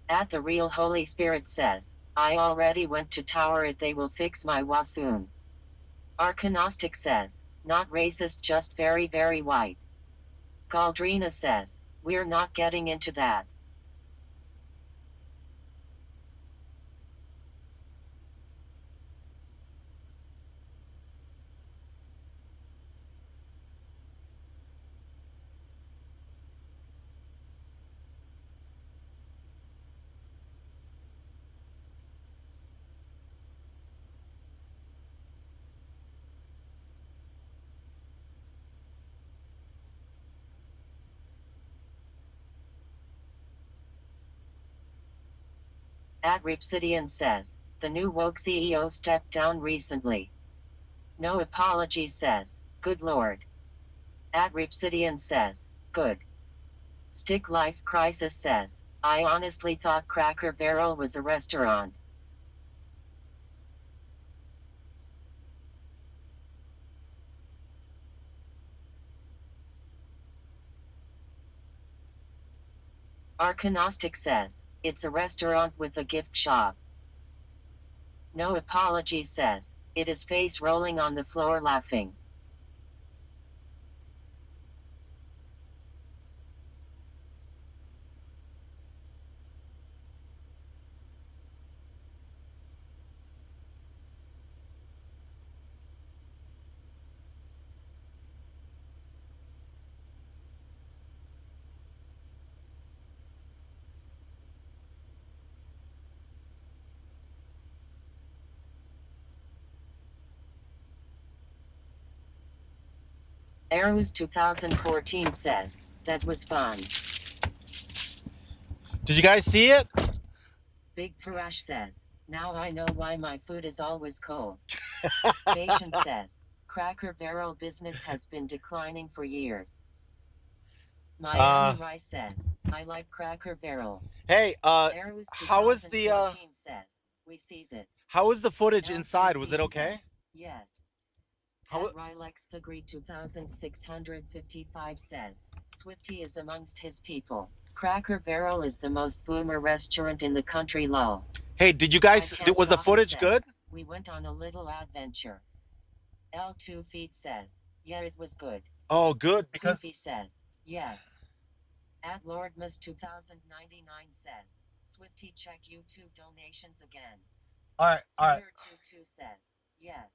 At the Real Holy Spirit says, I already went to tower it, they will fix my wa soon. Arcanostic says, not racist, just very very white. Galdrina says, we're not getting into that. At Ripsidian says, the new woke CEO stepped down recently. No apologies says, good lord. At Ripsidian says, good. Stick Life Crisis says, I honestly thought Cracker Barrel was a restaurant. Arcanostic says, it's a restaurant with a gift shop. No apologies says, it is face rolling on the floor laughing. Arrows 2014 says, that was fun. Did you guys see it? Big Parash says, now I know why my food is always cold. Patient says, Cracker Barrel business has been declining for years. Miami Rice says, I like Cracker Barrel. Hey, Arrows how is the 2014 says, we sees it. how is the footage LTV inside? Was it okay? says, yes. How At Rilex Degree 2655 says, Swifty is amongst his people. Cracker Barrel is the most boomer restaurant in the country lol. Hey, did you guys was the footage says, good? We went on a little adventure. L2 Feet says, yeah, it was good. Oh, good, because Poopy says, yes. At Lordmas 2099 says, Swifty check YouTube donations again. all right. Player 22 says, yes.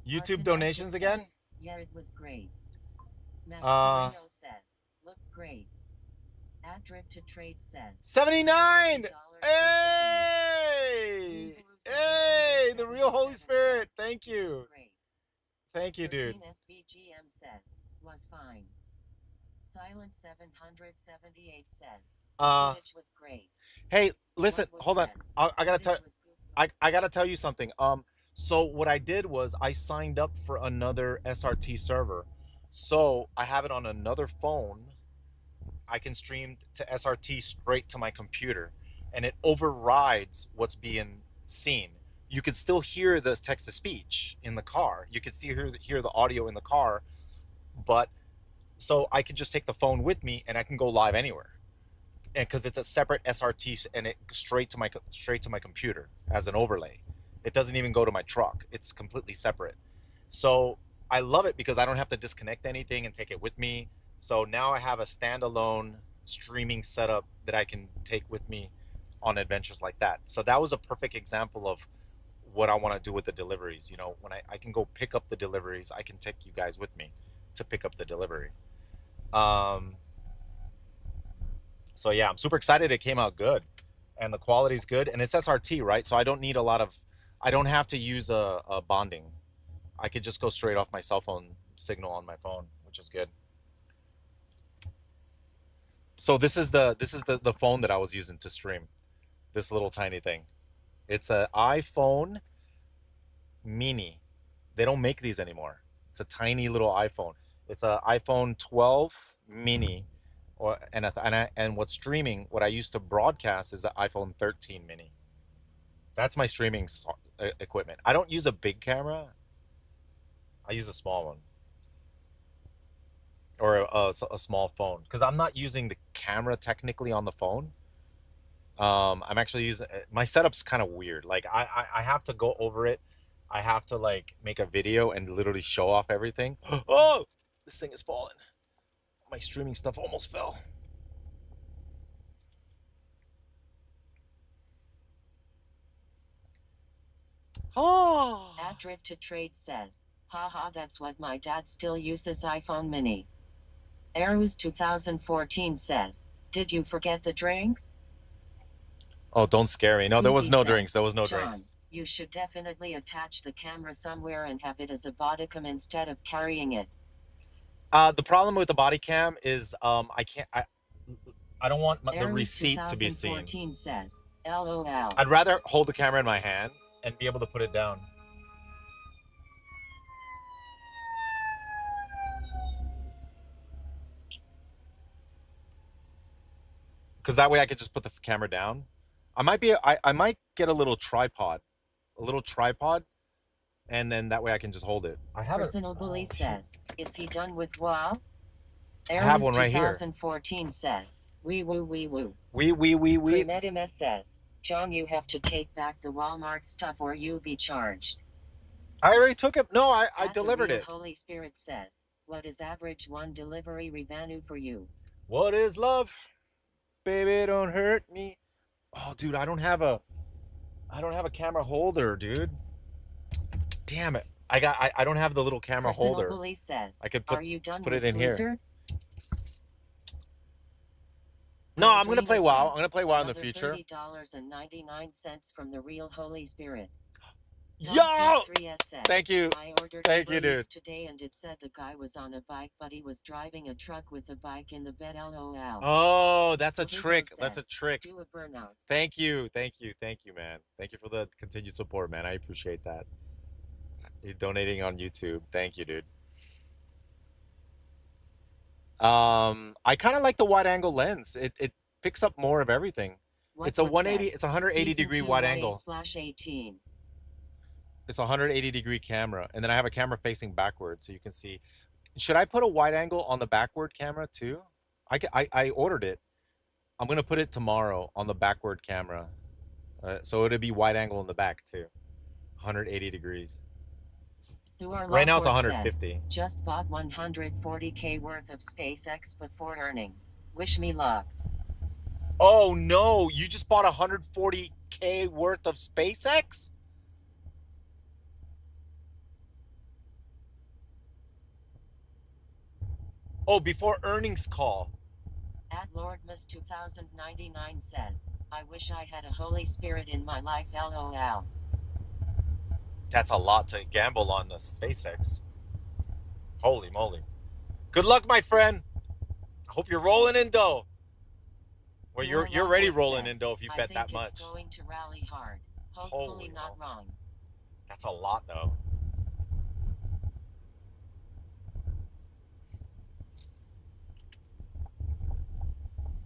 YouTube Arcanostic donations again? says, yeah, it was great. Mascherino says, look great. At Drift to Trade says, 79. $1 Hey! Hey, the Real Holy Spirit. Thank you. Great. Thank you, dude. 13 FBGM says, was fine. Silent 778 says, footage was great. Hey, listen, hold on. says, I gotta footage tell was good. I gotta tell you something. So what I did was I signed up for another SRT server. So I have it on another phone. I can stream to SRT straight to my computer, and it overrides what's being seen. You can still hear the text to speech in the car. You can still hear the audio in the car, but so I can just take the phone with me and I can go live anywhere. And because it's a separate SRT and it straight to my computer as an overlay. It doesn't even go to my truck. It's completely separate. So I love it because I don't have to disconnect anything and take it with me. So now I have a standalone streaming setup that I can take with me on adventures like that. So that was a perfect example of what I want to do with the deliveries. You know, when I can go pick up the deliveries, I can take you guys with me to pick up the delivery. So yeah, I'm super excited. It came out good. and the quality's good, and it's SRT, right? So I don't need a lot of, I don't have to use a bonding. I could just go straight off my cell phone signal on my phone, which is good. So this is the phone that I was using to stream. This little tiny thing. It's an iPhone mini. They don't make these anymore. It's a tiny little iPhone. It's an iPhone 12 mini, and what's streaming, what I used to broadcast is the iPhone 13 mini. That's my streaming equipment. I don't use a big camera. I use a small one, or a small phone, because I'm not using the camera technically on the phone. I'm actually using, my setup's kind of weird. Like I have to go over it. I have to like make a video and literally show off everything. Oh, this thing is falling. My streaming stuff almost fell. Oh. Adrift to Trade says, haha, that's what my dad still uses iPhone mini. Arus 2014 says, did you forget the drinks? Oh, don't scare me. No, there was Ruby no says, drinks. There was no John, drinks. you should definitely attach the camera somewhere and have it as a bodicam instead of carrying it. The problem with the body cam is I can't, I don't want the Arus receipt to be seen. 2014 says, LOL. I'd rather hold the camera in my hand and be able to put it down. Because that way I could just put the camera down. I might get a little tripod, and then that way I can just hold it. I have Personal Bully says, is he done with WoW? I have one right here. 2014 says, wee woo wee woo. We. Premedimus says, John, you have to take back the Walmart stuff or you'll be charged. I already took it. No, I At the delivered Real it. Holy Spirit says, what is average one delivery revenue for you? What is love? Baby, don't hurt me. Oh, dude, I don't have a camera holder, dude. Damn it. I don't have the little camera Personal holder. Bully says, I could are you done put with it in here. Blizzard? No, I'm gonna play WoW. says, I'm gonna play WoW in the another future. $30.99 from the Real Holy Spirit. Yo! 3S says, Thank you. I ordered Thank you, Uber dude. Eats today and it said the guy was on a bike, but he was driving a truck with a bike in the bed. LOL. Oh, that's a Hugo trick. That's a says, trick. do a burnout. Thank you, man. Thank you for the continued support, man. I appreciate that. You're donating on YouTube. Thank you, dude. I kind of like the wide angle lens. It picks up more of everything. It's a 180. It's a 180 degree wide angle. /18. It's a 180 degree camera, and then I have a camera facing backwards, so you can see. Should I put a wide angle on the backward camera too? I ordered it. I'm gonna put it tomorrow on the backward camera, so it'll be wide angle in the back too, 180 degrees. Right now it's 150. Says, just bought 140K worth of SpaceX before earnings. Wish me luck. Oh no! You just bought 140K worth of SpaceX? Oh, before earnings call. At Lordmas 2099 says, I wish I had a Holy Spirit in my life. LOL. That's a lot to gamble on the SpaceX. Holy moly. Good luck, my friend. I hope you're rolling in dough. Well, you're already rolling in dough if you bet that much. It's going to rally hard. Hopefully not wrong. That's a lot, though.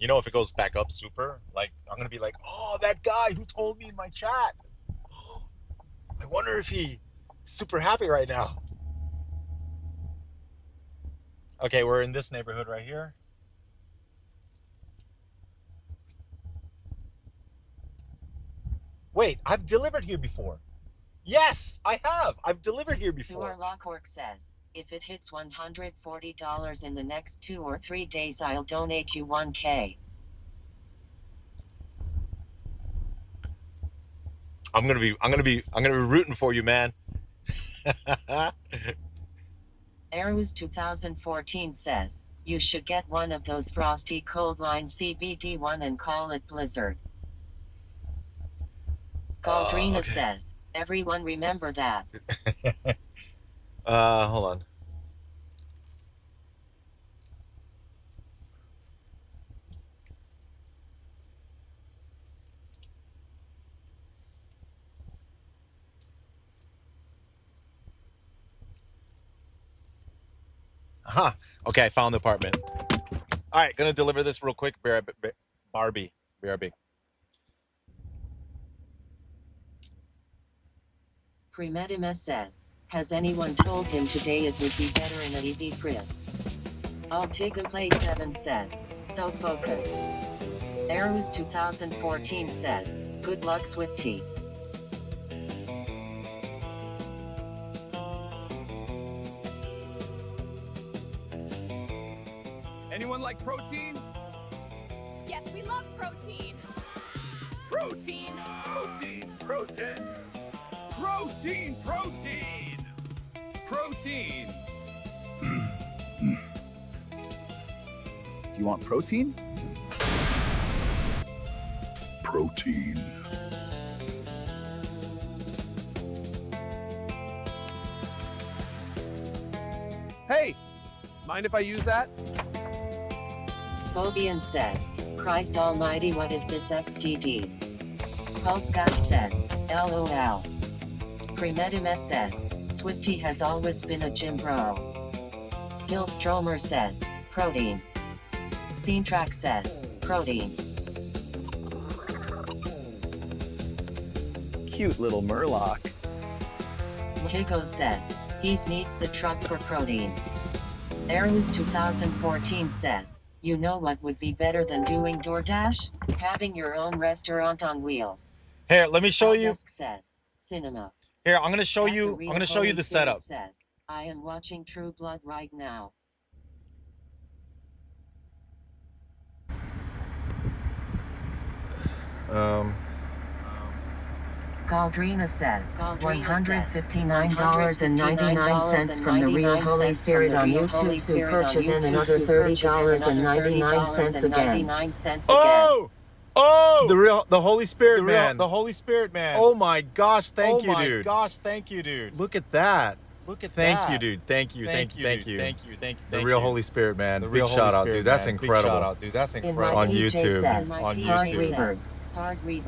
You know, if it goes back up super, like, I'm going to be like, oh, that guy who told me in my chat. I wonder if he's super happy right now. Okay, we're in this neighborhood right here. Wait, I've delivered here before. Yes, I have. I've delivered here before. Lockwork says, if it hits $140 in the next 2 or 3 days, I'll donate you 1K. I'm gonna be rooting for you, man. Arus 2014 says, you should get one of those frosty cold line CBD one and call it Blizzard. Galdrina okay. says, everyone remember that. Hold on. Aha. Okay, I found the apartment. All right, gonna deliver this real quick. Barbie. BRB. Premedimus says, has anyone told him today it would be better in an EV Prius? Altiga Play 7 says, so focused. Arrows 2014 says, good luck Swifty. Anyone like protein? Yes, we love protein. Protein! Protein! Protein! Protein! Protein! Protein! Do you want protein? Protein. Hey! Mind if I use that? Bobian says, Christ almighty, what is this XDD? Paul Scott says, LOL. Premedimus says, Swifty has always been a gym bro. Skillstromer says, protein. Scene Track says, protein. Cute little Murloc. Lahigo says, he needs the truck for protein. Arrows 2014 says, you know what would be better than doing DoorDash? Having your own restaurant on wheels. Here, let me show you. Desk says, cinema. Here, I'm gonna show At you. the I'm Real gonna show you Holy the Spirit setup. Says, I am watching True Blood right now. Galdrina says, $159.99 from the Real Holy Spirit on YouTube, super then another $30.99 again. Oh, oh! The Holy Spirit man. The Holy Spirit man. Oh my gosh! Thank you, dude. Gosh, thank you, dude. Look at that. Look at Thank that. you, dude. Thank you. Thank you. Thank you. Thank you. Thank you. The Real Holy Spirit man. The Big real Holy shout out, Spirit, dude. That's man. Big incredible. shout out, dude. That's In incredible. my On PJ YouTube. Says, On Hard YouTube. Reaver.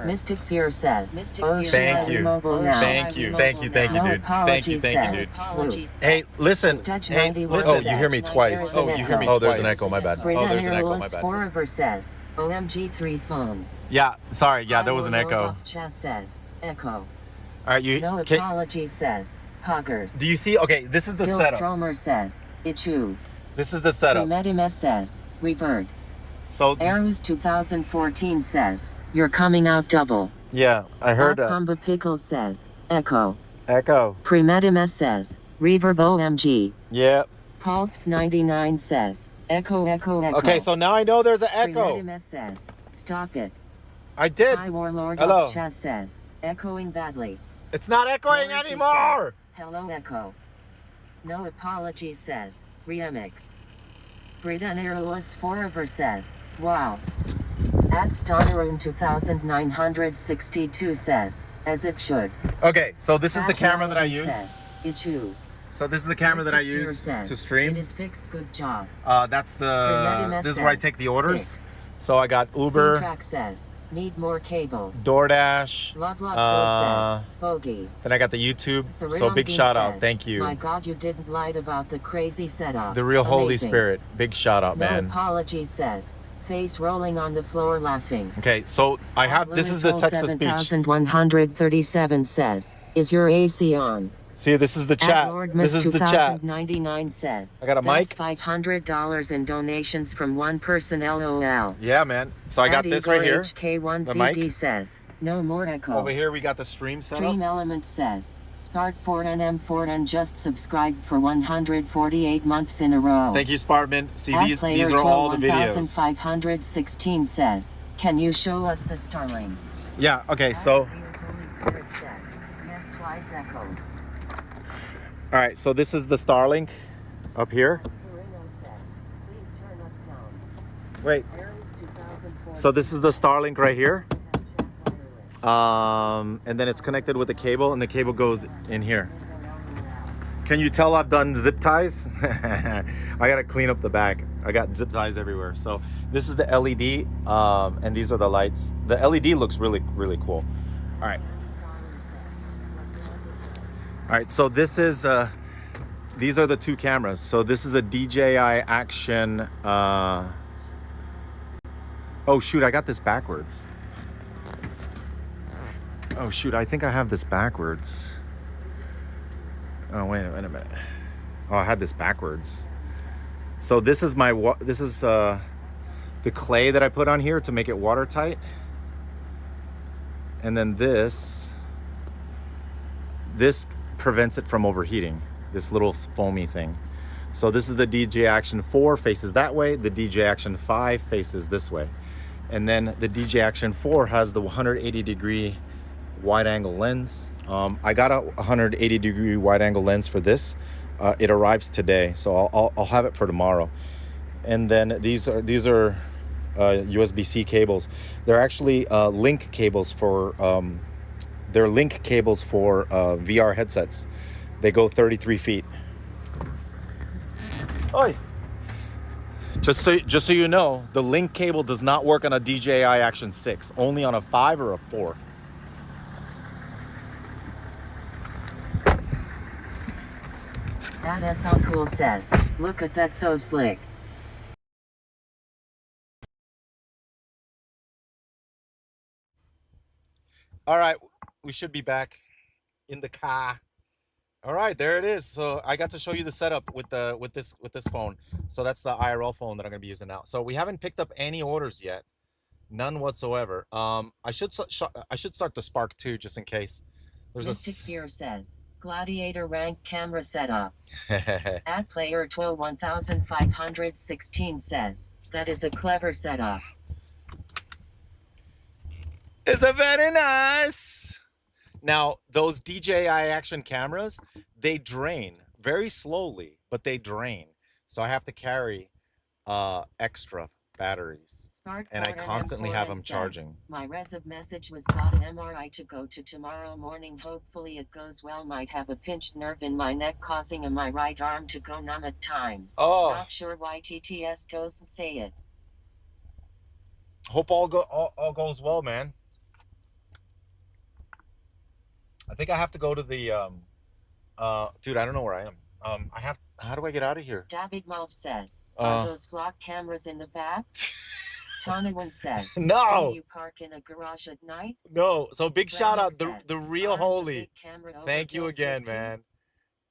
Mystic Fear says, Thank you. Thank you. Thank you. Thank you, No dude. Thank you. Thank you, dude. Apology Hey, says, listen. Stretch Hey, 91 listen. Oh, says, you hear me twice. There's an echo. Oh, there's an echo. My bad. Oh, there's an echo. My bad. Forever says, OMG3 phones. Yeah. Sorry. Yeah, there was an echo. Chess says, echo. All right. You. No Can, apology says, Poggers. do you see? Okay. This is the setup. Skillstromer says, Ichu. This is the setup. Premedimus says, Revert. So. Arrows 2014 says, you're coming out double. Yeah, I heard that. Comba Pickle says, Echo. Echo. Premedimus says, Reverb OMG. Yeah. Pulse 99 says, Echo, echo, echo. Okay, so now I know there's an echo. Premedimus says, stop it. I did. High Warlord Hello. of Chess says, echoing badly. It's not echoing Morrissey anymore. says, hello, echo. No apology says, Remix. Britanniros Forever says, wow. At Starroom 2962 says, as it should. Okay, so this is the camera that I Says, use. Ichu. So this is the camera that I Mystic Fear use says, to It stream. is fixed, good job. That's the. Premedimus This is where I says, take the orders. fixed. So I got Uber, C-Track says, need more cables. DoorDash. Love Love says, bogeys. Then I got the YouTube. So Therion big Bean shout out. says, Thank you. My God, you didn't lie about the crazy setup. The Real Holy Amazing. Spirit. Big shout out, No man. apology says, face rolling on the floor laughing. Okay, so I have. This is the text to speech. 7137 says, is your AC on? See, this is the chat. This is the chat. 2099 says, I got a mic. That's $500 in donations from one person, LOL. Yeah, man. So I got this right here. HK1ZD The mic. says, no more echo. Over here we got the stream setup. Stream Element says, Spart4NM4N just subscribed for 148 months in a row. Thank you, Spartman. See, At these are all the videos. 1516 says, can you show us the Starlink? Yeah. Okay. So. Yes, twice echoes. All right. So this is the Starlink up here. Wait. So this is the Starlink right here. And then it's connected with a cable, and the cable goes in here. Can you tell I've done zip ties? I gotta clean up the back. I got zip ties everywhere. So this is the LED, and these are the lights. The LED looks really, really cool. All right. All right, so this is, these are the two cameras. So this is a DJI Action, oh shoot, I got this backwards. Oh shoot, I think I have this backwards. Oh, wait a minute. Oh, I had this backwards. So this is the clay that I put on here to make it watertight. And then this prevents it from overheating, this little foamy thing. So this is the DJI Action 4 faces that way. The DJI Action 5 faces this way. And then the DJI Action 4 has the 180 degree wide angle lens. I got a 180 degree wide angle lens for this. It arrives today, so I'll have it for tomorrow. And then these are USB-C cables. They're actually link cables for VR headsets. They go 33 feet. Oi. Just so you know, the link cable does not work on a DJI Action 6, only on a 5 or a 4. That SL Cool says, look at that, so slick. All right, we should be back in the car. All right, there it is. So I got to show you the setup with this phone. So that's the IRL phone that I'm gonna be using now. So we haven't picked up any orders yet, none whatsoever. I should start the Spark 2 just in case. There's Mystic Fear says, Gladiator rank camera setup. At player 121516 says, that is a clever setup. It's a very nice. Now, those DJI Action cameras, they drain very slowly, but they drain. So I have to carry extra batteries. And I constantly have them charging. My reserve message was got an MRI to go to tomorrow morning. Hopefully it goes well. Might have a pinched nerve in my neck causing my right arm to go numb at times. Oh. Not sure why TTS doesn't say it. Hope all goes well, man. I think I have to go to the dude, I don't know where I am. How do I get out of here? David Mulp says, are those flock cameras in the back? Tanawan says, no. Do you park in a garage at night? No. So big shout out says, the real holy. Thank you again, man.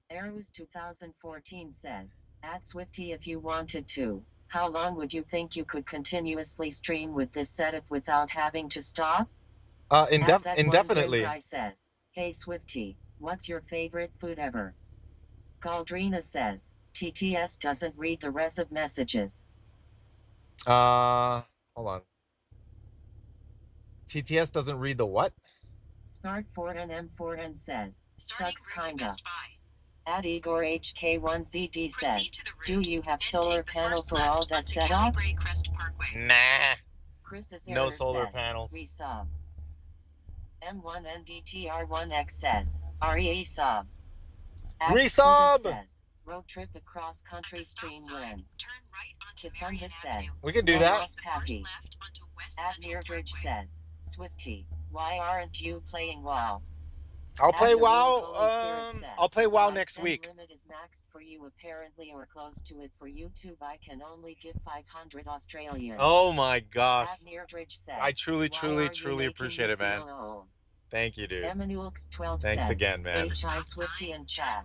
Arrows 2014 says, at Swifty, if you wanted to, how long would you think you could continuously stream with this setup without having to stop? Indefinitely. Guy says, hey Swifty, what's your favorite food ever? Galdrina says, TTS doesn't read the rest of messages. Hold on. TTS doesn't read the what? Smart4NM4N says, sucks kinda. At Igor HK1ZD says, do you have solar panel for all that setup? Nah. Chris's no error solar says, panels. Resub. M1NDTR1X says, REA sub. Resub! Says, road trip across country stream when. Tifunda says, We can do that. Pappy. At Neardridge says, Swifty, why aren't you playing WoW? I'll play WoW. I'll play WoW next week. Limit is maxed for you apparently, or close to it for YouTube. I can only give 500 Australian. Oh my gosh. At Neardridge says, I truly appreciate it, man. Thank you, dude. Emanuelx12 Thanks says, again, man. HI Swifty and chat.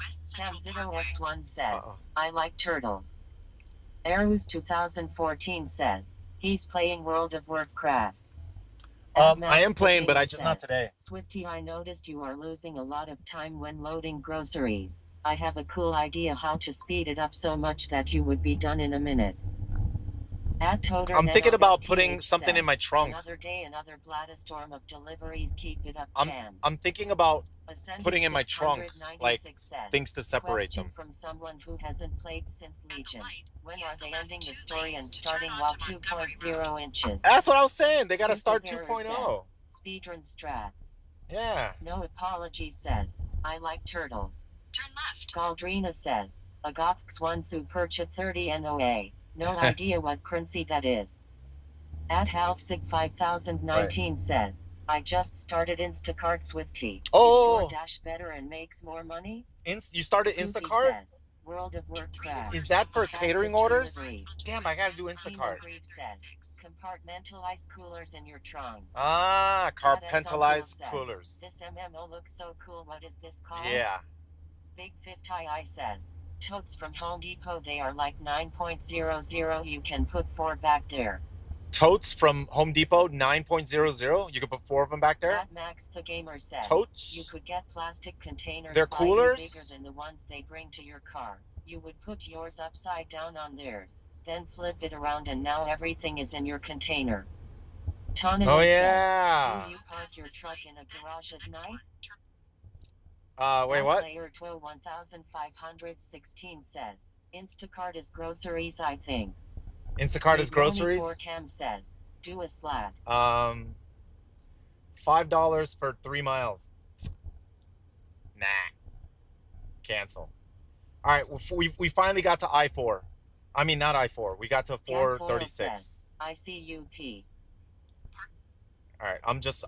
Sam0x1 says, I like turtles. Arrows 2014 says, he's playing World of Warcraft. I am playing, but just not today. Swifty, I noticed you are losing a lot of time when loading groceries. I have a cool idea how to speed it up so much that you would be done in a minute. I'm thinking about putting something in my trunk. Another day, another bladestorm of deliveries. Keep it up, I'm thinking about putting in my trunk, like things to separate them. From someone who hasn't played since Legion. When are they ending the story and starting WoW 2.0 inches? That's what I was saying. They gotta start 2.0. Speedrun strats. Yeah. No apology says, I like turtles. Turn left. Galdrina says, Agothx1 Percha 30 NOA. No idea what currency that is. At Halfsig 5019 says, I just started Instacart Swifty. Oh. Is DoorDash better and makes more money? You started Goofy Instacart? says, World of Warcraft. Is that for catering Fastest orders? delivery. Damn, I gotta do Instacart. Grief says, compartmentalized coolers in your trunk. Ah, That SL compartmentalized says, coolers. This MMO looks so cool. What is this called? Yeah. Big Fifth I says, totes from Home Depot, they are like 9.00. You can put 4 back there. Totes from Home Depot, 9.00. You can put 4 of them back there. At Max the Gamer says, Totes? you could get plastic containers They're slightly coolers? bigger than the ones they bring to your car. You would put yours upside down on theirs, then flip it around, and now everything is in your container. Tonino Oh, says, yeah. do you park your truck in a garage at night? Wait, what? Player 1516 says, Instacart is groceries, I think. Instacart is groceries? Cam says, do a slab. $5 for 3 miles. Nah. Cancel. All right, we finally got to I-4. I mean, not I-4. We got to 436. ICUP. All right,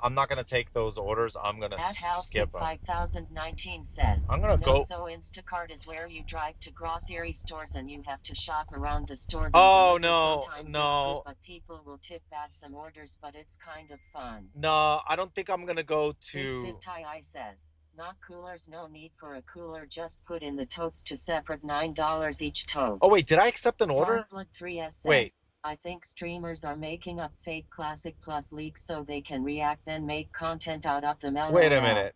I'm not gonna take those orders. I'm gonna skip them. 5019 says, I'm gonna go. So Instacart is where you drive to grocery stores and you have to shop around the store. Oh no. But people will tip bad some orders, but it's kind of fun. No, I don't think I'm gonna go to. Big I says, not coolers. No need for a cooler. Just put in the totes to separate $9 each tote. Oh wait, did I accept an order? Darkblood 3S says, wait. I think streamers are making up fake Classic Plus leaks so they can react and make content out of them. LOL. Wait a minute.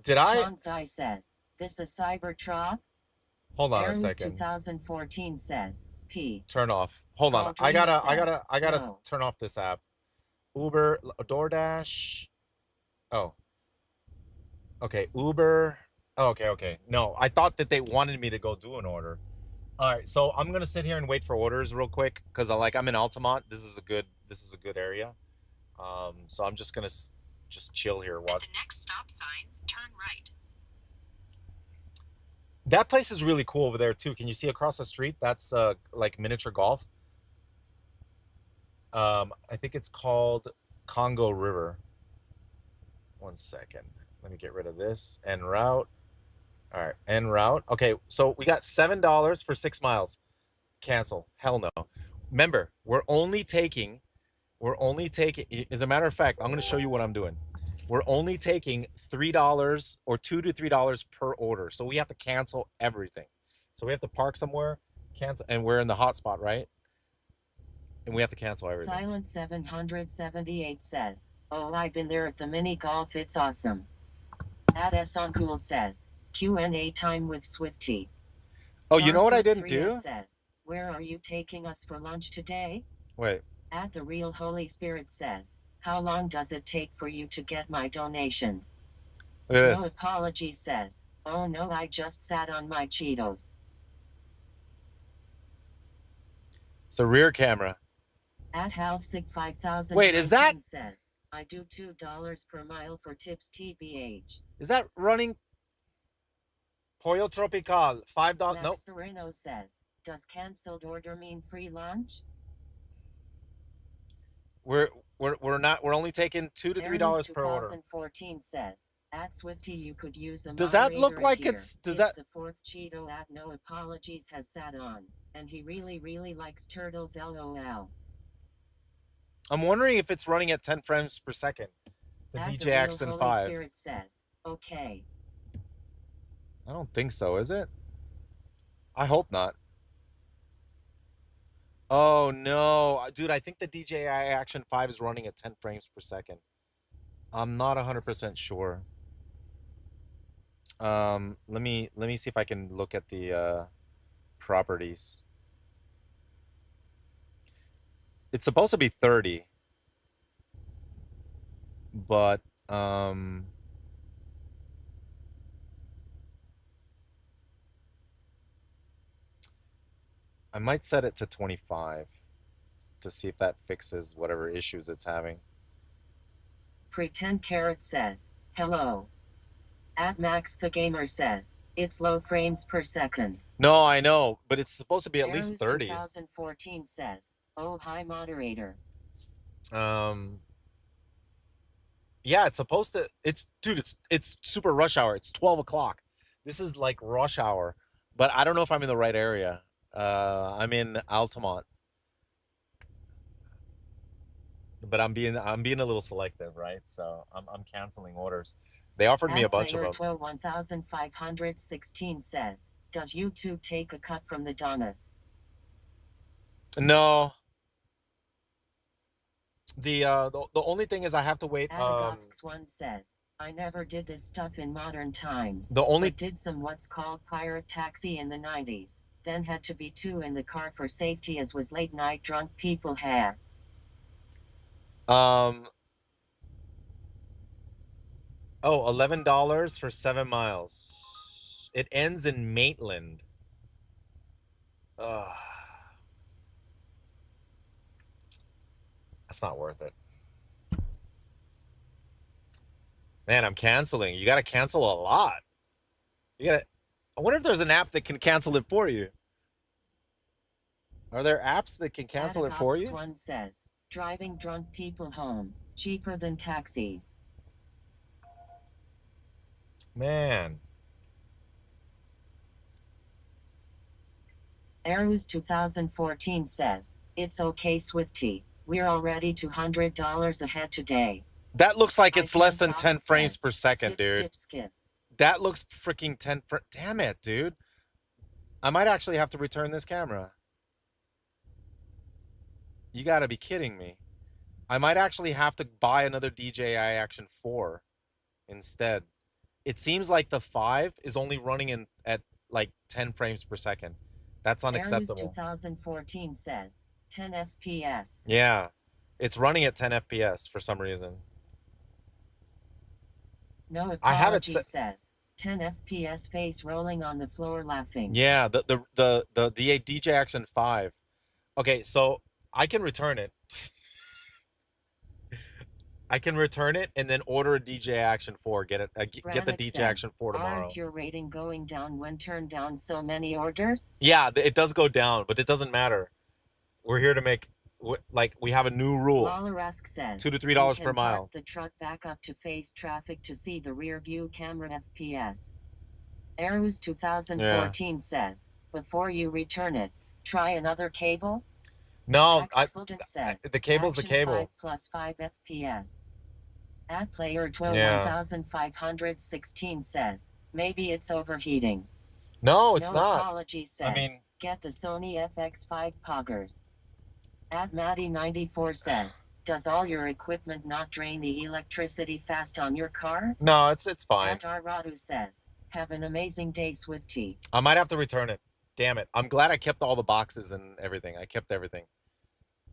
Did I? Bonsai says, this a Cybertruck? Hold on a second. 2014 says, P. Turn off. Hold on. I gotta no. turn off this app. Uber, DoorDash. Oh. Okay, Uber. Oh, okay. No, I thought that they wanted me to go do an order. All right, so I'm gonna sit here and wait for orders real quick because I'm in Altamont. This is a good area. So I'm just gonna just chill here. At the next stop sign, turn right. That place is really cool over there too. Can you see across the street? That's like miniature golf. I think it's called Congo River. 1 second. Let me get rid of this. En route. All right, en route. Okay, so we got $7 for 6 miles. Cancel. Hell no. Remember, we're only taking, as a matter of fact, I'm going to show you what I'm doing. We're only taking $3 or $2 to $3 per order. So we have to cancel everything. So we have to park somewhere, cancel, and we're in the hotspot, right? And we have to cancel everything. Silent 778 says, oh, I've been there at the mini golf. It's awesome. Ad Cool says, Q&A time with Swifty. Oh, you know what I didn't do? Says, where are you taking us for lunch today? Wait. At the Real Holy Spirit says, how long does it take for you to get my donations? Look at this. No apology says, oh no, I just sat on my Cheetos. It's a rear camera. At Halfsig 5000. Wait, is that? Says, I do $2 per mile for tips TBH. Is that running? Pollo Tropical, $5. Nope. Sereno says, does canceled order mean free lunch? We're only taking $2 to $3 per order. 2014 says, at Swifty you could use a. Does that look like here. it's that the fourth Cheeto at No Apologies has sat on, and he really likes turtles. LOL. I'm wondering if it's running at 10 frames per second. The DJ Accent 5. Spirit says, okay. I don't think so, is it? I hope not. Oh no, dude, I think the DJI Action 5 is running at 10 frames per second. I'm not 100% sure. Let me see if I can look at the properties. It's supposed to be 30. But I might set it to 25 to see if that fixes whatever issues it's having. Pretend Carrot says, hello. At Max the Gamer says, it's low frames per second. No, I know, but it's supposed to be at least Arrows 30. 2014 says, oh hi moderator. Yeah, it's supposed to. Dude, it's super rush hour. It's 12 o'clock. This is like rush hour, but I don't know if I'm in the right area. I'm in Altamont, but I'm being a little selective, right? So I'm canceling orders. They offered me a bunch of them. Player 1516 says, does YouTube take a cut from the Donas? No. The only thing is I have to wait. One says, I never did this stuff in modern times. The only but did some what's called pirate taxi in the 90s. Then had to be two in the car for safety as was late night drunk people have. Oh, $11 for 7 miles. It ends in Maitland. Ugh. That's not worth it. Man, I'm canceling. You got to cancel a lot. I wonder if there's an app that can cancel it for you. Are there apps that can cancel it for you? One says, driving drunk people home, cheaper than taxis. Man. Arrows 2014 says, it's okay Swifty. We're already $200 ahead today. That looks like it's less than 10 frames per second, dude. Skip. That looks freaking 10 damn it, dude. I might actually have to return this camera. You gotta be kidding me. I might actually have to buy another DJI Action 4 instead. It seems like the 5 is only running at like 10 frames per second. That's unacceptable. Arrows 2014 says 10 FPS. Yeah, it's running at 10 FPS for some reason. No apology I have it says 10 FPS face rolling on the floor laughing. Yeah, the DJI Action 5. Okay, so I can return it. I can return it and then order a DJI Action 4. Get the DJI Action 4 tomorrow. Aren't your rating going down when turned down so many orders? Yeah, it does go down, but it doesn't matter. We're here to make, like, we have a new rule. Lawlerask says, $2 to $3 per mile. Park the truck back up to face traffic to see the rear view camera FPS. Arrows 2014 says, before you return it, try another cable. No, says, the cable's the cable. 5 FPS. At player 12516 says, maybe it's overheating. No, it's not. Apology says, I mean, get the Sony FX5 poggers. At Maddie94 says, does all your equipment not drain the electricity fast on your car? No, it's fine. At Aradu says, have an amazing day, Swifty. I might have to return it. Damn it. I'm glad I kept all the boxes and everything. I kept everything.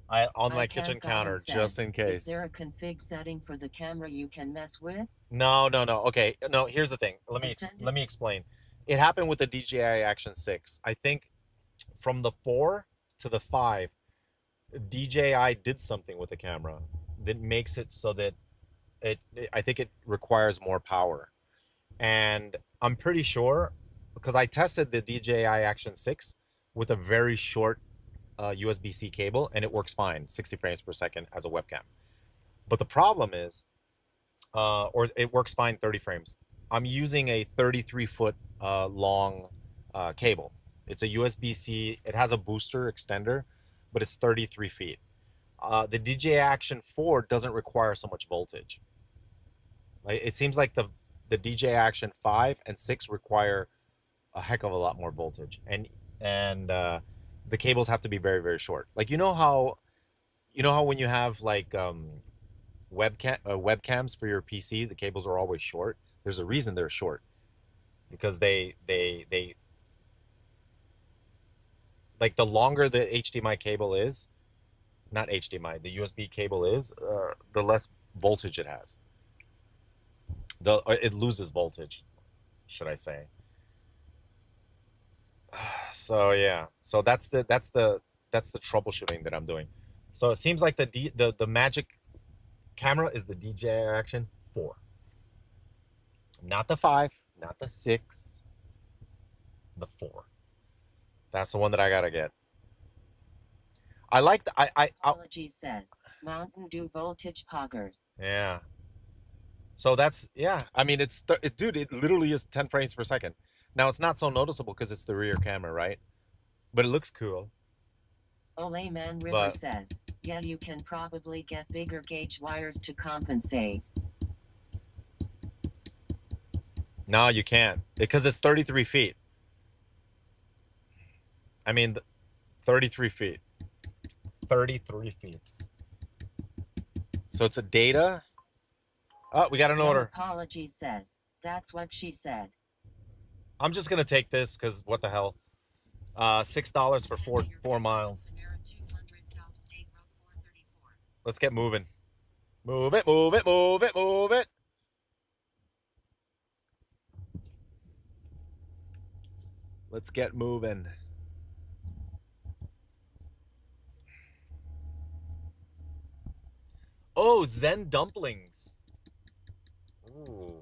On my kitchen counter, just in case. Is there a config setting for the camera you can mess with? No. Okay, no, here's the thing. Let me explain. It happened with the DJI Action 6. I think from the 4 to the 5, DJI did something with the camera that makes it so that I think it requires more power. And I'm pretty sure, because I tested the DJI Action 6 with a very short USB-C cable, and it works fine, 60 frames per second as a webcam. But the problem is, or it works fine 30 frames. I'm using a 33-foot long cable. It's a USB-C. It has a booster extender, but it's 33 feet. The DJI Action 4 doesn't require so much voltage. Like, it seems like the DJI Action 5 and 6 require a heck of a lot more voltage, and the cables have to be very, very short. Like, you know how when you have like webcams for your PC, the cables are always short. There's a reason they're short, because they like, the longer the HDMI cable is, not HDMI, the USB cable is, the less voltage it has. It loses voltage, should I say. So yeah, so that's the troubleshooting that I'm doing. So it seems like the Magic camera is the DJI Action 4. Not the 5, not the 6, the 4. That's the one that I gotta get. I like the Apology says Mountain Dew voltage poggers. Yeah. So that's, yeah. I mean, dude, it literally is 10 frames per second. Now it's not so noticeable because it's the rear camera, right? But it looks cool. Ole Man River says, yeah, you can probably get bigger gauge wires to compensate. No, you can't because it's 33 feet. I mean, 33 feet. 33 feet. So it's a data. Oh, we got an order. Apology says, that's what she said. I'm just going to take this because what the hell? $6 for 4 miles. Let's get moving. Move it, move it, move it, move it. Let's get moving. Oh, Zen dumplings. Ooh.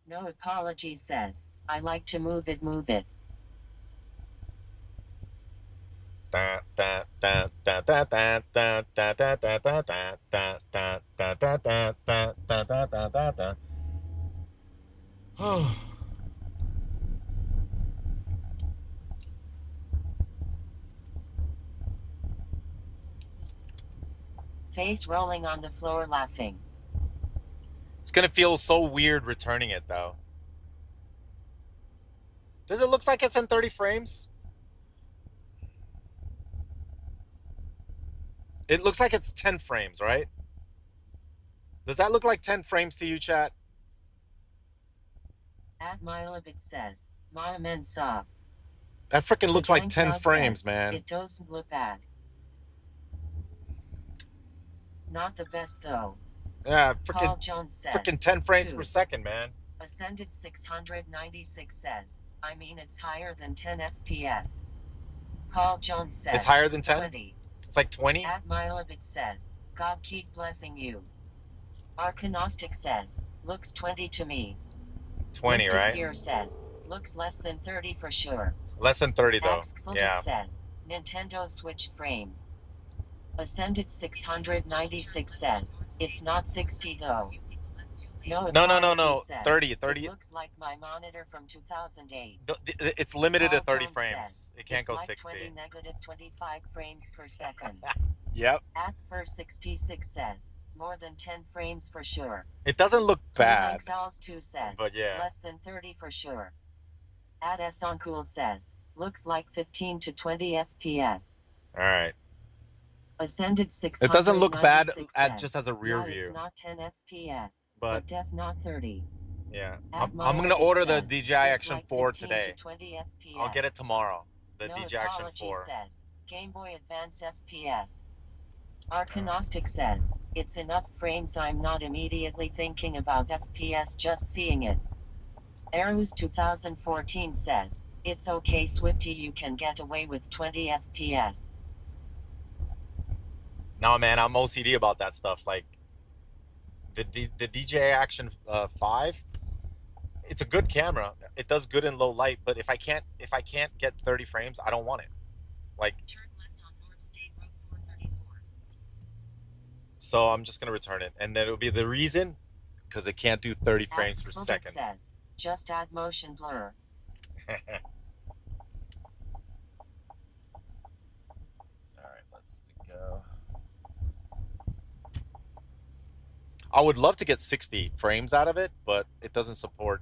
No apology says, I like to move it, move it. Face rolling on the floor laughing. It's gonna feel so weird returning it though. Does it look like it's in 30 frames? It looks like it's 10 frames, right? Does that look like 10 frames to you, chat? At Mile of it says, my men saw. That freaking looks like 10 frames, man. It doesn't look bad. Not the best though. Yeah, Paul Jones says, freaking 10 frames per second, man. Ascended 696 says, I mean it's higher than 10 FPS. Paul Jones says, it's higher than 10? 20. It's like 20? At Mile of it says, God keep blessing you. Arcanostic says, looks 20 to me. 20, Mystic right? Gear says, looks less than 30 for sure. Less than 30 though. Yeah. Says, Nintendo Switch frames. Ascended 696 says, it's not 60 though. No. 30. It looks like my monitor from 2008. It's limited to 30 frames. It can't go like 60. 20 negative 25 frames per second. Yep. At first 66 says, more than 10 frames for sure. It doesn't look bad. Exals 2 says, but yeah. Less than 30 for sure. At Soncool says, looks like 15 to 20 FPS. All right. Ascended 6. It doesn't look bad just as a rear view. It's not 10 FPS, but def not 30. Yeah. I'm going to order the DJI Action 4 today. To 20 FPS. I'll get it tomorrow. The no DJI Action 4. Says, Game Boy Advance FPS. Arcanostic says, it's enough frames I'm not immediately thinking about FPS just seeing it. Arus 2014 says, it's okay Swifty, you can get away with 20 FPS. No, man, I'm OCD about that stuff. Like, the DJI Action 5, it's a good camera. It does good in low light, but if I can't get 30 frames, I don't want it. Like, turn left on North State Road 434. So I'm just gonna return it, and then it'll be the reason because it can't do 30 frames per second. Says, just add motion blur. All right, let's go. I would love to get 60 frames out of it, but it doesn't support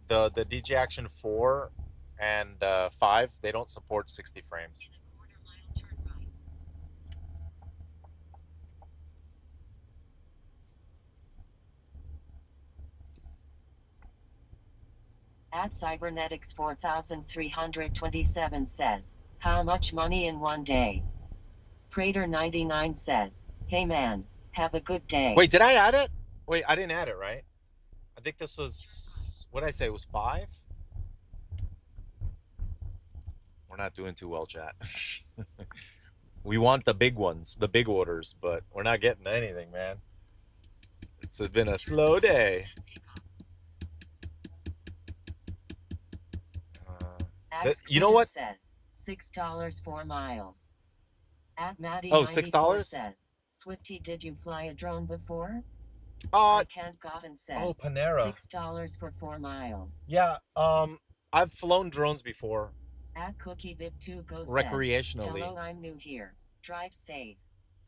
the DJI Action 4 and 5. They don't support 60 frames. In a quarter mile, turn right. At Cybernetics 4327 says, how much money in one day? Prater 99 says, hey man, have a good day. Wait, did I add it? Wait, I didn't add it, right? I think this was, what did I say? It was 5? We're not doing too well, chat. We want the big ones, the big orders, but we're not getting anything, man. It's been a slow day. You know what? Says $6 4 miles. At Maddie Oh, 94 $6? says, Swifty, did you fly a drone before? Uh, I can't gotten says oh, Panera. $6 for 4 miles. Yeah, I've flown drones before. At Cookie Bib 2 goes recreationally. Hello, I'm new here. Drive safe.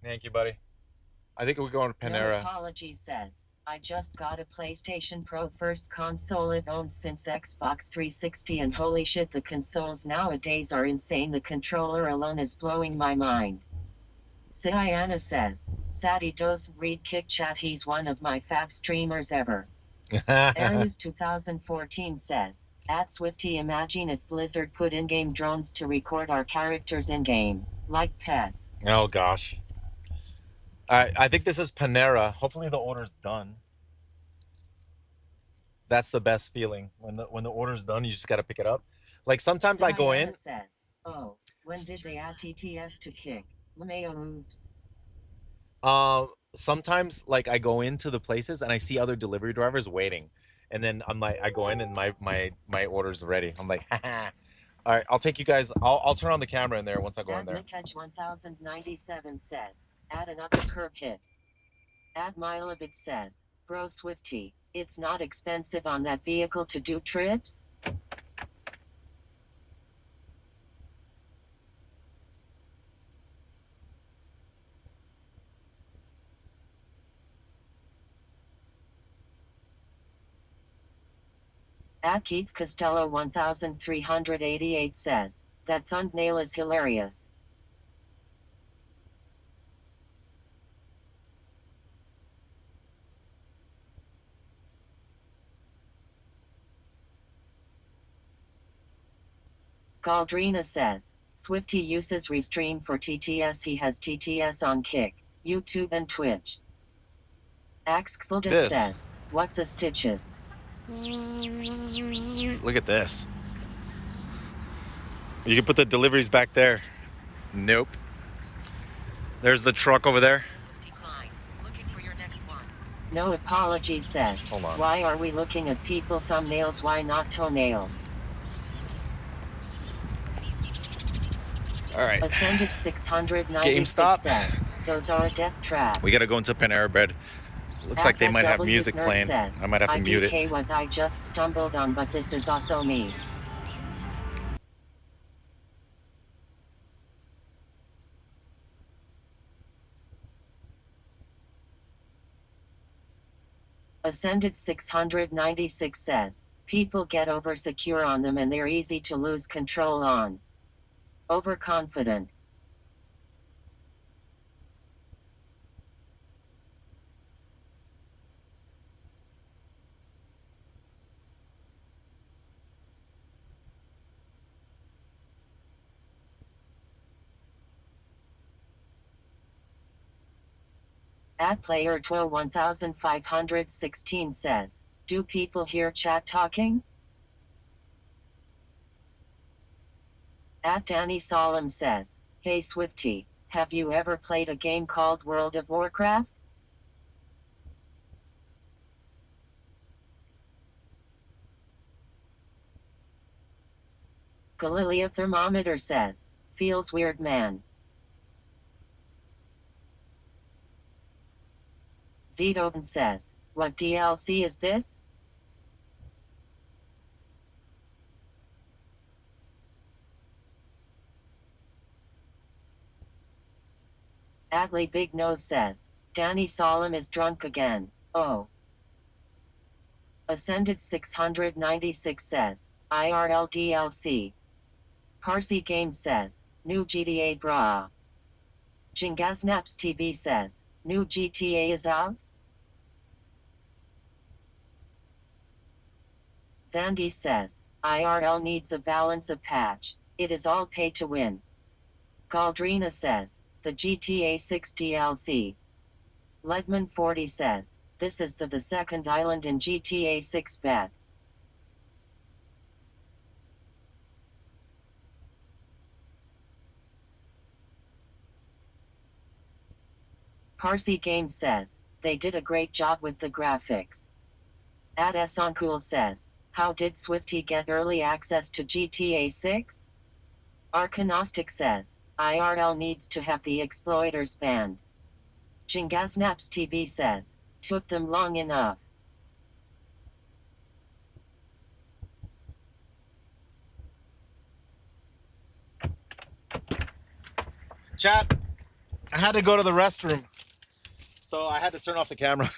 Thank you, buddy. I think we're going to Panera. No apologies says, I just got a PlayStation Pro, first console I've owned since Xbox 360, and holy shit, the consoles nowadays are insane. The controller alone is blowing my mind. Sienna says, Sadie doesn't read Kick Chat, he's one of my fab streamers ever. Arius 2014 says, at Swifty, imagine if Blizzard put in-game drones to record our characters in-game, like pets. Oh, gosh. I think this is Panera. Hopefully the order's done. That's the best feeling. When the order's done, you just got to pick it up. Like, sometimes I go in. Says, oh, when did they add TTS to Kick? LeMayo oops. Sometimes, like, I go into the places and I see other delivery drivers waiting. And then I'm like, I go in and my order's ready. I'm like, haha. All right, I'll take you guys. I'll turn on the camera in there once I go in there. Edge 1097 says, add another curb hit. Add Milebit says, bro Swifty, it's not expensive on that vehicle to do trips? At Keith Costello 1388 says, that thumbnail is hilarious. Galdrina says, Swifty uses Restream for TTS. He has TTS on Kick, YouTube and Twitch. Axxeldit says, what's a stitches? Look at this. You can put the deliveries back there. Nope. There's the truck over there. Looking for your next one. No apologies says, hold on. Why are we looking at people thumbnails? Why not toenails? All right. Ascended 696 GameStop says, those are a death trap. We gotta go into Panera Bread. Looks like they might have music playing. Says, I might have to mute it. IDK what I just stumbled on, but this is also me. Ascended 696 says, people get over secure on them and they're easy to lose control on. Overconfident. At player 1516 says, do people hear chat talking? At Danny Solemn says, hey Swifty, have you ever played a game called World of Warcraft? Galilea Thermometer says, feels weird man. Zetoven says, what DLC is this? Adley Big Nose says, Danny Solemn is drunk again, oh. Ascended 696 says, IRL DLC. Parsi Games says, new GTA brah. Jingaznaps TV says, new GTA is out? Zandy says, IRL needs a balance of patch, it is all pay to win. Galdrina says, the GTA 6 DLC. Ledman 40 says, this is the second island in GTA 6 bet. Parsi Game says, they did a great job with the graphics. Ad Esancool says, how did Swifty get early access to GTA 6? Arcanostic says, IRL needs to have the exploiters banned. Jingaznaps TV says, took them long enough. Chat, I had to go to the restroom, so I had to turn off the camera.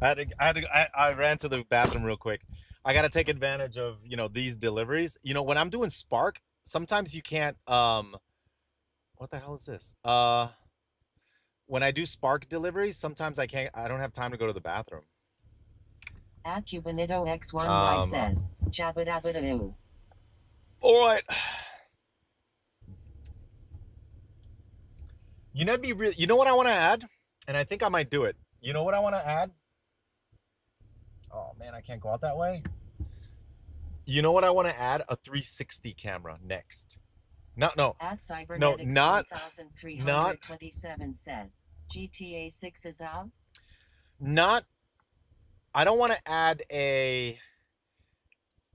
I ran to the bathroom real quick. I got to take advantage of, you know, these deliveries. You know, when I'm doing Spark, sometimes you can't, what the hell is this? When I do Spark deliveries, sometimes I don't have time to go to the bathroom. At Cubanito X1Y says, Jabba-dabba-doo. All right. You know, you know what I want to add? And I think I might do it. You know what I want to add? Oh, man, I can't go out that way. You know what I want to add? A 360 camera next. No, At no, not 1327 says, GTA 6 is out? Not, I don't want to add a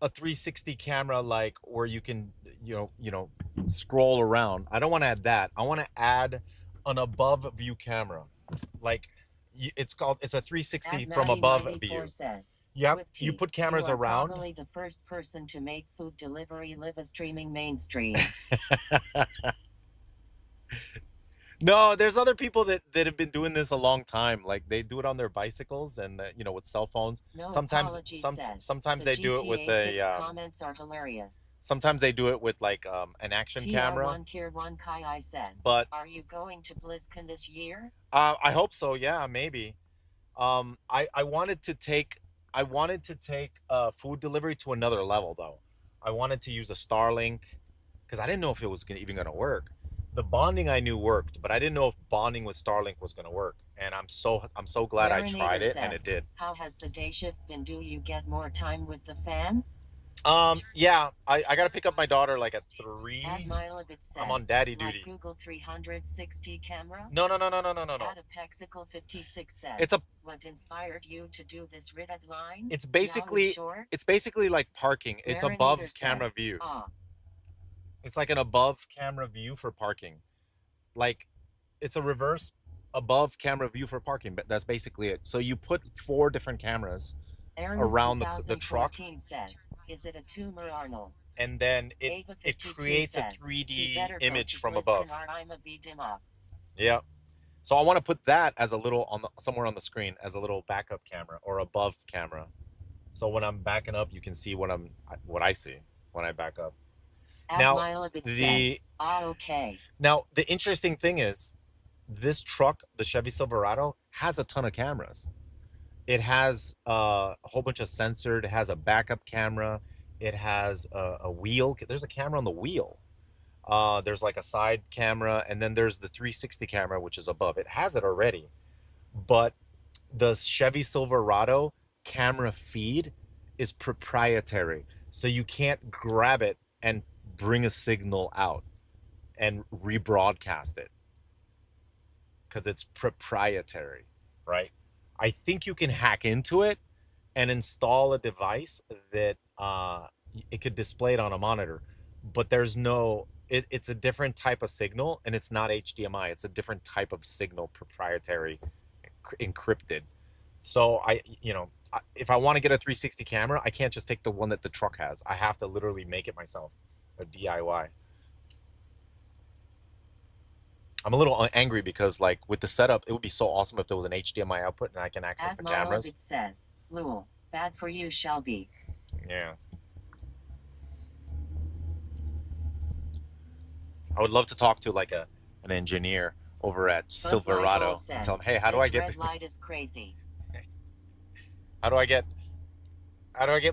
360 camera like where you can, you know, scroll around. I don't want to add that. I want to add an above view camera. Like it's a 360 from above view. Says, Yep, you put cameras you are around. Probably the first person to make food delivery live a streaming mainstream. No, there's other people that have been doing this a long time. Like they do it on their bicycles and you know, with cell phones. No Sometimes they do it with a comments are hilarious. Sometimes they do it with like an action camera. Says, but are you going to BlizzCon this year? I hope so. Yeah, maybe. I wanted to take food delivery to another level though. I wanted to use a Starlink because I didn't know if it was even going to work. The bonding I knew worked, but I didn't know if bonding with Starlink was going to work. And I'm so glad I tried it, and it did. How has the day shift been? Do you get more time with the fam? Yeah, I got to pick up my daughter like at 3. Says, I'm on daddy duty. Like Google 360 camera? No. Adapexical 56 says, what inspired you to do this red line? It's basically like parking. It's above camera view. It's like an above camera view for parking. Like it's a reverse above camera view for parking, but that's basically it. So you put 4 different cameras around the truck. Says, is it a tumor, Arnold? And then it creates a 3D image from above. Yeah. So I want to put that as a little somewhere on the screen as a little backup camera or above camera. So when I'm backing up, you can see what I see when I back up. Now the interesting thing is this truck, the Chevy Silverado, has a ton of cameras. It has a whole bunch of sensors. It has a backup camera. It has a wheel. There's a camera on the wheel. There's like a side camera, and then there's the 360 camera, which is above. It has it already, but the Chevy Silverado camera feed is proprietary, so you can't grab it and bring a signal out and rebroadcast it because it's proprietary, right? I think you can hack into it and install a device that it could display it on a monitor, but there's no, it's a different type of signal, and it's not HDMI. It's a different type of signal, proprietary, encrypted. So if I want to get a 360 camera, I can't just take the one that the truck has. I have to literally make it myself, a DIY. I'm a little angry because, like, with the setup, it would be so awesome if there was an HDMI output and I can access the cameras. It says, Lul, bad for you, Shelby. Yeah. I would love to talk to like an engineer over at Silverado and tell him, hey, how do I get red light is crazy. How do I get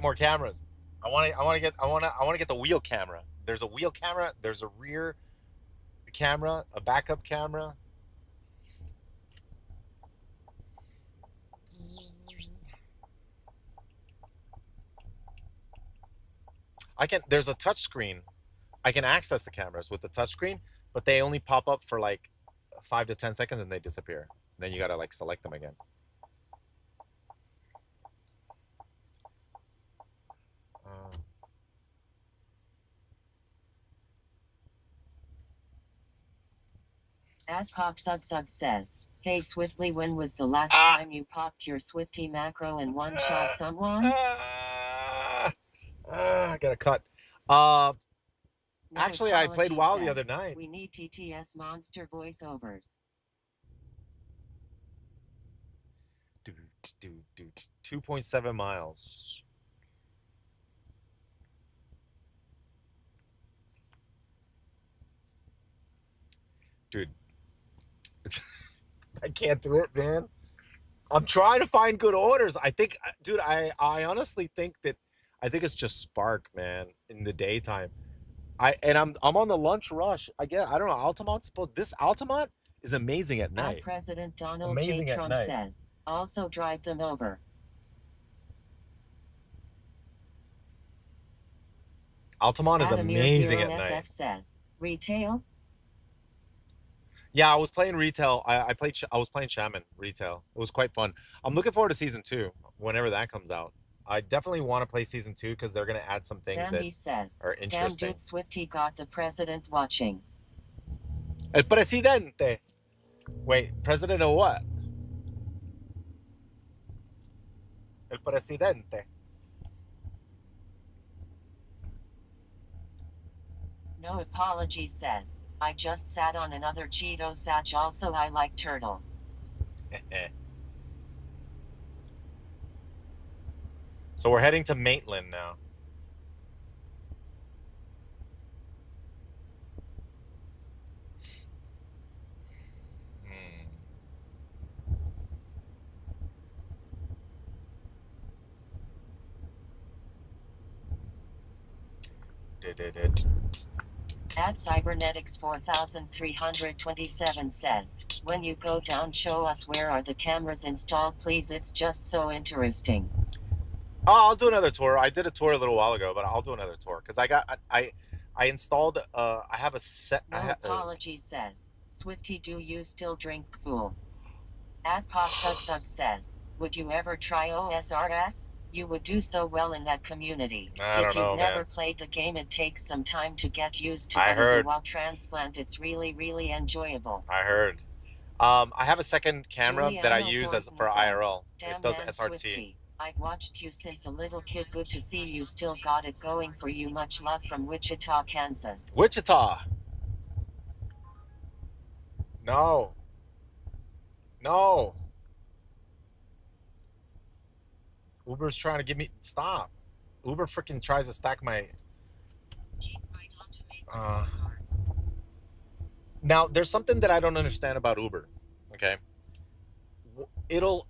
more cameras? I want to get the wheel camera. There's a wheel camera, there's a rear camera, a backup camera. There's a touch screen. I can access the cameras with the touch screen, but they only pop up for like 5 to 10 seconds and they disappear. then you gotta like select them again. @PopZugZug says, "Hey Swiftly, when was the last time you popped your Swifty macro and one-shot someone?" I got a cut. No Actually, I played apology WoW the says, other night. "We need TTS monster voiceovers." Dude, 2.7 miles. Dude, I can't do it, man. I'm trying to find good orders. I think, dude, I honestly think that I think it's just Spark, man, in the daytime. I'm on the lunch rush. I don't know. Altamont's supposed this Altamont is amazing at night. President Donald Amazing J. at Trump night. says, "Also drive them over." Altamont is amazing at night. FF says, "Retail?" Yeah, I was playing retail. I was playing Shaman retail. It was quite fun. I'm looking forward to season 2 whenever that comes out. I definitely want to play season 2 because they're gonna add some things Sandy that says, are "Damn interesting. dude, Swifty got the president watching." El presidente. Wait, president of what? El presidente. No apology says, "I just sat on another Cheeto Satch. Also, I like turtles." So we're heading to Maitland now. Cybernetics 4327 says, "When you go down, show us where are the cameras installed, please. It's just so interesting." Oh, I'll do another tour. I did a tour a little while ago, but I'll do another tour because I installed. I have a set. No apology says, "Swifty, do you still drink, fool?" @PopZugZug says, "Would you ever try OSRS? You would do so well in that community. If you've never played the game, it takes some time to get used to, but as a WoW transplant, it's really, really enjoyable." I heard. I have a second camera that I use as for IRL. "Damn It does man, SRT. Swifty, I've watched you since a little kid. Good to see you still got it going for you. Much love from Wichita, Kansas." Wichita. No. No. Uber's trying to give me stop. Uber freaking tries to stack my. Now there's something that I don't understand about Uber. Okay. It'll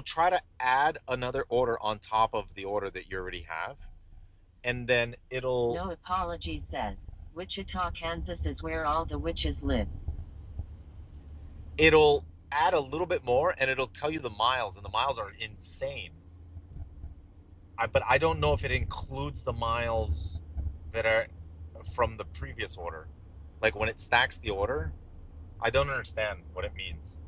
try to add another order on top of the order that you already have, and then it'll. No apology says, "Wichita, Kansas is where all the witches live." It'll add a little bit more, and it'll tell you the miles, and the miles are insane. But I don't know if it includes the miles that are from the previous order. Like when it stacks the order, I don't understand what it means.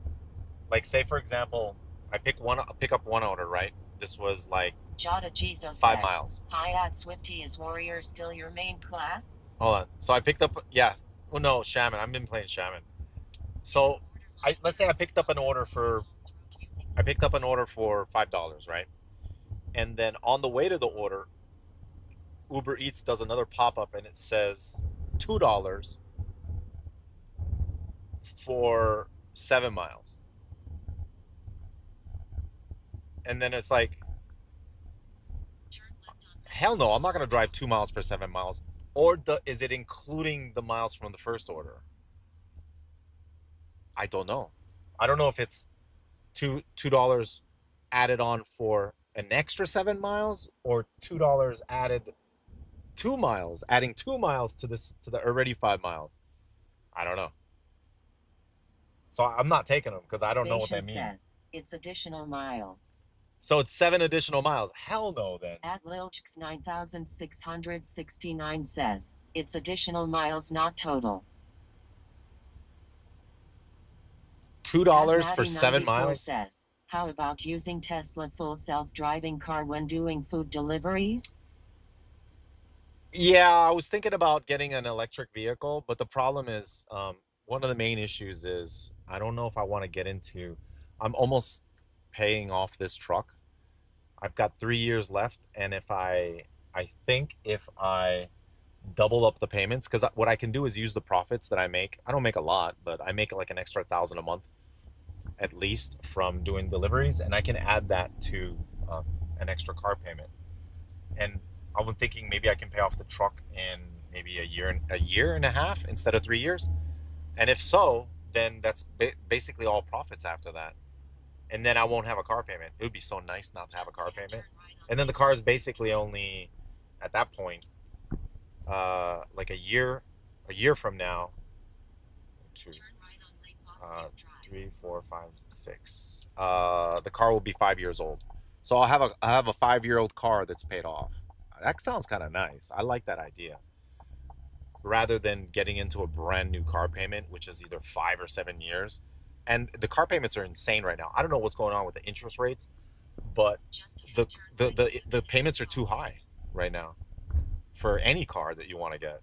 Like say for example, I pick up one order, right? This was like Jada Jesus 5 says, miles. "Hi Swifty, is Warrior still your main class?" Hold on. So I picked up, yeah. Well, no, Shaman. I've been playing Shaman. So let's say I picked up an order for $5, right? And then on the way to the order, Uber Eats does another pop-up and it says $2 for 7 miles. And then it's like, hell no, I'm not going to drive 2 miles for 7 miles. Or is it including the miles from the first order? I don't know. I don't know if it's $2 added on for an extra 7 miles or $2 added 2 miles, adding 2 miles to the already 5 miles. I don't know. So I'm not taking them because I don't know what they mean. Says, "It's additional miles." So it's 7 additional miles. Hell no, then. @Lilchx 9669 says, "It's additional miles, not total." $2 for 7 Maddie94 miles. says, how about using Tesla full self-driving car when doing food deliveries? Yeah, I was thinking about getting an electric vehicle, but the problem is, one of the main issues is I don't know if I want to get into. I'm almost paying off this truck. I've got 3 years left, and I think if I double up the payments, because what I can do is use the profits that I make. I don't make a lot, but I make like an extra 1,000 a month at least from doing deliveries, and I can add that to an extra car payment. And I was thinking maybe I can pay off the truck in maybe a year and a half instead of 3 years. And if so, then that's basically all profits after that. And then I won't have a car payment. It would be so nice not to have a car payment. And then the car is basically only at that point, like a year from now, two, 3, 4, 5, 6. The car will be 5 years old. So I have a 5-year-old car that's paid off. That sounds kind of nice. I like that idea. Rather than getting into a brand new car payment, which is either 5 or 7 years. And the car payments are insane right now. I don't know what's going on with the interest rates, but the payments are too high right now for any car that you want to get.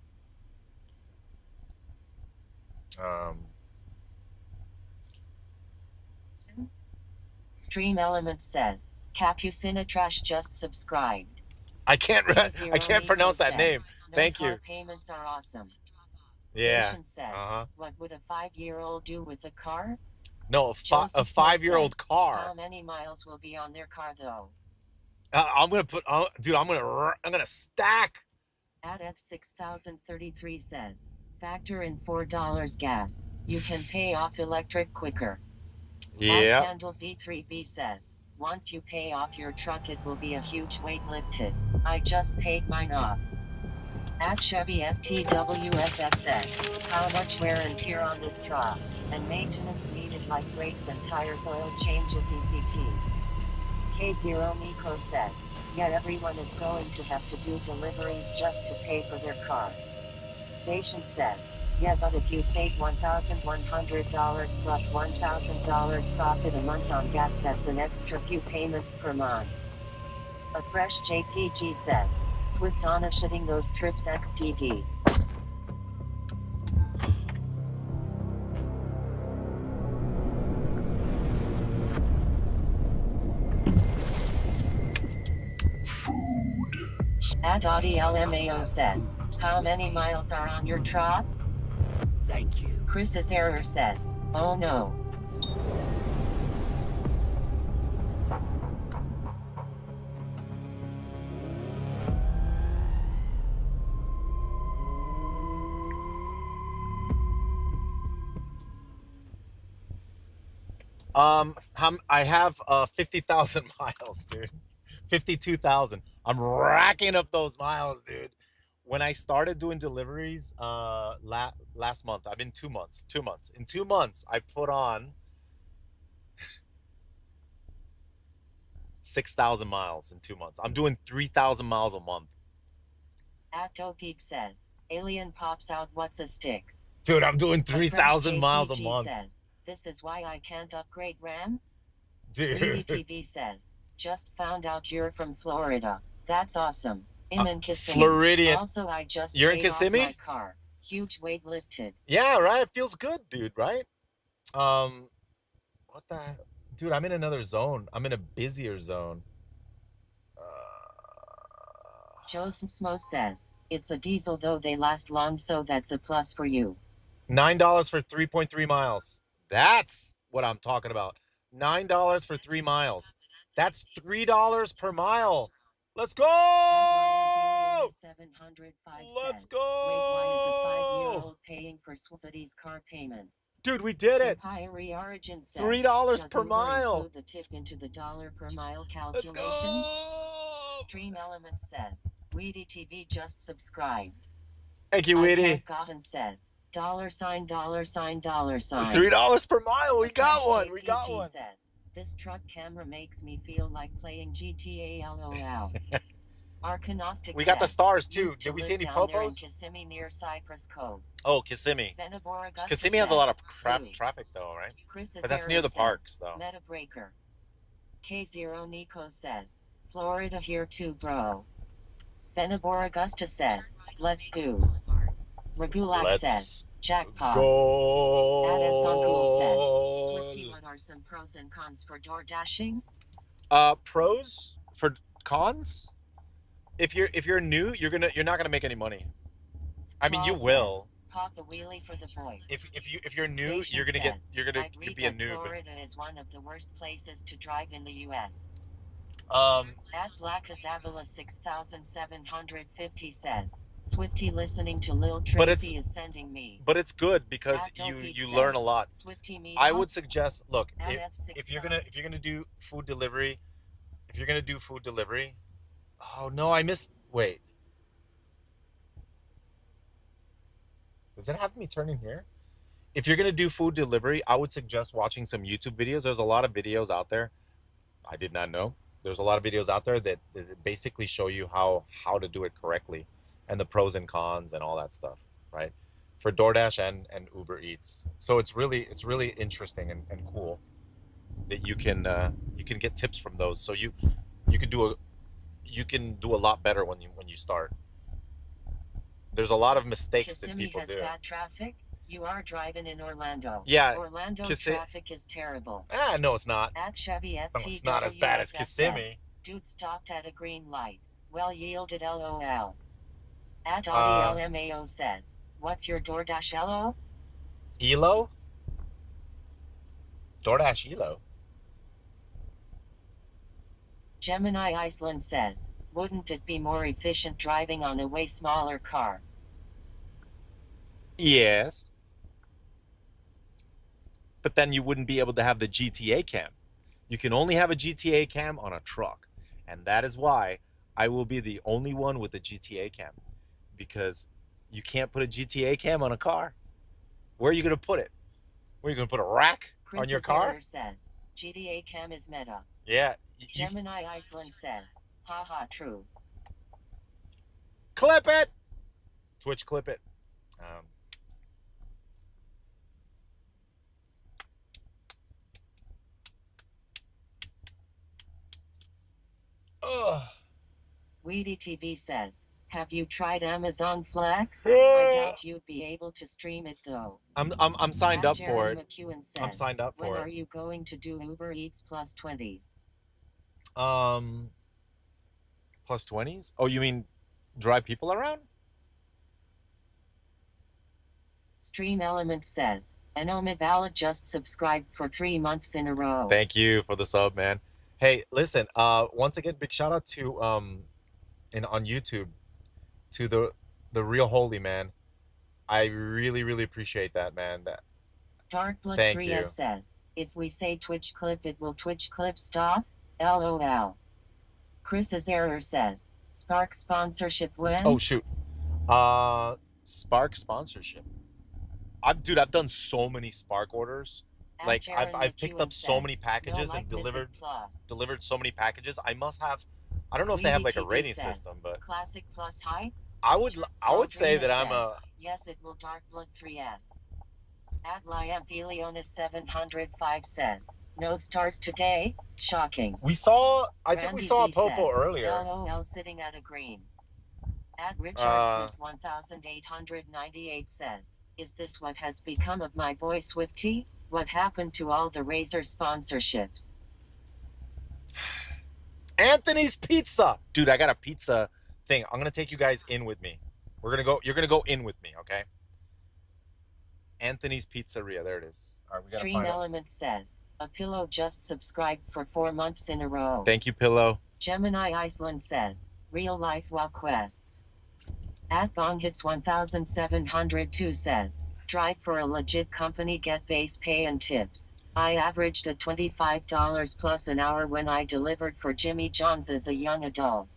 Stream Elements says, Capucina Trash just subscribed. I can't pronounce that name. Thank you. Car payments are awesome. Yeah. Nation says, what would a 5-year-old do with a car? No, a 5-year-old car. How many miles will be on their car though? I'm gonna put, dude. I'm gonna stack. At F6033 says, factor in $4 gas. You can pay off electric quicker. Yeah. Candles E3B says, once you pay off your truck, it will be a huge weight lifted. I just paid mine off. At Chevy FTWSF says, how much wear and tear on this truck, and maintenance needed like brakes and tires, oil changes, ECT. K0 Miko says, yeah, everyone is going to have to do deliveries just to pay for their car. Station says, yeah, but if you save $1,100 plus $1,000 profit a month on gas, that's an extra few payments per month. A fresh JPG says, Swift on shitting those trips XDD. Food. At Audi LMAO says, how many miles are on your truck? Thank you. Chris's error says, oh no. I have 50,000 miles, dude. 52,000. I'm racking up those miles, dude. When I started doing deliveries last month, I've been 2 months. 2 months. In 2 months, I put on 6,000 miles in 2 months. I'm doing 3,000 miles a month. At Topeak says, alien pops out, what's a sticks? Dude, I'm doing 3,000 miles a month. Says, this is why I can't upgrade RAM? Dude. TV says, just found out you're from Florida. That's awesome. I'm in Kissimmee. Floridian. Also, I just You're in paid off Kissimmee? my car. Huge weight lifted. Yeah, right. It feels good, dude, right? What the dude, I'm in another zone. I'm in a busier zone. Joe Smo says, it's a diesel though, they last long, so that's a plus for you. $9 for 3.3 miles. That's what I'm talking about. $9 for 3 miles. That's $3 per mile. Let's go! Let's go! Wait, why is a 5-year-old paying for Swifty's car payment? Dude, we did it. Origin says, $3 per mile. Include the tip into the dollar per mile calculation. Let's go! Stream Elements says, Weedy TV just subscribed. Thank you, Weedy. Cotton says, $sign. $3 per mile. We got one. We got one. Says, this truck camera makes me feel like playing GTA LOL. Arcanostic We got the says, stars too. used to Did we see live any down there in popos? Kissimmee near Cypress Cove. Oh, Kissimmee. Venabor Augusta Kissimmee has a lot of blue. traffic though, right? Chris's But that's error near the says, parks though. Meta Breaker. K0 Nico says, Florida here too, bro. Venabor Augusta says, let's go. Regulak says, jackpot. Go. Adesoncool says, Swifty, what are some pros and cons for door dashing? Pros for cons? If you're new, you're not gonna make any money. I mean, you will. Pop a wheelie for the boys. If you're new, you're gonna be a noob. Florida is one of the worst places to drive in the U.S. At Black Azabala 6750 says, Swifty listening to Lil Tracy is sending me. But it's good because you learn a lot. Swifty I would suggest, look, if you're gonna do food delivery, oh no, I missed. Wait, does it have me turning here? If you're gonna do food delivery, I would suggest watching some YouTube videos. There's a lot of videos out there. I did not know. There's a lot of videos out there that basically show you how to do it correctly, and the pros and cons and all that stuff, right? For DoorDash and Uber Eats. So it's really interesting and cool that you can get tips from those. So you can do a lot better when you start. There's a lot of mistakes that people do. Kissimmee has bad traffic. You are driving in Orlando. Yeah, Orlando traffic is terrible. No, it's not. At Chevy FTW, no, it's not as bad as Kissimmee. Dude stopped at a green light. Well yielded, LOL. At LMAO says, what's your DoorDash LO? ELO? DoorDash ELO. Gemini Iceland says, wouldn't it be more efficient driving on a way smaller car? Yes. But then you wouldn't be able to have the GTA cam. You can only have a GTA cam on a truck. And that is why I will be the only one with a GTA cam. Because you can't put a GTA cam on a car. Where are you going to put it? Where are you going to put a rack on your car? Says, GTA cam is meta. Yeah. Gemini Iceland says, haha, true. Clip it! Twitch, clip it. Weedy TV says, have you tried Amazon Flex? I doubt you'd be able to stream it though. I'm signed up for it. McEwen says, I'm signed up for it. When are you going to do Uber Eats plus 20s? Plus 20s? Oh, you mean drive people around? Stream Element says, Anomid Valid just subscribed for 3 months in a row. Thank you for the sub, man. Hey, listen, once again, big shout out to on YouTube to the Real Holy, man. I really appreciate that, man. Darkblood Thank 3S you. says, if we say Twitch clip, it will Twitch clip stop? LOL. Chris's error says, Spark sponsorship when? Oh shoot. Spark sponsorship. I've done so many Spark orders. Like I've picked up so many packages and delivered so many packages. I must have, I don't know if they have like a rating system, but Classic plus high? I would say that I'm a Yes, it will. Darkblood 3S. At Liamphilionis 705 says, no stars today. Shocking. I think we saw a Popo earlier. LOL sitting at a green. At Richard 1898 says, is this what has become of my boy Swifty? What happened to all the Razor sponsorships? Anthony's Pizza. Dude, I got a pizza thing. I'm going to take you guys in with me. You're going to go in with me, okay? Anthony's Pizzeria. There it is. All right, we got to Stream find Element says, a pillow just subscribed for 4 months in a row. Thank you, Pillow. Gemini Iceland says, real life WoW quests. At BongHits 1702 says, drive for a legit company, get base pay and tips. I averaged at $25 plus an hour when I delivered for Jimmy John's as a young adult.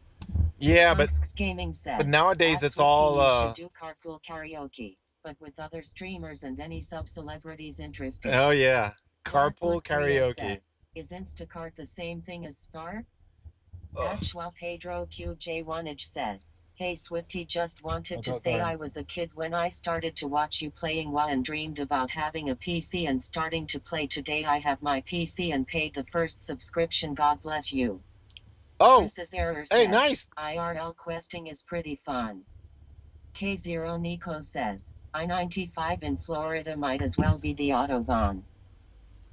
Yeah, Gaming says, but nowadays it's all you should do carpool karaoke, but with other streamers and any sub-celebrities interested. Oh yeah, carpool Blackwood Korea karaoke. Says, is Instacart the same thing as Spark? At Schwa Pedro QJ1H says, "Hey Swifty, just wanted to say I was a kid when I started to watch you playing WoW and dreamed about having a PC and starting to play. Today I have my PC and paid the first subscription. God bless you." Oh, Chris's error hey, says, nice. "IRL questing is pretty fun." K0 Nico says, I-95 in Florida might as well be the Autobahn.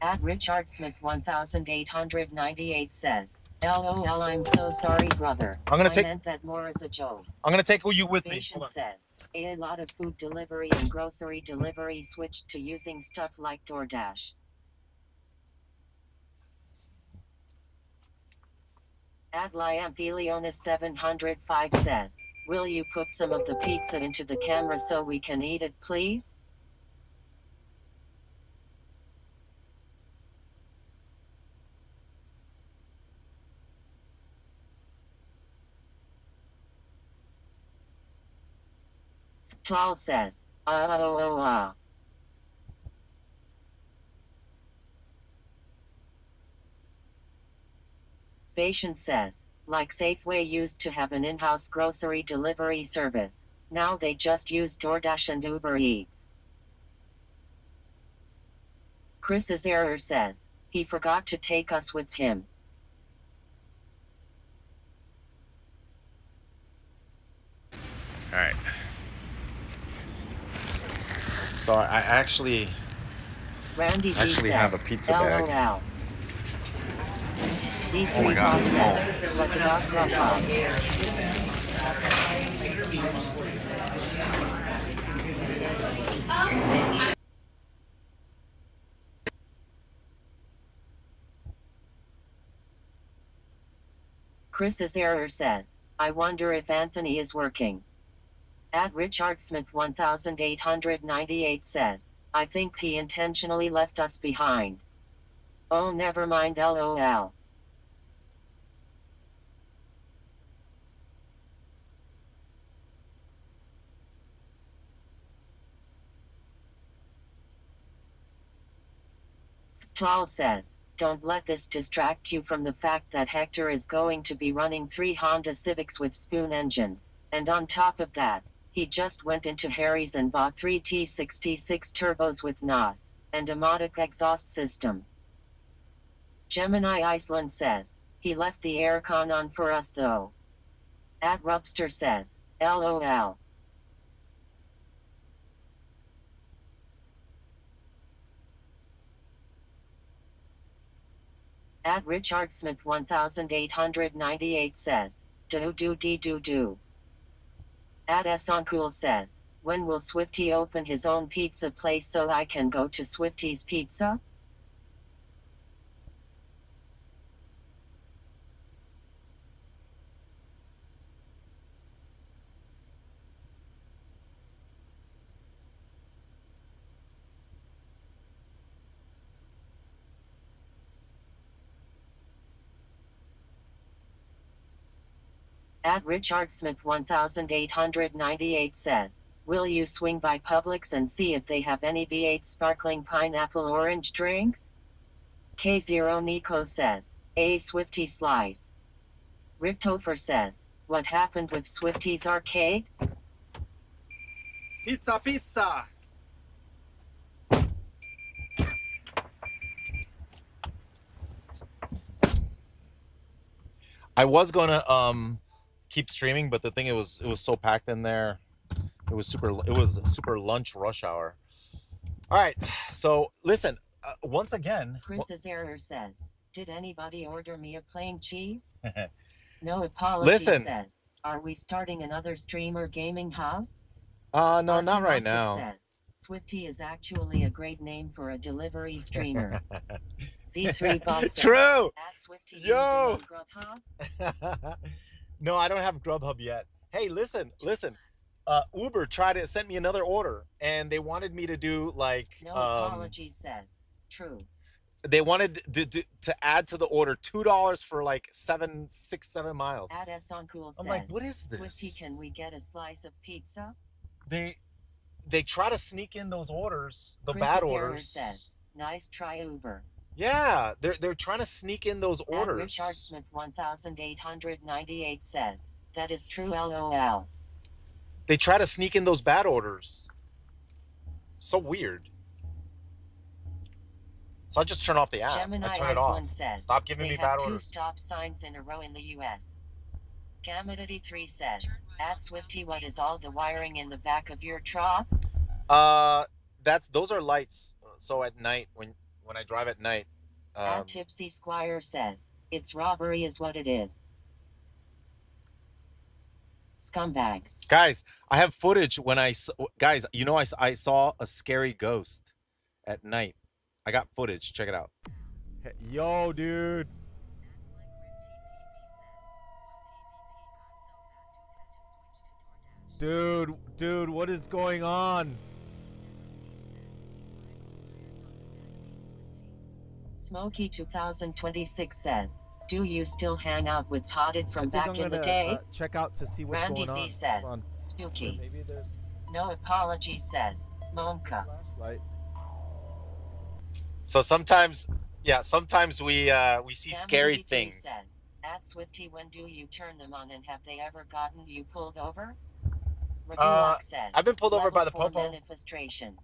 At Richard Smith 1898 says, LOL, I'm so sorry, brother. I'm gonna I take. meant that more as a joke. I'm gonna take you with me. Patient says, a lot of food delivery and grocery delivery switched to using stuff like DoorDash. At Liantheliona 705 says, will you put some of the pizza into the camera so we can eat it, please? Tall says, Patient says, like Safeway used to have an in-house grocery delivery service. Now they just use DoorDash and Uber Eats. Chris's error says, he forgot to take us with him. All right. So I actually Randy Z says, have a pizza bag. LOL. Z3 Oh my God, it's says, what about Grubhub? Chris's error says, I wonder if Anthony is working. At Richard Smith 1898 says, I think he intentionally left us behind. Oh, never mind, LOL. Tall says, don't let this distract you from the fact that Hector is going to be running 3 Honda Civics with spoon engines, and on top of that, he just went into Harry's and bought 3 T66 turbos with NOS and a Modic exhaust system. Gemini Iceland says, he left the aircon on for us though. At Rubster says, LOL. At Richard Smith 1898 says, do. At Soncool says, when will Swifty open his own pizza place so I can go to Swifty's Pizza? At Richard Smith 1898 says, will you swing by Publix and see if they have any V8 sparkling pineapple orange drinks? K0 Nico says, a Swifty slice. Rick Topher says, what happened with Swifty's arcade? Pizza, pizza. I was gonna keep streaming, but the thing it was so packed in there. It was a super lunch rush hour. All right, so listen. Once again, Chris's error says, did anybody order me a plain cheese? No apology. Listen. Says, are we starting another streamer gaming house? No, not right now. Says, Swifty is actually a great name for a delivery streamer. Z3 boss says, True. at Swifty Yo. Grubhub? No, I don't have Grubhub yet. Hey, listen. Uber tried to send me another order, and they wanted me to do like. No apologies. Says, true. They wanted to add to the order $2 for like 7 miles. At Soncool I'm says, like, what is this? Swifty, can we get a slice of pizza? They try to sneak in those orders, the Chris's bad error orders. says, nice try, Uber. Yeah, they're trying to sneak in those At Richard orders. Smith 1898 says, that is true LOL. They try to sneak in those bad orders. So weird. So I just turn off the app. Gemini I turn it off. Iceland says, Stop giving they me have bad 2 orders. stop signs in a row in the US. Gamidity3 says, at Swifty, what is all the wiring in the back of your truck? Those are lights. So at night, when I drive at night. At Tipsy Squire says, it's robbery is what it is. Scumbags. Guys, I have footage when guys, you know, I saw a scary ghost at night. I got footage. Check it out. Yo, dude. Dude, what is going on? Smokey 2026 says, do you still hang out with Hotted from back in the day? Check out to see what's Randy going on. Z says, spooky. Maybe there's No apology says, Monka. flashlight. So sometimes, yeah, sometimes we see scary Gamma83 things. Says, at Swifty, when do you turn them on and have they ever gotten you pulled over? Says, I've been pulled over by the level 4 popo. manifestation.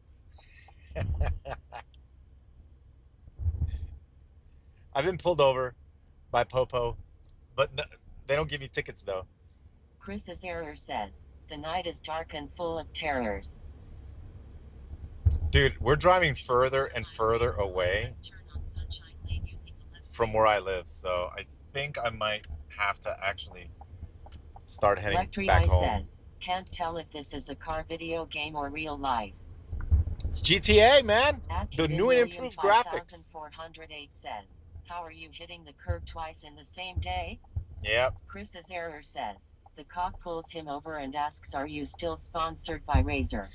I've been pulled over by popo, but they don't give me tickets though. Chris's error says, the night is dark and full of terrors. Dude, we're driving further and further away from where I live, so I think I might have to actually start heading back home. Says, can't tell if this is a car video game or real life. It's GTA, man. At The new and improved graphics. 5408 says, how are you hitting the curb twice in the same day? Yep. Chris's error says, the cop pulls him over and asks, are you still sponsored by Razer?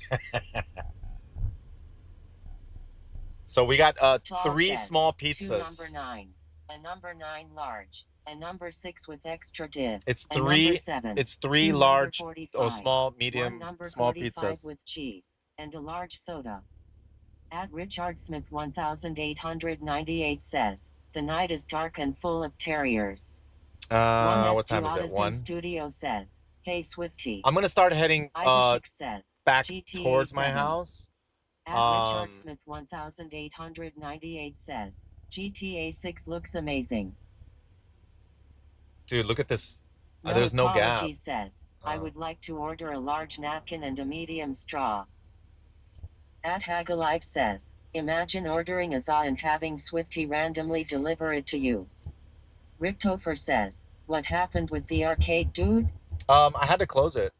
So we got 3 says, small 2 pizzas. number 9s, a number 9 large, a number 6 with extra dip. It's a 3. number 7, It's 3 2 large number 45, or small, medium, 1 number small 45 pizzas. with cheese and a large soda. At Richard Smith 1898 says, the night is dark and full of terriers. What time is it? 1. Studio says, hey Swifty. I'm gonna start heading says, back GTA towards my 7. house. At Richard Smith 1898 says, GTA 6 looks amazing. Dude, look at this. There's no gap. Apology says, I would like to order a large napkin and a medium straw. At Hagalife says, imagine ordering a za and having Swifty randomly deliver it to you. Richtofer says, what happened with the arcade, dude? I had to close it.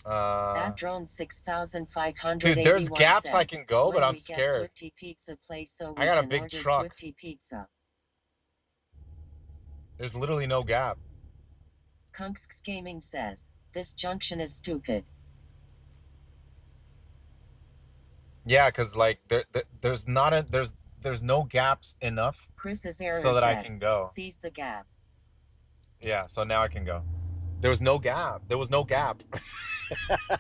At Drone 6500. Dude, there's gaps says, I can go, but when I'm we get scared. Swifty Pizza Place so I got a can big order truck. Swifty Pizza. There's literally no gap. Kunks Gaming says, this junction is stupid. Yeah, because like there's no gaps enough Chris's error so that I says, can go. Seize the gap. Yeah, so now I can go. There was no gap. There was no gap.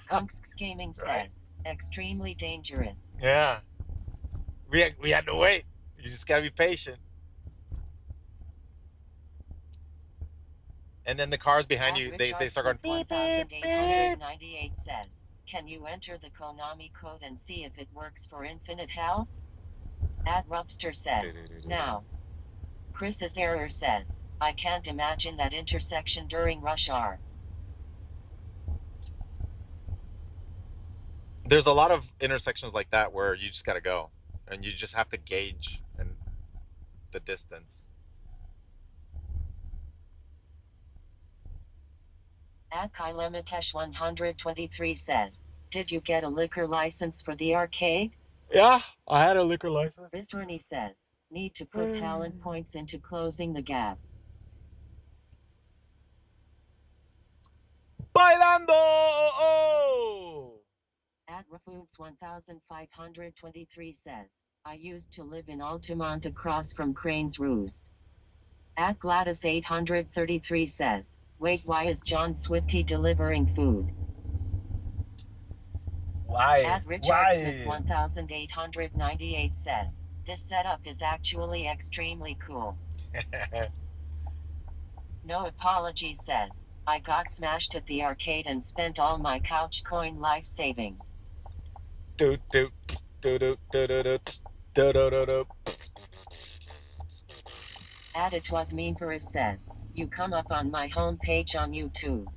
Kunks Gaming says, extremely dangerous. Yeah. We had to wait. You just gotta be patient. And then the cars behind you, they start going beep, beep, beep. 1898 says, can you enter the Konami code and see if it works for Infinite Hell? At Rubster says, now. Chris's error says, I can't imagine that intersection during rush hour. There's a lot of intersections like that where you just gotta go. And you just have to gauge the distance. At Kylemikesh 123 says, did you get a liquor license for the arcade? Yeah, I had a liquor license. Visrani says, need to put talent points into closing the gap. Bailando! Oh! At Rafoods 1523 says, I used to live in Altamont across from Crane's Roost. At Gladys 833 says, wait, why is John Swifty delivering food? Why? At Richard Smith 1898 says, this setup is actually extremely cool. No apology says, I got smashed at the arcade and spent all my couch coin life savings. At It Was Mean Paris says, you come up on my homepage on YouTube.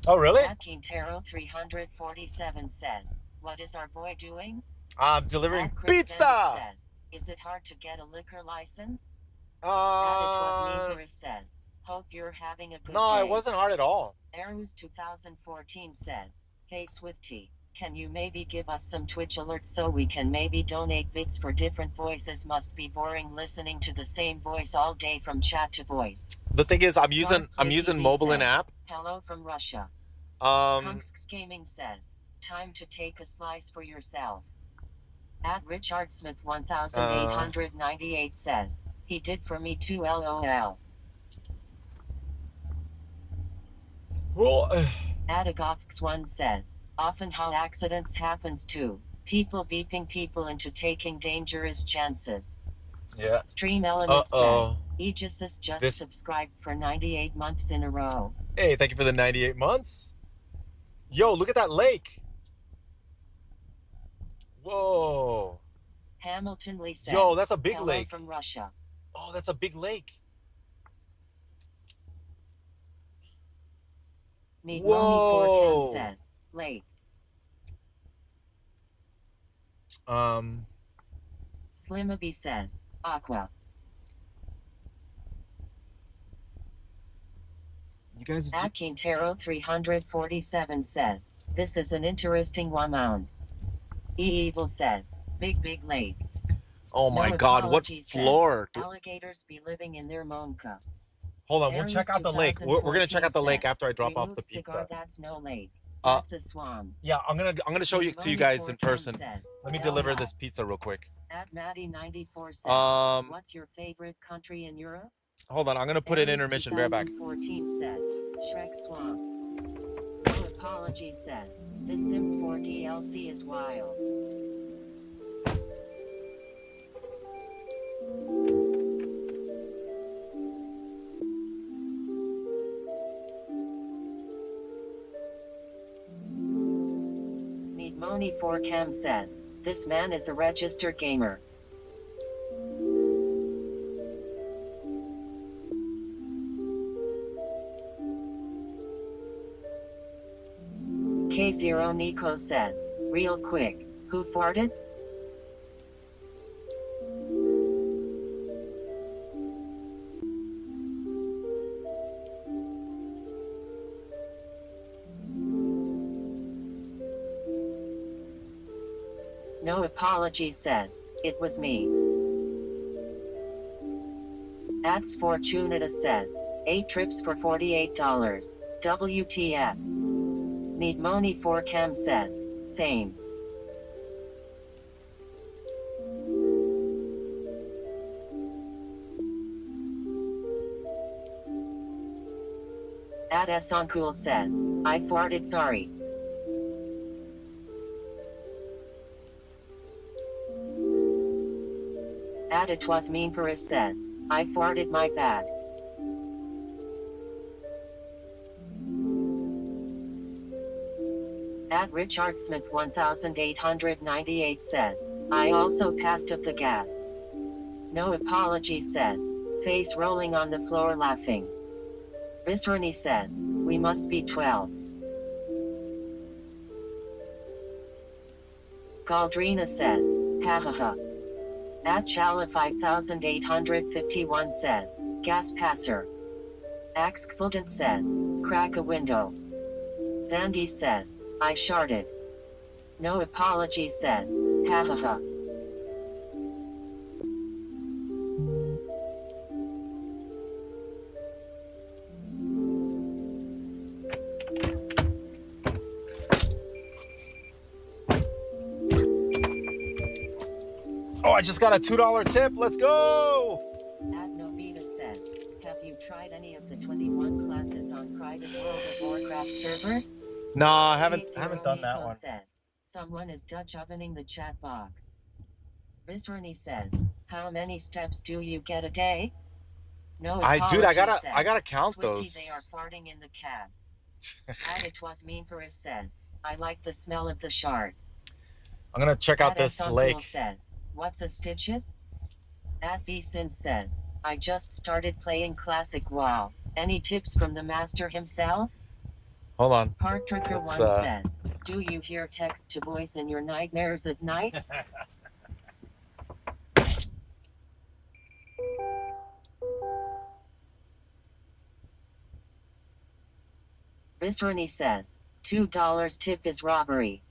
Oh, really? At Quintero 347 says, what is our boy doing? I'm delivering At Chris pizza. Bendit says, is it hard to get a liquor license? At It Was Mean Paris says, hope you're having a good day. No, it wasn't hard at all. Arus 2014 says, hey Swifty, can you maybe give us some Twitch alerts so we can maybe donate bits for different voices? Must be boring listening to the same voice all day from chat to voice. The thing is, I'm using mobile says, and app. Hello from Russia. Punks Gaming says, time to take a slice for yourself. At Richard Smith 1898 says, he did for me too, lol. Well, At Agofx1 says, often how accidents happens too. People beeping people into taking dangerous chances. yeah. Stream Element says, Aegis just subscribed for 98 months in a row. Hey, thank you for the 98 months. Yo, look at that lake. Whoa. Hamilton Lee says, yo, that's a big hello lake. From Russia. Oh, that's a big lake. Meet Whoa. Says, lake. Slimaby says, aqua. You guys. At Quintero 347 says, this is an interesting one. Evil says, big lake. Oh my God! What floor? Says, alligators be living in their monka. Hold on, we'll check out the lake. We're gonna check out the lake after I drop off the pizza. Cigar, that's no lake. That's a swamp. Yeah, I'm gonna show you to you guys in person. Says, let me deliver this pizza real quick. At Maddie94 says, what's your favorite country in Europe? Hold on, I'm gonna put in intermission. Be right back. 14 says, Shrek Swamp. No apology says, this Sims 4 DLC is wild. Moni4Cam says, this man is a registered gamer. K0 Nico says, real quick, who farted? No apology says, it was me. Ats Fortunata says, 8 trips for $48. WTF. Need Money 4Cam says, same. At Soncool says, I farted sorry. At It Was Mean Paris says, I farted my bad. At Richard Smith 1898 says, I also passed up the gas. No apology says, face rolling on the floor laughing. Visrani says, we must be 12. Galdrina says, ha ha ha. At Chala 5851 says, gas passer. Axxildent says, crack a window. Zandy says, I sharded. No apology says, ha ha ha. Oh, I just got a $2 tip. Let's go. At Novita says, have you tried any of the 21 classes on private World of Warcraft servers? No, I haven't done that one. Says, Someone is Dutch ovening the chat box. Visrani says, how many steps do you get a day? No apology Dude, I says, gotta count Swifty, those. they are farting in the cab. And it was mean for us says, I like the smell of the shard. I'm gonna check out At this Uncle lake. says, what's a stitches? At Vsin says, I just started playing classic WoW. Any tips from the master himself? Hold on. Partricker one says, do you hear text to voice in your nightmares at night? Visrani says, $2 tip is robbery.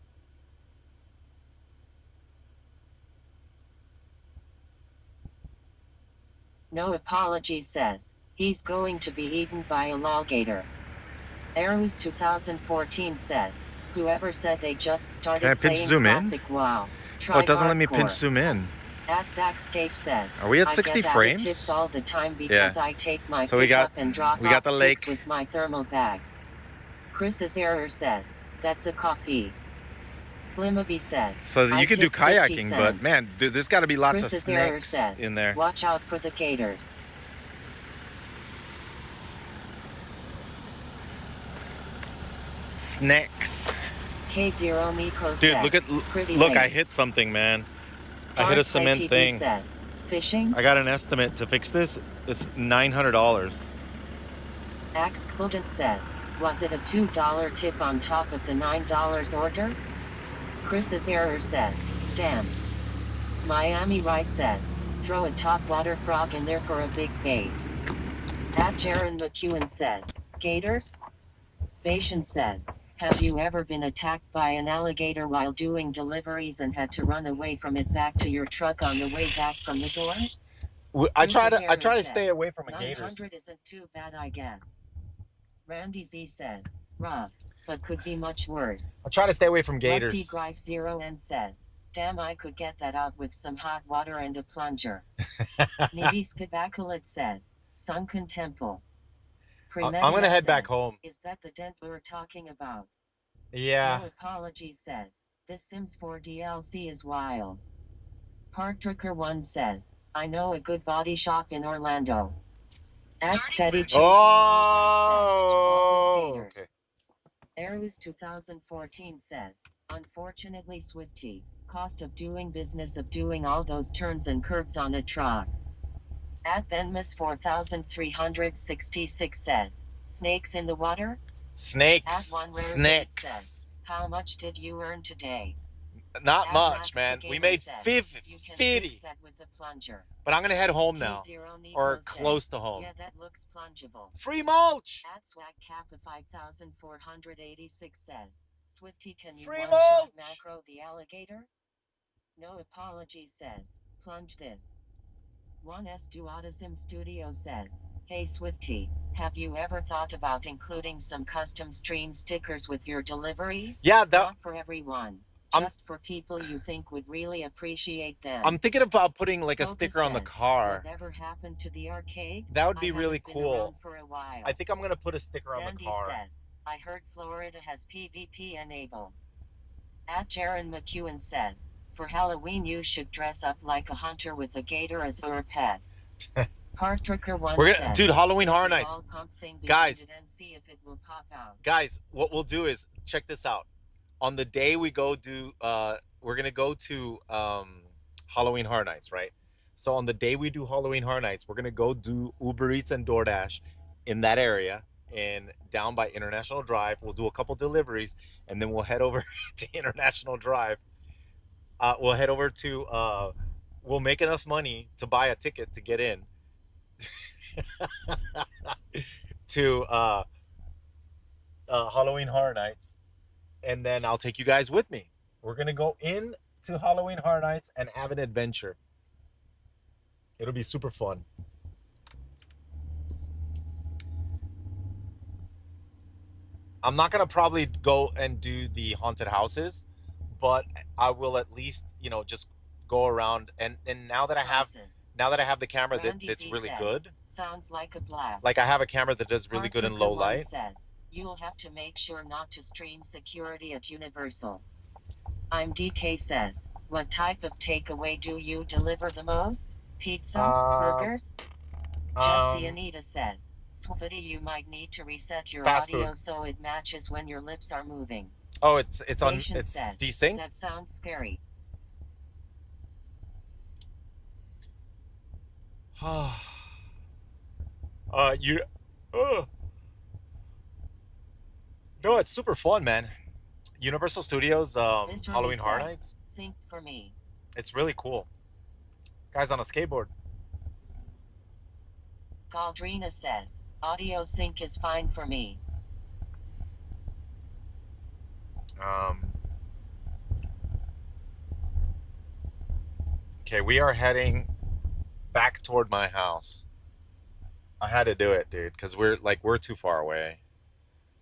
No apology says, he's going to be eaten by a alligator. Arrows 2014 says, whoever said they just started playing classic WoW. Oh, it doesn't let me hardcore. pinch zoom in. At Zackscape says, Are we at I 60 get frames? tips all the time because I take my So we pickup got- and drop we got off the pics lake. with my thermal bag. Chris's error says, that's a coffee. Slimaby says, So I you can do tip 50 kayaking, but cents. man, dude, there's got to be lots Chris's of error snakes says, in there. watch out for the gators. Snakes. K0 Miko Dude, says, look at pretty look, I late. hit something, man. I hit a Dark cement TV thing. says, fishing? I got an estimate to fix this. It's $900. Axxildent says, was it a $2 tip on top of the $9 order? Chris's error says, damn. Miami Rice says, throw a topwater frog in there for a big base. At Jaron McEwen says, gators? Bashan says, have you ever been attacked by an alligator while doing deliveries and had to run away from it back to your truck on the way back from the door? I try Chris's to error stay says, away from a gators. 900 isn't too bad, I guess. Randy Z says, rough, but could be much worse. I try to stay away from Rusty gators. Drive 0N says, damn, I could get that out with some hot water and a plunger. Nibiskabakulit says, sunken temple. I'm gonna head back says, home. Is that the dent we were talking about? Yeah. No apology says, this Sims 4 DLC is wild. Partricker 1 says, I know a good body shop in Orlando. At Steady Chasing Oh. okay. Arrows 2014 says, unfortunately Swifty, cost of doing business of doing all those turns and curves on a truck. At Benmus 4366 says, snakes in the water? Snakes. At one rare Snakes. says, how much did you earn today? Not At much, Max man. the We Gamer made says, you can 50. fix that with the plunger. But I'm gonna head home now, K0 Nico or says, close to home. Yeah, that looks plungeable. Free mulch. At Swag Kappa 5486 says, Swifty, can you Free one-shot mulch. macro the alligator? No apology says, plunge this. 1S Duotisim Studio says, hey Swifty, have you ever thought about including some custom stream stickers with your deliveries? Yeah, Not for everyone. Just for people you think would really appreciate them. I'm thinking about putting like a Soka sticker on the says, car. Whatever happened to the arcade? That would be I really haven't been cool. around for a while. I think I'm gonna put a sticker on the Sandy car. says, I heard Florida has PvP enabled. At Jaron McEwen says, for Halloween you should dress up like a hunter with a gator as your pet. Partricker 1 We're gonna, says, dude, Halloween Horror "Put the Nights. ball pump thing Guys. behind it and see if it will pop out." Guys, what we'll do is check this out. On the day we go do, we're gonna go to Halloween Horror Nights, right? So on the day we do Halloween Horror Nights, we're gonna go do Uber Eats and DoorDash in that area, and down by International Drive. We'll do a couple deliveries, and then we'll head over to International Drive. We'll head over to. We'll make enough money to buy a ticket to get in to Halloween Horror Nights, and then I'll take you guys with me. We're gonna go in to Halloween Horror Nights and have an adventure. It'll be super fun. I'm not gonna probably go and do the haunted houses, but I will at least, just go around, and now that I have the camera that's really good. Sounds like a blast. Like I have a camera that does really good in low light. Says, you'll have to make sure not to stream security at Universal. I'm DK says, what type of takeaway do you deliver the most? Pizza? Burgers? Justy Anita says, Swifty, you might need to reset your fast audio food. so it matches when your lips are moving. Oh, it's Patient it's says, desynced. that sounds scary. You. No, it's super fun, man. Universal Studios, This Halloween Horror says, Nights. synced for me. It's really cool. Guys on a skateboard. Galdrina says, audio sync is fine for me. Okay, we are heading back toward my house. I had to do it, dude, because we're too far away.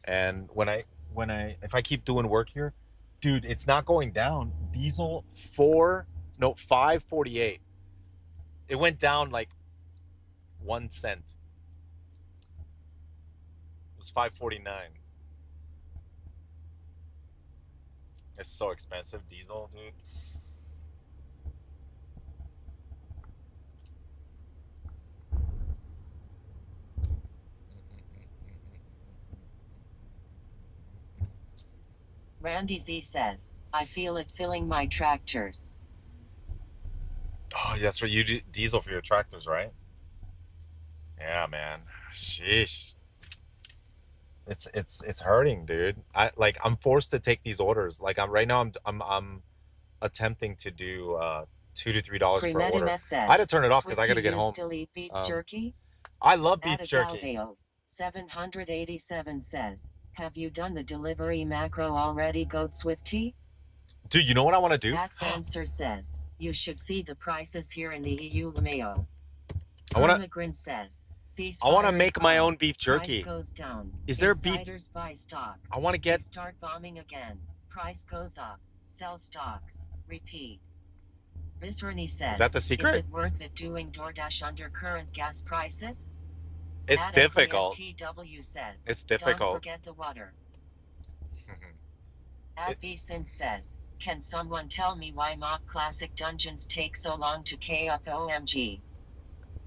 And if I keep doing work here, dude, it's not going down. Diesel 5.48. It went down like 1 cent. It was 5.49. It's so expensive, diesel, dude. Randy Z says, I feel it filling my tractors. Oh, that's right. You do diesel for your tractors, right? Yeah, man. Sheesh. It's hurting, dude. I'm forced to take these orders. Like I'm right now. I'm attempting to do $2 to $3 per order. Says, I had to turn it off because I got to get you home. Still eat beef jerky? I love beef jerky. Adagaldeo 787 says, have you done the delivery macro already, Goat Swifty? Dude, you know what I want to do? That answer says, you should see the prices here in the EU, LMAO. I want Immigrant says, to make my own beef jerky. Price goes down. Is there Insiders beef? buy stocks. I want to get. They start bombing again. Price goes up. Sell stocks. Repeat. Visrani says, Is that the secret? Is it worth it doing DoorDash under current gas prices? It's difficult. TW says, it's difficult. Don't forget the water. Advicent says, can someone tell me why mock classic dungeons take so long to KF OMG?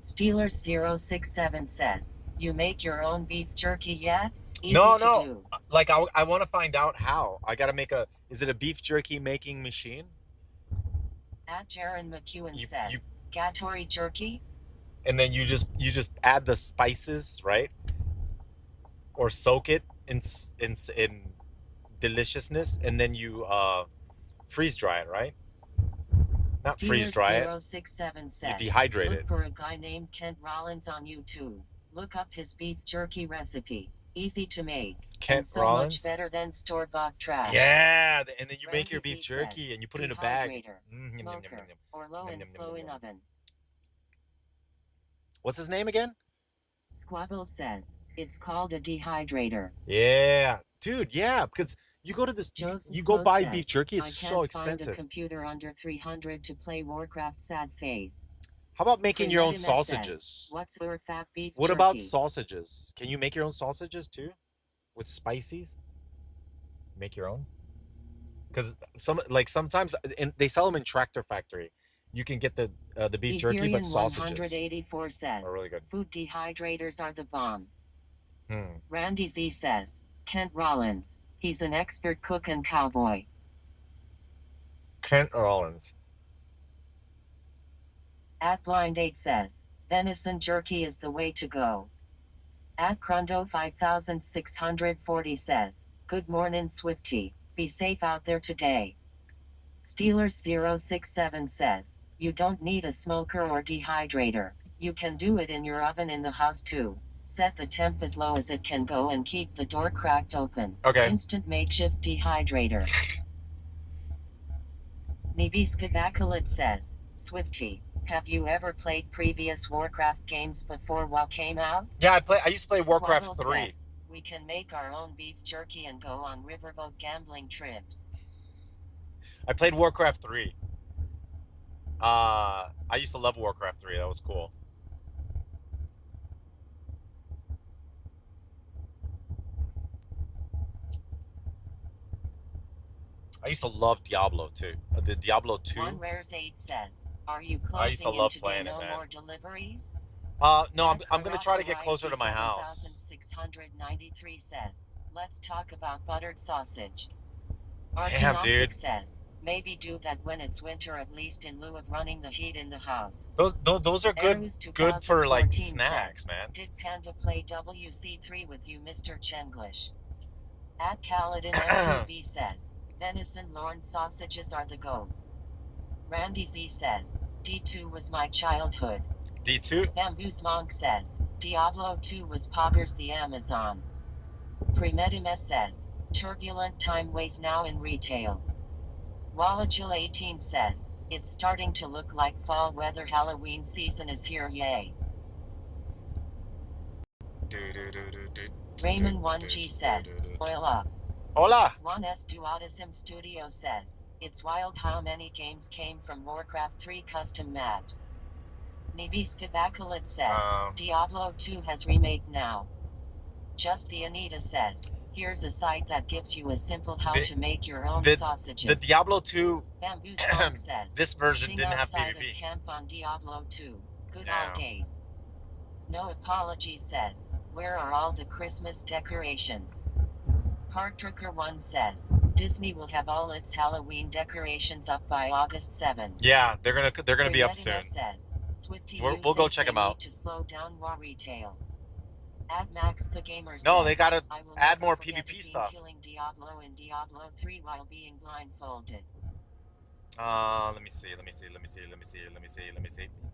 Steelers067 says, you make your own beef jerky yet? Easy no. to do. Like I want to find out how. I got to make a. Is it a beef jerky making machine? Jaron McEwen says, Gatori jerky? And then you just add the spices, right? Or soak it in deliciousness, and then you freeze dry it, right? Not freeze dry it. 067 says, you dehydrate look it. for a guy named Kent Rollins on YouTube. Look up his beef jerky recipe. Easy to make. Kent and so Rollins? much better than store-bought trash. Yeah, and then you make your Randy beef Z jerky says, and you put it in a bag. dehydrator, smoker, or low and slow in oven. What's his name again? Squabble says, it's called a dehydrator. Yeah, dude. Yeah, because you go to this, you go buy beef jerky. It's so expensive. I can't find a computer under 300 to play Warcraft. Sad face. How about making your own sausages? Says, what's your fat beef What jerky? about sausages? Can you make your own sausages too, with spices? Make your own. Because sometimes they sell them in Tractor Factory. You can get the beef jerky, but sausages 184 says, are really good. Food dehydrators are the bomb. Hmm. Randy Z says, Kent Rollins. He's an expert cook and cowboy. Kent Rollins. @Blind8 says, venison jerky is the way to go. @Crundo 5640 says, good morning Swifty. Be safe out there today. Steelers067 says, you don't need a smoker or dehydrator. You can do it in your oven in the house too. Set the temp as low as it can go and keep the door cracked open. Okay. Instant makeshift dehydrator. Nibiskadakulit says, Swifty, have you ever played previous Warcraft games before WoW came out? Yeah, I used to play Warcraft Squabble 3. says, we can make our own beef jerky and go on riverboat gambling trips. I played Warcraft 3. I used to love Warcraft 3. That was cool. I used to love Diablo too. The Diablo 2. One Rares 8 says, are you I used to closing in love to do playing it, no man. more deliveries? No, I'm gonna try to get closer to my house. 7693 says, let's talk about buttered sausage. Damn, dude. Archanostic says, maybe do that when it's winter, at least in lieu of running the heat in the house. Those are good for like snacks, says, man. did Panda play WC3 with you, Mr. Chenglish? At Kaladin M2B says, venison Lorne sausages are the go. Randy Z says, D2 was my childhood. D2? Bamboo's Monk says, Diablo 2 was Poggers the Amazon. Premedimus says, turbulent time ways now in retail. Wallagil 18 says, it's starting to look like fall weather, Halloween season is here, yay. Raymond 1G says, hola. Hola. 1S Duotisim Studio says, it's wild how many games came from Warcraft 3 custom maps. Nibiskavakulit says, Diablo 2 has remade now. Just the Anita says, here's a site that gives you a simple how to make your own sausages. The Diablo 2, says, this version didn't have PvP. Of camp on Diablo 2. Good old days. No Apology says, where are all the Christmas decorations? Heartdrucker 1 says, Disney will have all its Halloween decorations up by August 7. Yeah, they're gonna be up soon. Says, we'll go check them out. To slow down war retail. Add Max the Gamer says, no, they gotta add more PvP stuff. Killing Diablo in Diablo 3 while being blindfolded. Let me see.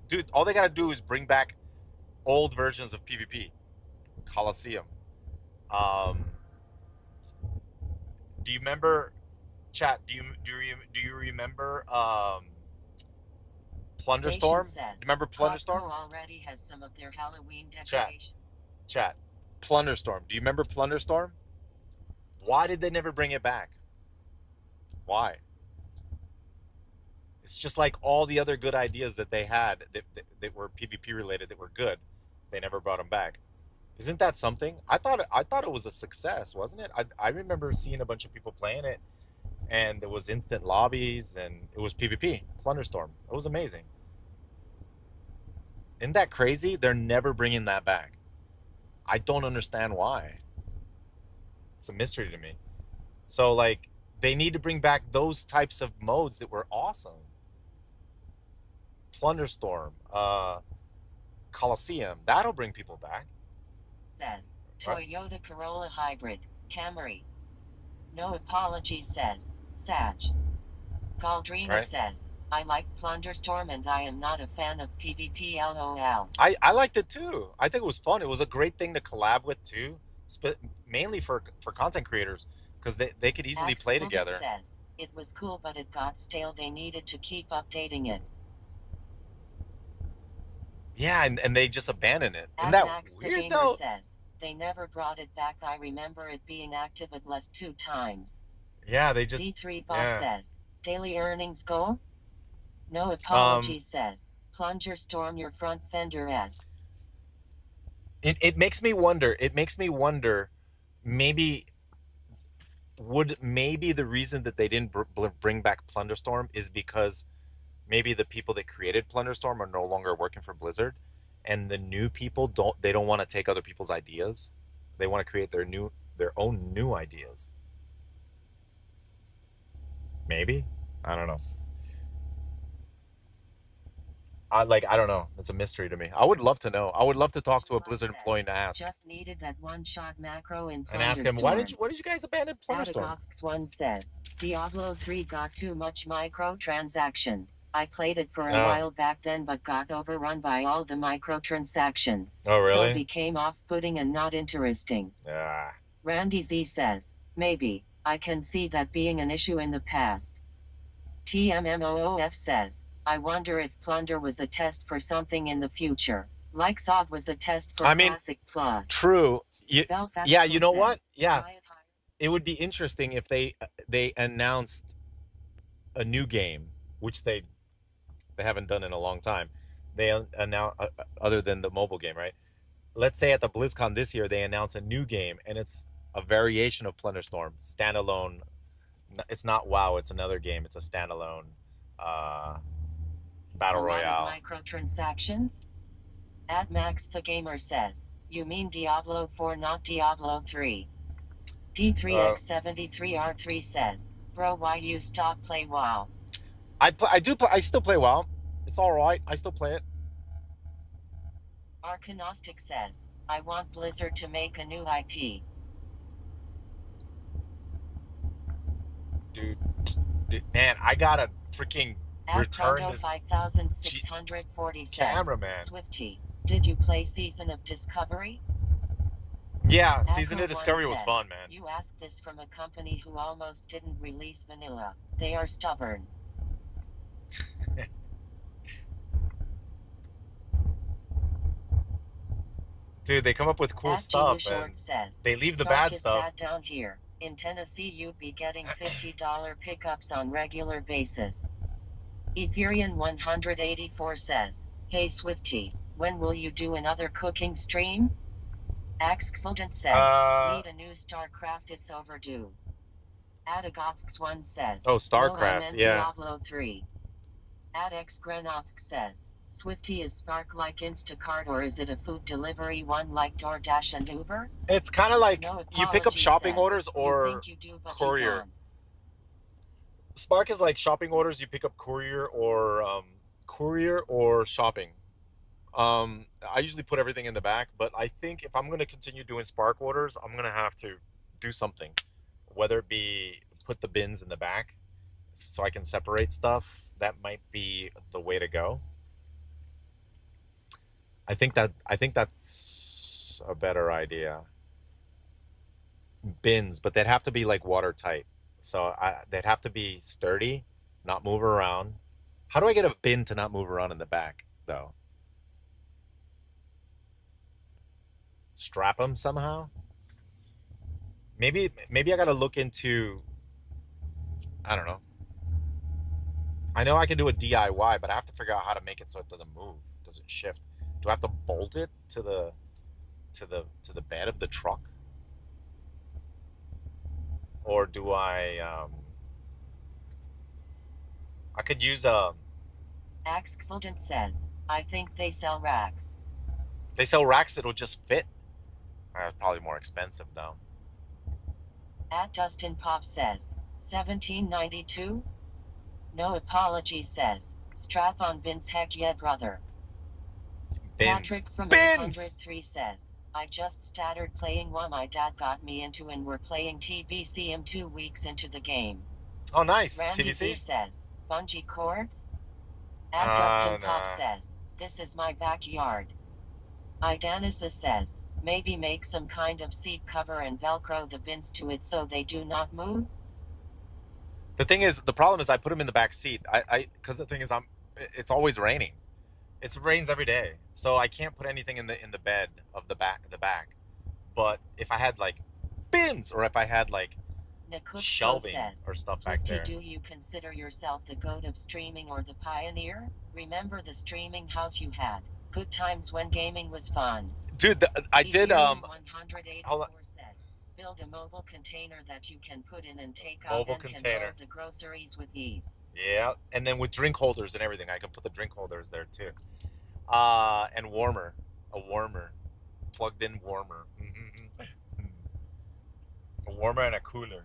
Dude, all they gotta do is bring back old versions of PvP. Coliseum. Do you remember, chat? Do you remember Plunderstorm? Do you remember Plunderstorm? Already has some of their Halloween decorations. Chat. Plunderstorm. Do you remember Plunderstorm? Why did they never bring it back? Why? It's just like all the other good ideas that they had that were PvP related that were good. They never brought them back. Isn't that something? I thought it was a success, wasn't it? I remember seeing a bunch of people playing it, and there was instant lobbies, and it was PvP. Plunderstorm. It was amazing. Isn't that crazy? They're never bringing that back. I don't understand why. It's a mystery to me. So, like, they need to bring back those types of modes that were awesome. Plunderstorm, Coliseum. That'll bring people back. Says, Toyota Corolla Hybrid, Camry. No Apology says, Sag. Galdrina says, I like Plunderstorm and I am not a fan of PvP, LOL. I liked it too. I think it was fun. It was a great thing to collab with too, mainly for content creators, because they could easily play together. Says, it was cool but it got stale. They needed to keep updating it. Yeah, and they just abandoned it. Isn't that weird though? Says, they never brought it back. I remember it being active at least 2 times. Yeah, they just... D3 Boss says, daily earnings goal? No Apology says, Plunger Storm your front fender S. It makes me wonder. It makes me wonder, maybe the reason that they didn't bring back Plunderstorm is because maybe the people that created Plunderstorm are no longer working for Blizzard, and the new people don't want to take other people's ideas. They want to create their own new ideas. Maybe? I don't know. I don't know. It's a mystery to me. I would love to know. I would love to talk to a Blizzard employee and ask. Just needed that one-shot macro in and ask him, why did you guys abandon Plunderstorm? One says, Diablo 3 got too much microtransaction. I played it for a while back then but got overrun by all the microtransactions. Oh, really? So it became off-putting and not interesting. Yeah. Randy Z says, maybe. I can see that being an issue in the past. TMMOOF says, I wonder if Plunder was a test for something in the future. Like SOG was a test for Classic Plus. True. Yeah, you know what? Yeah. It would be interesting if they announced a new game, which they haven't done in a long time. They announced, other than the mobile game, right? Let's say at the BlizzCon this year, they announce a new game, and it's a variation of Plunderstorm, standalone It's not WoW. It's another game. It's a standalone battle A lot royale. of microtransactions? At Max the Gamer says, you mean Diablo 4, not Diablo 3. D3X73R3 says, bro, why you stop play WoW? I still play WoW. It's all right. I still play it. Arcanostic says, I want Blizzard to make a new IP. Dude, man, I gotta freaking return this 5640 says, cameraman. Swifty, did you play Season of Discovery? Yeah, Season of Discovery was fun, man. You asked this from a company who almost didn't release vanilla. They are stubborn. Dude, they come up with cool stuff, and they leave the bad stuff. Bad down here. In Tennessee, you'd be getting $50 pickups on regular basis. Ethereum 184 says, hey Swifty, when will you do another cooking stream? Axxludent says, need a new StarCraft, it's overdue. Adagothx1 says, oh, StarCraft, yeah. Diablo 3. AdXGrenothx says, Swifty, is Spark like Instacart or is it a food delivery one like DoorDash and Uber? It's kind of like No you pick up shopping says, orders or you think you do, but courier. You don't. Spark is like shopping orders. You pick up courier or shopping. I usually put everything in the back, but I think if I'm going to continue doing Spark orders, I'm going to have to do something, whether it be put the bins in the back so I can separate stuff. That might be the way to go. I think that's a better idea. Bins, but they'd have to be like watertight. So they'd have to be sturdy, not move around. How do I get a bin to not move around in the back, though? Strap them somehow? Maybe I gotta look into, I don't know. I know I can do a DIY, but I have to figure out how to make it so it doesn't move, doesn't shift. Do I have to bolt it to the bed of the truck? Or do I could use a... Axxludent says, I think they sell racks. They sell racks that'll just fit. Probably more expensive, though. At Dustin Pop says, 1792? No apology says, strap on Vince, heck yeah, brother. Bins. Patrick from 803 says, I just started playing WoW my dad got me into and we're playing TBC. I'm 2 weeks into the game. Oh, nice. Randy TBC? Z says, bungee cords? At Dustin Pop says, this is my backyard. Idanisa says, maybe make some kind of seat cover and Velcro the bins to it so they do not move? The thing is, the problem is I put them in the back seat. Because the thing is, it's always raining. It rains every day, so I can't put anything in the bed of the back. But if I had like bins, or if I had like shelving or stuff back there. Do you consider yourself the goat of streaming or the pioneer? Remember the streaming house you had? Good times when gaming was fun. Dude, I did. Hold on. Build a mobile container that you can put in and take out and can load the groceries with ease. Yeah, and then with drink holders and everything, I can put the drink holders there too. And a warmer, plugged-in warmer. A warmer and a cooler.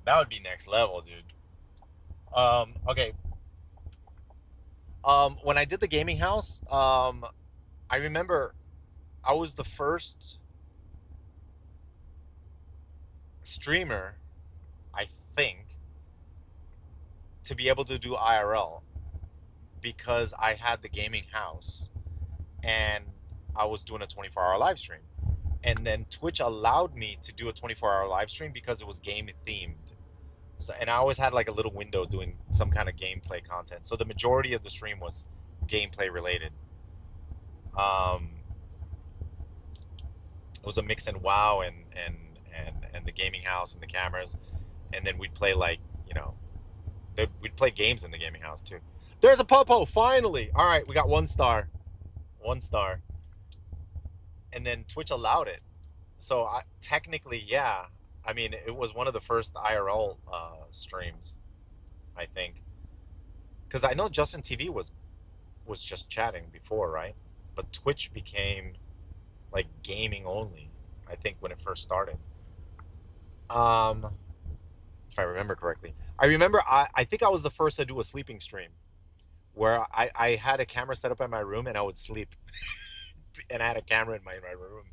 That would be next level, dude. Okay. When I did the gaming house, I remember I was the first streamer, I think, to be able to do IRL because I had the gaming house and I was doing a 24-hour live stream. And then Twitch allowed me to do a 24-hour live stream because it was game themed. So, and I always had like a little window doing some kind of gameplay content. So the majority of the stream was gameplay related. It was a mix in WoW and the gaming house and the cameras, and then we'd play like, you know, we'd play games in the gaming house too. There's a Popo, finally. All right, we got 1 star. 1 star. And then Twitch allowed it. So technically, yeah, I mean, it was one of the first IRL streams, I think, because I know Justin TV was just chatting before, right? But Twitch became like gaming only, I think, when it first started. Um, if I remember correctly, I remember I think I was the first to do a sleeping stream where I had a camera set up in my room and I would sleep, and I had a camera in my room,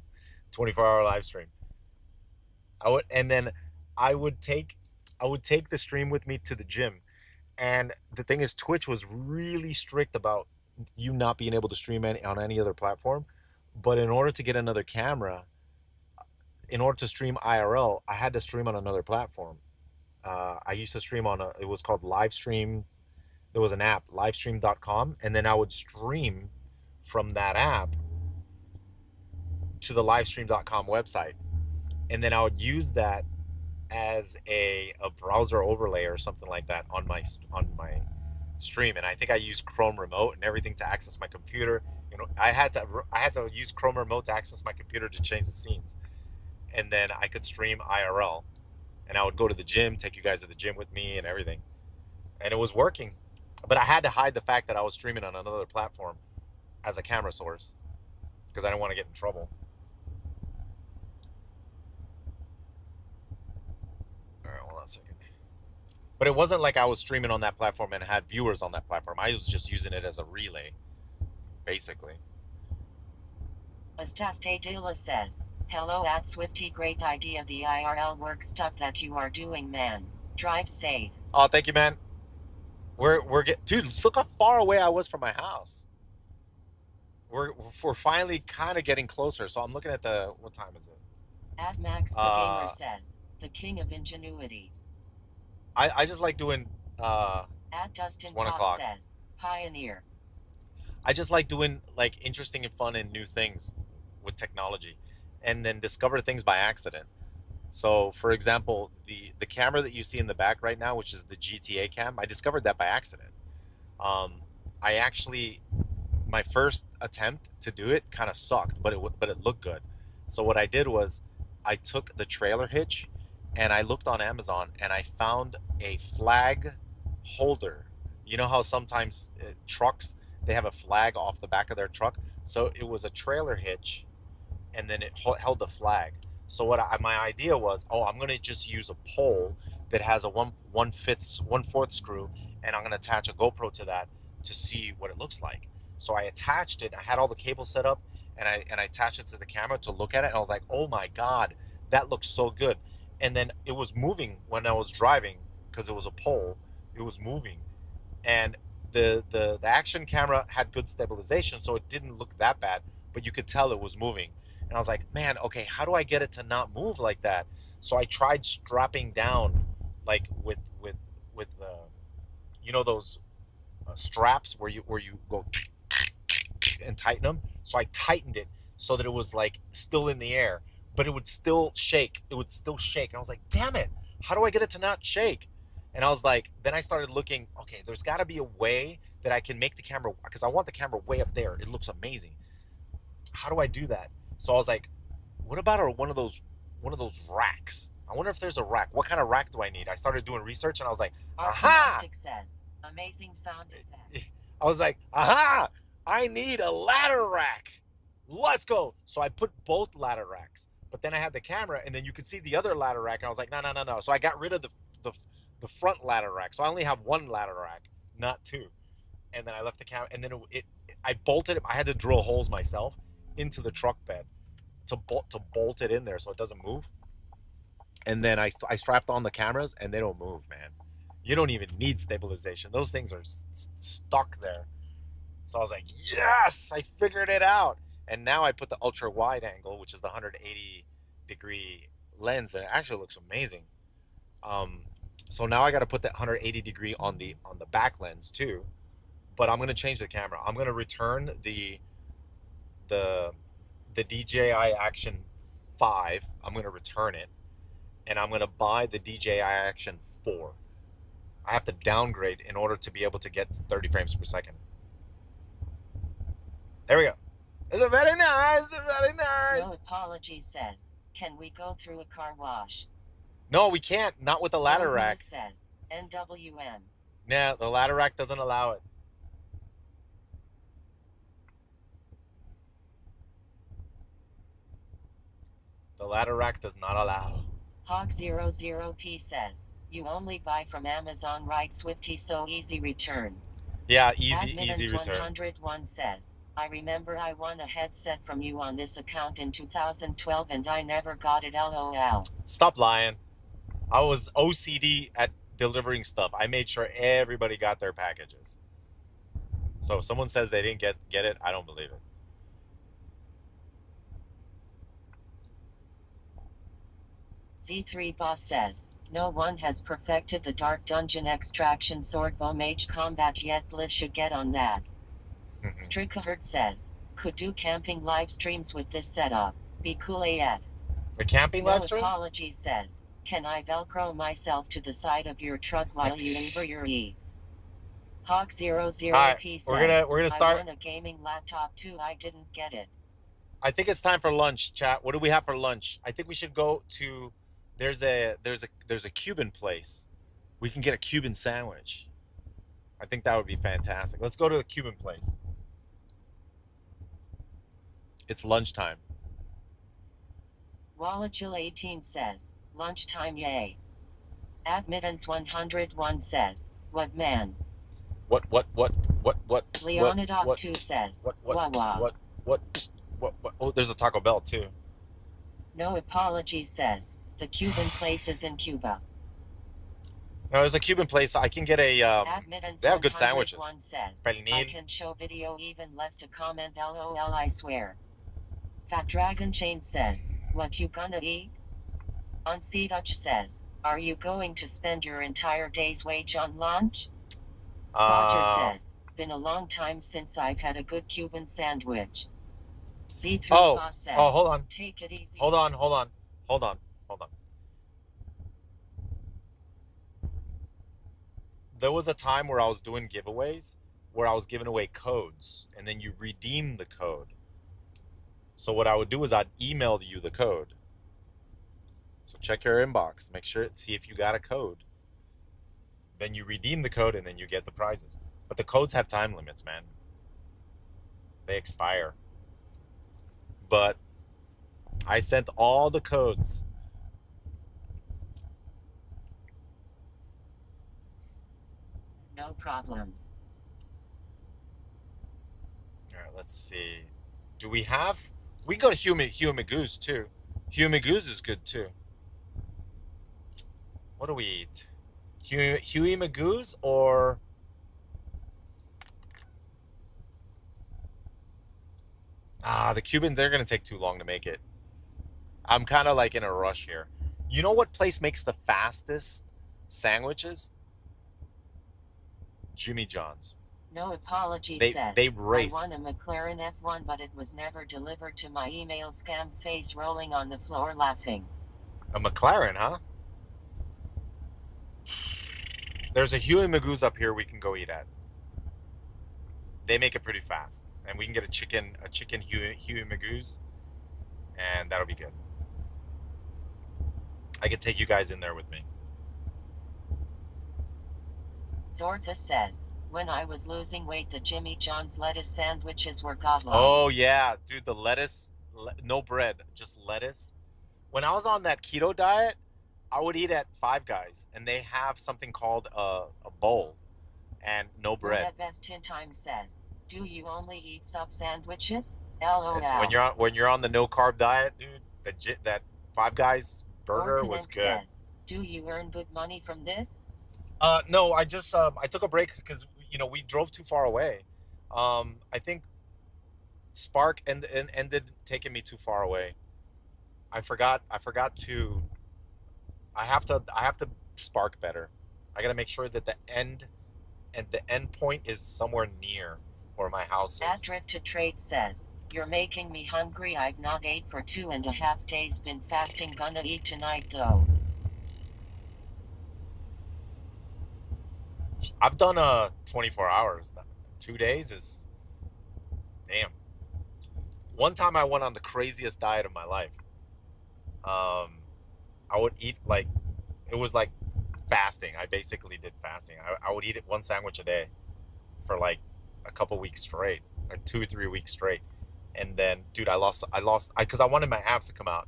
24-hour live stream. And then I would take I would take the stream with me to the gym. And the thing is, Twitch was really strict about you not being able to stream on any other platform. But in order to get another camera, in order to stream IRL, I had to stream on another platform. I used to stream on it was called Livestream. There was an app, livestream.com, and then I would stream from that app to the livestream.com website. And then I would use that as a browser overlay or something like that on my stream. And I think I used Chrome Remote and everything to access my computer. You know, I had to use Chrome Remote to access my computer to change the scenes, and then I could stream IRL. And I would go to the gym, take you guys to the gym with me and everything, and it was working. But I had to hide the fact that I was streaming on another platform as a camera source because I didn't want to get in trouble. All right, hold on a second. But it wasn't like I was streaming on that platform and had viewers on that platform. I was just using it as a relay, basically. Astaste Dula says, hello at Swifty, great idea, the IRL work stuff that you are doing, man. Drive safe. Oh, thank you, man. Dude, look how far away I was from my house. We're finally kind of getting closer. So I'm looking at what time is it? At Max the Gamer says, the king of ingenuity. I just like doing At Dustin Fox says, pioneer. I just like doing like interesting and fun and new things with technology, and then discover things by accident. So, for example, the camera that you see in the back right now, which is the GTA cam, I discovered that by accident. I actually my first attempt to do it kind of sucked, but it looked good. So what I did was I took the trailer hitch and I looked on Amazon and I found a flag holder. You know how sometimes trucks they have a flag off the back of their truck. So it was a trailer hitch, and then it held the flag. So my idea was, oh, I'm gonna just use a pole that has a one fourth screw, and I'm gonna attach a GoPro to that to see what it looks like. So I attached it. I had all the cables set up, and I attached it to the camera to look at it. And I was like, oh my god, that looks so good. And then it was moving when I was driving because it was a pole. It was moving, and the action camera had good stabilization, so it didn't look that bad. But you could tell it was moving. And I was like, man, okay, how do I get it to not move like that? So I tried strapping down, like with you know those straps where you go and tighten them. So I tightened it so that it was like still in the air, but it would still shake. It would still shake. And I was like, damn it, how do I get it to not shake? And I was like, then I started looking, okay, there's got to be a way that I can make the camera, because I want the camera way up there. It looks amazing. How do I do that? So I was like, what about one of those racks? I wonder if there's a rack. What kind of rack do I need? I started doing research and I was like, aha! Says, amazing sound effect. I was like, aha! I need a ladder rack. Let's go. So I put both ladder racks, but then I had the camera, and then you could see the other ladder rack. And I was like, no. So I got rid of the front ladder rack. So I only have one ladder rack, not two. And then I left the camera, and then I bolted it. I had to drill holes myself into the truck bed to bolt it in there so it doesn't move. And then I strapped on the cameras, and they don't move, man. You don't even need stabilization. Those things are stuck there. So I was like, yes, I figured it out. And now I put the ultra wide angle, which is the 180-degree lens, and it actually looks amazing. So now I got to put that 180-degree on the back lens too. But I'm gonna change the camera. I'm gonna return the DJI Action 5. I'm gonna return it, and I'm gonna buy the DJI Action 4. I have to downgrade in order to be able to get 30 frames per second. There we go. It's a very nice, very nice. No apology says, can we go through a car wash? No, we can't. Not with the ladder Gold rack. News says NWM. Nah, the ladder rack doesn't allow it. The ladder rack does not allow. Hog00P says, you only buy from Amazon, right, Swifty? So easy return. Yeah, easy return. 101 says, I remember I won a headset from you on this account in 2012 and I never got it, LOL. Stop lying. I was OCD at delivering stuff. I made sure everybody got their packages. So if someone says they didn't get it, I don't believe it. Z3 Boss says, no one has perfected the Dark Dungeon Extraction Sword Bow Mage combat yet. Bliss should get on that. Strickahurt says, could do camping live streams with this setup. Be cool AF. The camping No live stream? Apologies says, can I Velcro myself to the side of your truck while you Uber your eats? Hog00P says, we're gonna start. I won a gaming laptop too. I didn't get it. I think it's time for lunch, chat. What do we have for lunch? I think we should go to. There's a Cuban place. We can get a Cuban sandwich. I think that would be fantastic. Let's go to the Cuban place. It's lunchtime. Wallachil18 says, lunchtime yay. Admittance 101 says, what man? What? Leonidov 2 says, what? Oh, there's a Taco Bell too. No Apologies says, the Cuban place is in Cuba. No, there's a Cuban place. I can get a. Admittance they have good sandwiches. Says, I can show video. Even left a comment. LOL. I swear. Fat Dragon Chain says, what you gonna eat? Unsee Dutch says, are you going to spend your entire day's wage on lunch? Sodger says, been a long time since I've had a good Cuban sandwich. Z3 Boss says, hold on. Take it easy. Hold on. There was a time where I was doing giveaways where I was giving away codes and then you redeem the code. So what I would do is I'd email you the code. So check your inbox, make sure, see if you got a code. Then you redeem the code and then you get the prizes. But the codes have time limits, man. They expire. But I sent all the codes. No problems. All right, let's see. Do we have... We can go to Huey Magoo's too. Huey Magoo's is good too. What do we eat? Huey Magoo's or... the Cuban, they're going to take too long to make it. I'm kind of like in a rush here. You know what place makes the fastest sandwiches? Jimmy John's. No Apologies says, they race. I won a McLaren F1 but it was never delivered to my email. Scam face rolling on the floor laughing. A McLaren, huh? There's a Huey Magoo's up here we can go eat at. They make it pretty fast. And we can get a chicken Huey Magoo's. And that'll be good. I could take you guys in there with me. Zorthus says, when I was losing weight, the Jimmy John's lettuce sandwiches were godlike. Oh, yeah. Dude, the lettuce, no bread, just lettuce. When I was on that keto diet, I would eat at Five Guys, and they have something called a bowl and no bread. That best 10 times says, do you only eat sub sandwiches? LOL. When you're on the no carb diet, dude, that Five Guys burger was good. Says, do you earn good money from this? No, I just I took a break because we drove too far away. I think Spark ended taking me too far away. I forgot to. I have to spark better. I got to make sure that the end point is somewhere near where my house is. Adrift to Trade says, you're making me hungry. I've not ate for 2.5 days. Been fasting. Gonna eat tonight though. I've done 24 hours. 2 days is damn. One time I went on the craziest diet of my life. I would eat like it was like fasting. I basically did fasting. I would eat it one sandwich a day for like a couple weeks straight, like 2 or 3 weeks straight. And then, dude, because I wanted my abs to come out.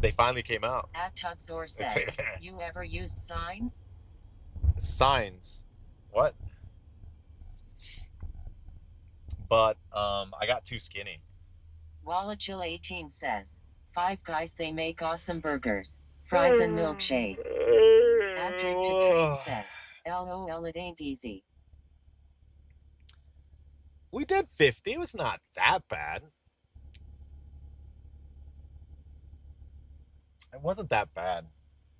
They finally came out. At Tuxor says, you ever used signs? Signs, what? But I got too skinny. Wallachil18 says, Five Guys, they make awesome burgers, fries and milkshake. At Drink to Trade says, LOL, it ain't easy. We did 50. It was not that bad. It wasn't that bad.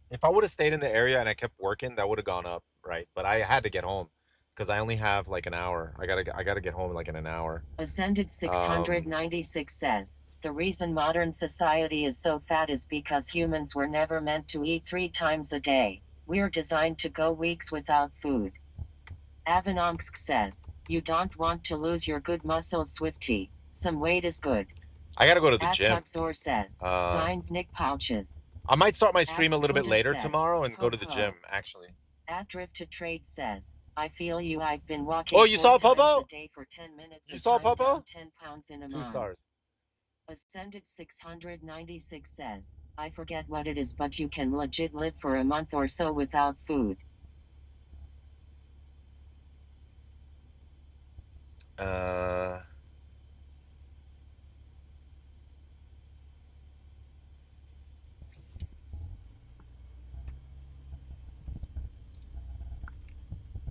If I would have stayed in the area and I kept working, that would have gone up, right? But I had to get home because I only have like an hour. I gotta get home like in an hour. Ascended 696 says, the reason modern society is so fat is because humans were never meant to eat 3 times a day. We're designed to go weeks without food. Avanomsk says, you don't want to lose your good muscles, Swifty. Some weight is good. I gotta go to the gym. Tuxor says, Signs Nick pouches. I might start my stream a little bit later tomorrow and go to the gym, actually. At Drift to Trade says, I feel you. I've been walking. Oh, you saw Popo? A day for 10 minutes. You saw Popo? 10 pounds in a 2 month. stars. Ascended 696 says, I forget what it is, but you can legit live for a month or so without food.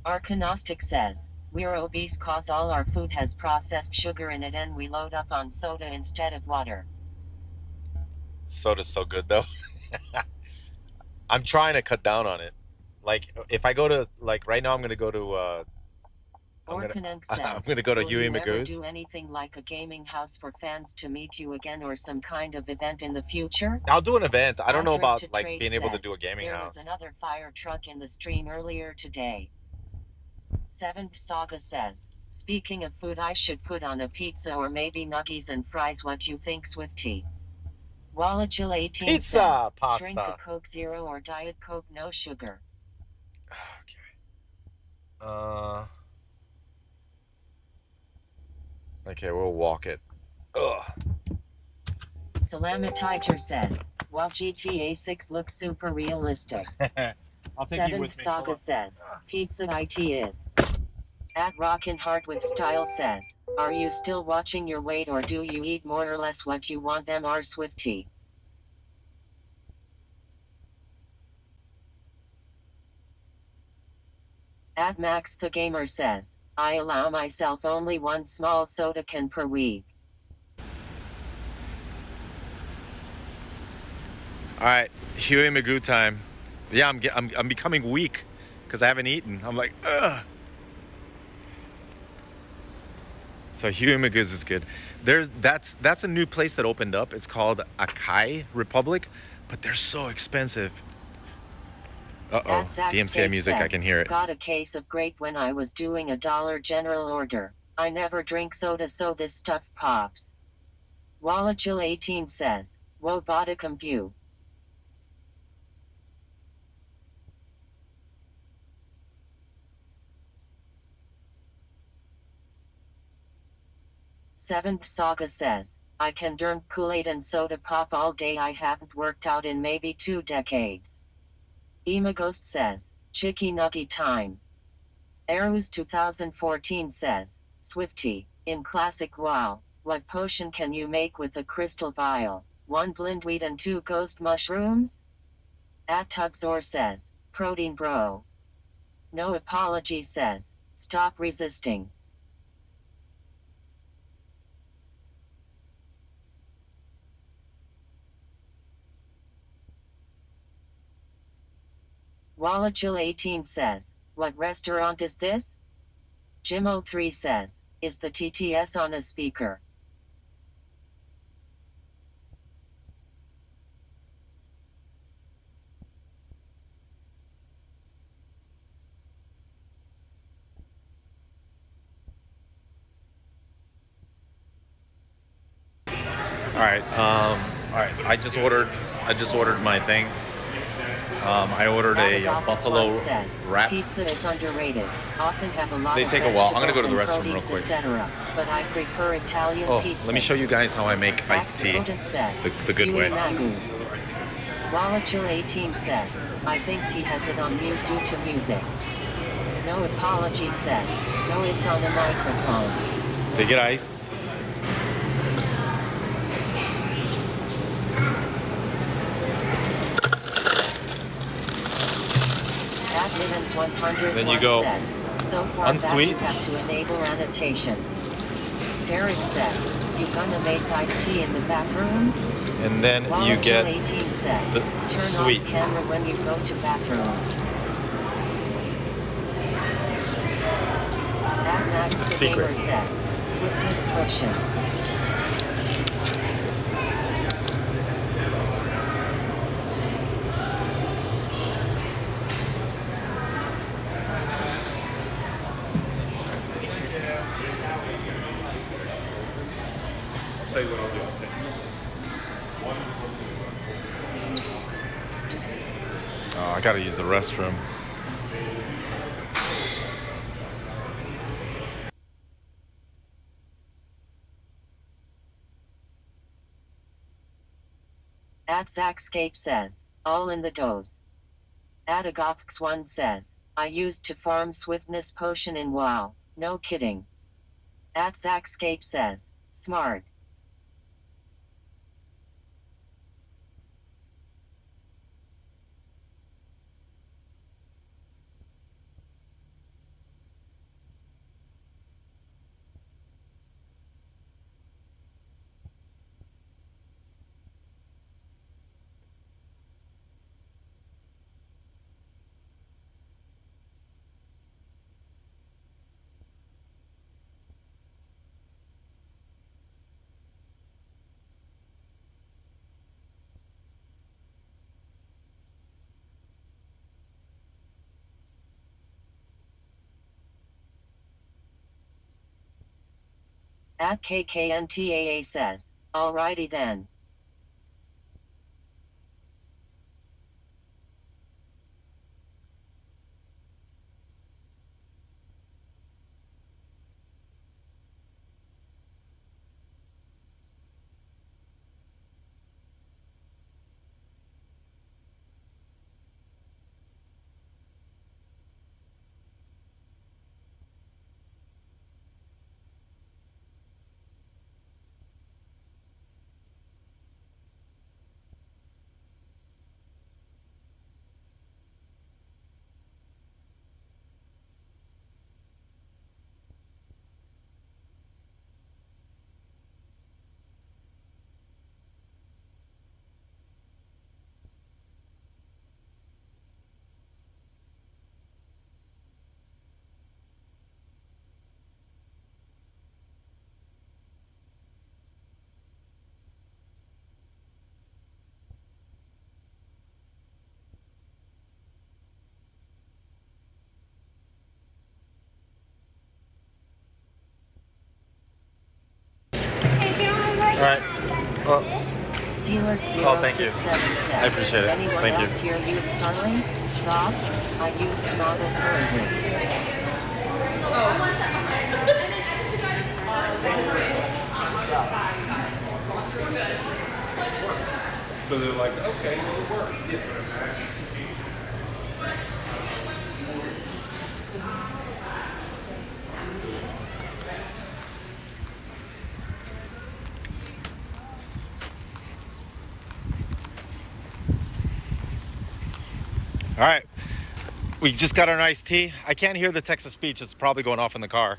Arcanostic says, we're obese cause all our food has processed sugar in it and we load up on soda instead of water. Soda's so good though. I'm trying to cut down on it. Like if I go to right now, I'm gonna go to I'm gonna go to Huey Magoo's. Do anything like a gaming house for fans to meet you again or some kind of event in the future? I'll do an event. I don't know about like being able to do a gaming house. There was another fire truck in the stream earlier today. Seventh Saga says, speaking of food, I should put on a pizza or maybe nuggies and fries. What you think, Swifty? Wallachil18 Pizza, says, pasta. Drink a Coke Zero or Diet Coke, no sugar. Okay. Okay, we'll walk it. Ugh. Salamatiger says, while GTA 6 looks super realistic. I'll take you with Seventh me. Saga says, pizza IT is. At Rockin' Heart with Style says, are you still watching your weight or do you eat more or less what you want? MR Swifty. At Max the Gamer says, I allow myself only one small soda can per week. All right, Huey Magoo time. Yeah, I'm becoming weak because I haven't eaten. I'm like, ugh. So Huey Magoo's is good. That's a new place that opened up. It's called Acai Republic, but they're so expensive. Uh-oh, DMCA music, says, I can hear it. Got a case of grape when I was doing a Dollar General order. I never drink soda, so this stuff pops. Wallachil18 says, whoa, Bodicum view. Seventh Saga says, I can drink Kool-Aid and soda pop all day. I haven't worked out in maybe 2 decades. Emaghost says, Chicky Nuggy time. Arus 2014 says, Swifty, in classic WoW, what potion can you make with a crystal vial? 1 blindweed and 2 ghost mushrooms? At Tuxor says, Protein bro. No apologies says, stop resisting. Wallachil18 says, what restaurant is this? Jimo3 says, is the TTS on a speaker? All right, I just ordered my thing. I ordered a buffalo says, wrap. pizza is underrated. Often have a lot They of take a while. I'm gonna go to the vegetables restroom real and quick. proteins, etc. But I prefer Italian pizza. Let me show you guys how I make iced tea. Says, The good way. Magus. Wallachil 18 says, I think he has it on mute due to music. No apology says, no, it's on a microphone. So you get ice. Admittance 101 Then you go says, so far unsweet. that you have to enable annotations. Derek says, you gonna make iced tea in the bathroom? And then you get 18 says, the turn sweet. off camera when you go to bathroom. It's a secret. Says, swiftness potion. I'll tell you what I'll do. Oh, I gotta use the restroom. Zackscape says, all in the dose. Adagothx1 says, I used to farm swiftness potion in WoW, no kidding. Zackscape says, smart. KKNTAA says, alrighty then. Alright. Well, Steelers thank you. 067 says, I appreciate it. anyone Thank else you. here use Starlink? Thoughts? I use Knobble currently. So they're like, okay, well, it worked. All right, we just got our iced tea. I can't hear the text to speech. It's probably going off in the car.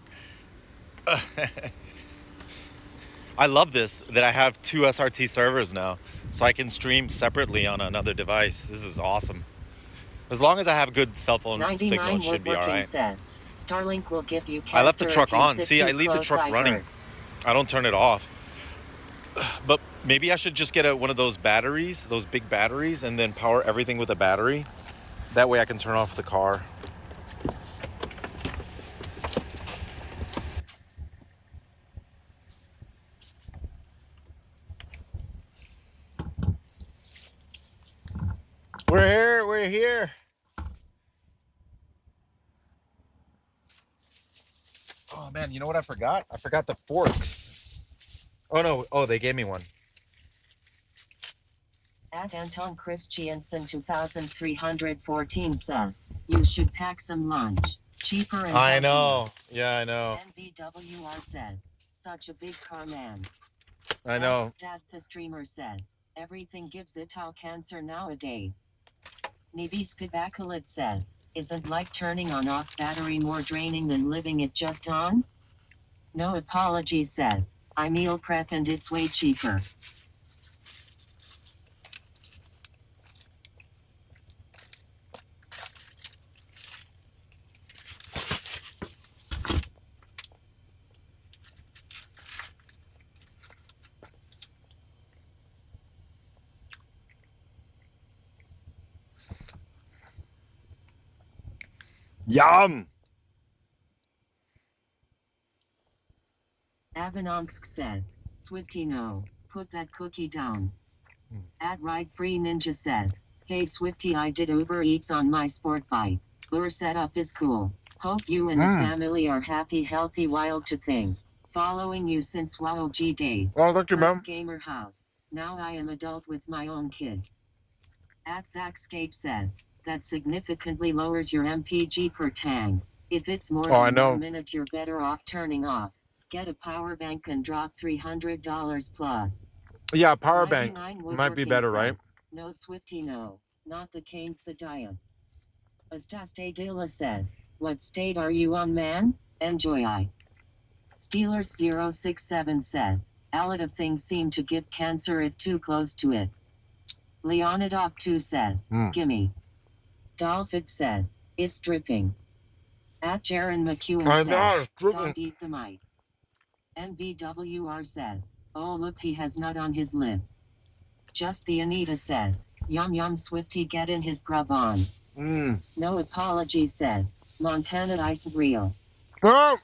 I love this, that I have 2 SRT servers now, so I can stream separately on another device. This is awesome. As long as I have good cell phone signal, it should be all right. Says, Starlink will give you I left the truck on. See, I leave the truck running. I don't turn it off. But maybe I should just get one of those batteries, those big batteries, and then power everything with a battery. That way I can turn off the car. We're they're here. Oh man, you know what I forgot? I forgot the forks. Oh no, oh they gave me one. At Anton Christiansen 2314 says, you should pack some lunch. Cheaper and I healthier. know. Yeah, I know. NBWR says, such a big car man. I know. Stat the streamer says, everything gives it all cancer nowadays. Nibiska Bacalit says, isn't like turning on off battery more draining than living it just on? No apologies says, I meal prep and it's way cheaper. Yum. Avanomsk says, Swifty no, put that cookie down. At Ride Free Ninja says, hey Swifty, I did Uber Eats on my sport bike. Your setup is cool. Hope you and the family are happy, healthy, wild to think. Following you since WoWG days. Oh, thank you, ma'am. Gamer house. Now I am adult with my own kids. At Zackscape says, that significantly lowers your MPG per tank. If it's more than 1 minute, you're better off turning off. Get a power bank and drop $300 plus. Yeah, power bank might be better, right? No Swifty, no. Not the canes, the diet. Astaste Dilla says, what state are you on, man? Enjoy I. Steelers 067 says, a lot of things seem to give cancer if too close to it. Leonidov 2 says, gimme. Dolphid says, it's dripping. At Jaron McEwen says, don't eat the mic. NBWR says, oh look, he has nut on his lip. Just the Anita says, yum yum Swifty, get in his grub on. No apology says, Montana ice real. Oh!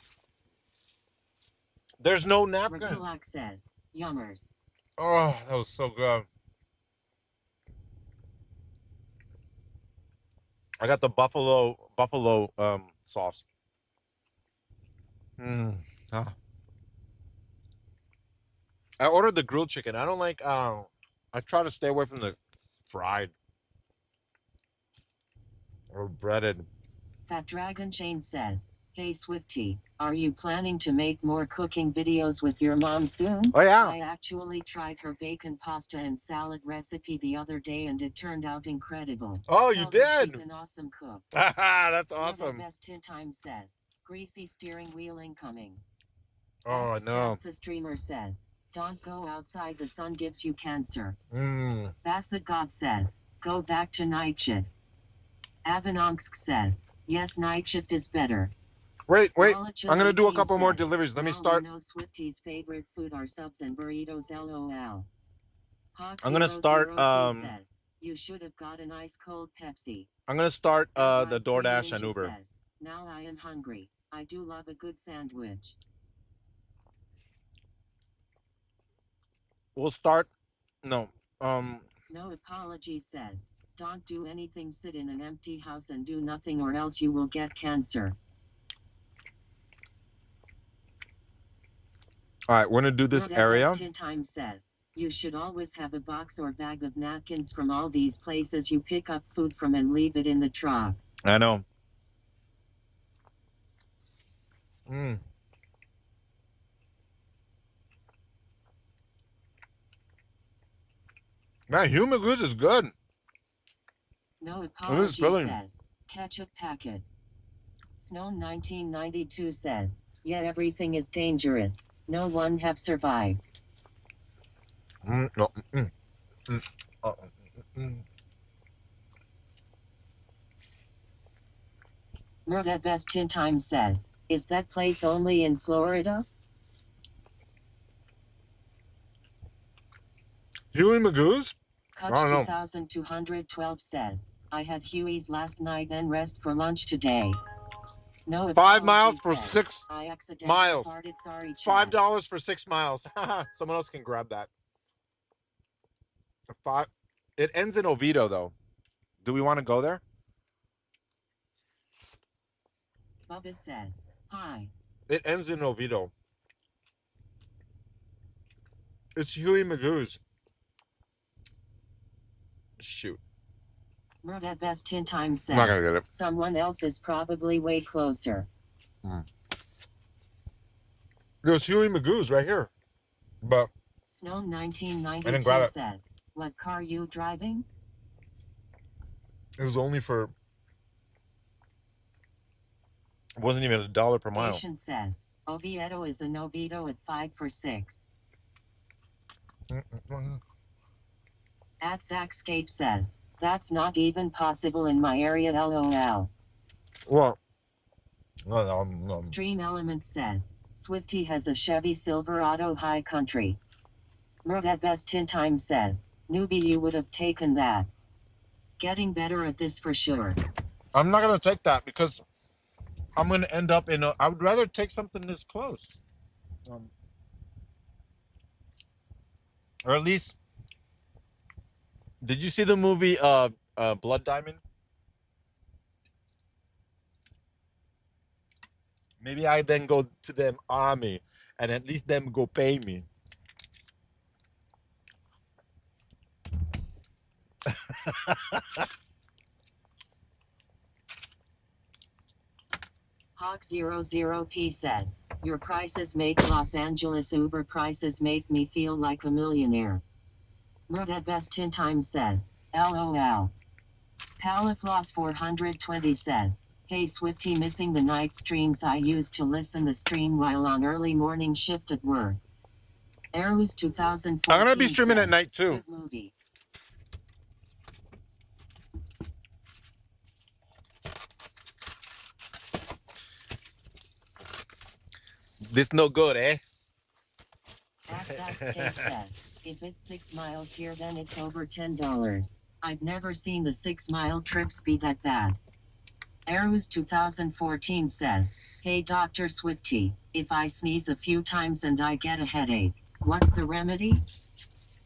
There's no napkins. Regulac says, yummers. Oh, that was so good. I got the buffalo sauce. Ah. I ordered the grilled chicken. I don't like I try to stay away from the fried or breaded. Fat Dragon Chain says, hey Swifty, are you planning to make more cooking videos with your mom soon? Oh yeah. I actually tried her bacon pasta and salad recipe the other day and it turned out incredible. Oh, you did? She's an awesome cook. That's awesome. Best in time says, greasy steering wheel incoming. Oh no. The streamer says, don't go outside, the sun gives you cancer. Bassett God says, go back to night shift. Avanomsk says, yes, night shift is better. Wait. I'm going to do a couple more deliveries. Let me start. No Swifty's favorite food are subs and burritos, LOL. I'm going to start says, you should have got an ice cold Pepsi. I'm going to start the DoorDash and Uber. Says, now I am hungry. I do love a good sandwich. We'll start. No. No apology says, don't do anything, sit in an empty house and do nothing or else you will get cancer. All right, we're going to do this area. Time says, you should always have a box or bag of napkins from all these places you pick up food from and leave it in the truck. I know. Man, human goose is good. No apology says, ketchup packet. Snow 1992 says, yet everything is dangerous. No one have survived. Murda Best in Time says, is that place only in Florida? Huey Magoo's? Cut 2212 says, I had Huey's last night and rest for lunch today. No, 5 miles for 6 miles. Sorry, $5 for 6 miles. Someone else can grab that. It ends in Oviedo though. Do we want to go there? Bubba says, hi. It ends in Oviedo. It's Huey Magoo's. Shoot. Mert at best 10 times says, I'm not gonna get it. someone else is probably way closer. There's Huey Magoo's right here. But Snow I didn't 1992 grab it. says, what car you driving? It was only for... It wasn't even $1 per mile. Station says, Oviedo is an Oviedo at 5 for 6. At Zackscape says, that's not even possible in my area LOL. Well, no. Stream Element says, Swifty has a Chevy Silverado High Country. Mert at best 10 times says, newbie you would have taken that. Getting better at this for sure. I'm not going to take that because I'm going to end up in a... I would rather take something this close. Or at least... Did you see the movie Blood Diamond? Maybe I then go to them army and at least them go pay me. Hawk00P says, your prices make Los Angeles Uber prices make me feel like a millionaire. Mert at best 10 times says, LOL. Palifloss 420 says, hey Swifty, missing the night streams I used to listen the stream while on early morning shift at work. Arrows 2014 I'm going to be streaming says, at night too. good movie. This no good, eh? At that state says, if it's 6 miles here then it's over $10. I've never seen the 6-mile trips be that bad. Arrows 2014 says, hey Dr. Swifty, if I sneeze a few times and I get a headache, what's the remedy?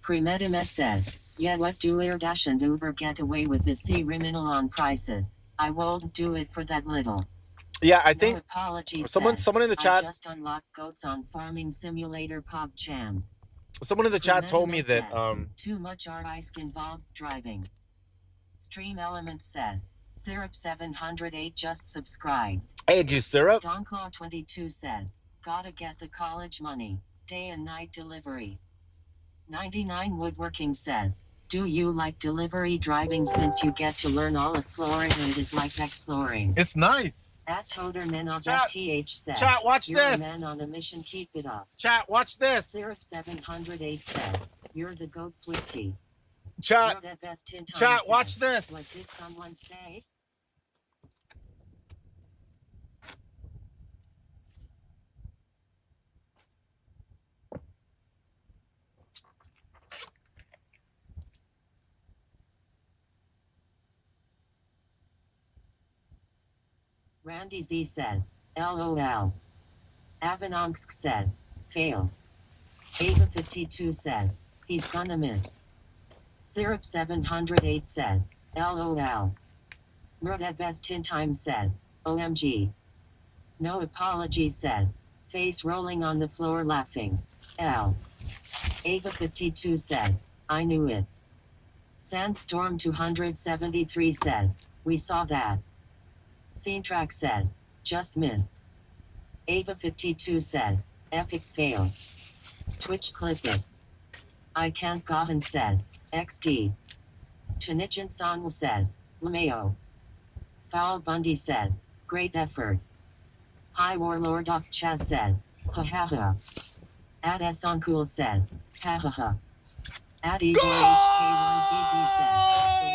Premedimus says, yeah, what do DoorDash and Uber get away with this criminal on prices? I won't do it for that little. Yeah, I No think apologies someone in the I chat just unlocked goats on Farming Simulator PogChamp. someone in the chat told me that Too much risk involved driving. Stream Element says, Syrup 708 just subscribed. hey, you syrup. Donclaw 22 says, gotta get the college money. Day and night delivery. 99 Woodworking says, do you like delivery driving since you get to learn all of Florida and it is like exploring? It's nice. At Toderman of Chat, FTH says, Chat, watch you're this. a man on a mission, keep it up. Chat, watch this. Syrup 708 says, you're the goat Swifty. Chat, You're the best 10 times chat, watch says, this. what did someone say? Randy Z says, LOL. Avanonsk says, fail. Ava 52 says, he's gonna miss. Syrup 708 says, LOL. Mert at best 10 times says, OMG. No apology says, face rolling on the floor laughing. L. Ava 52 says, I knew it. Sandstorm 273 says, we saw that. Scene Track says, just missed. Ava 52 says, epic fail. Twitch clip it. I can't Gohan says, XD. Chinichon Sanwó says, LMAO. Foul Bundy says, great effort. High Warlord of Chaz says, ha ha ha. At Soncool says, ha ha ha. At Igor HK1BD says,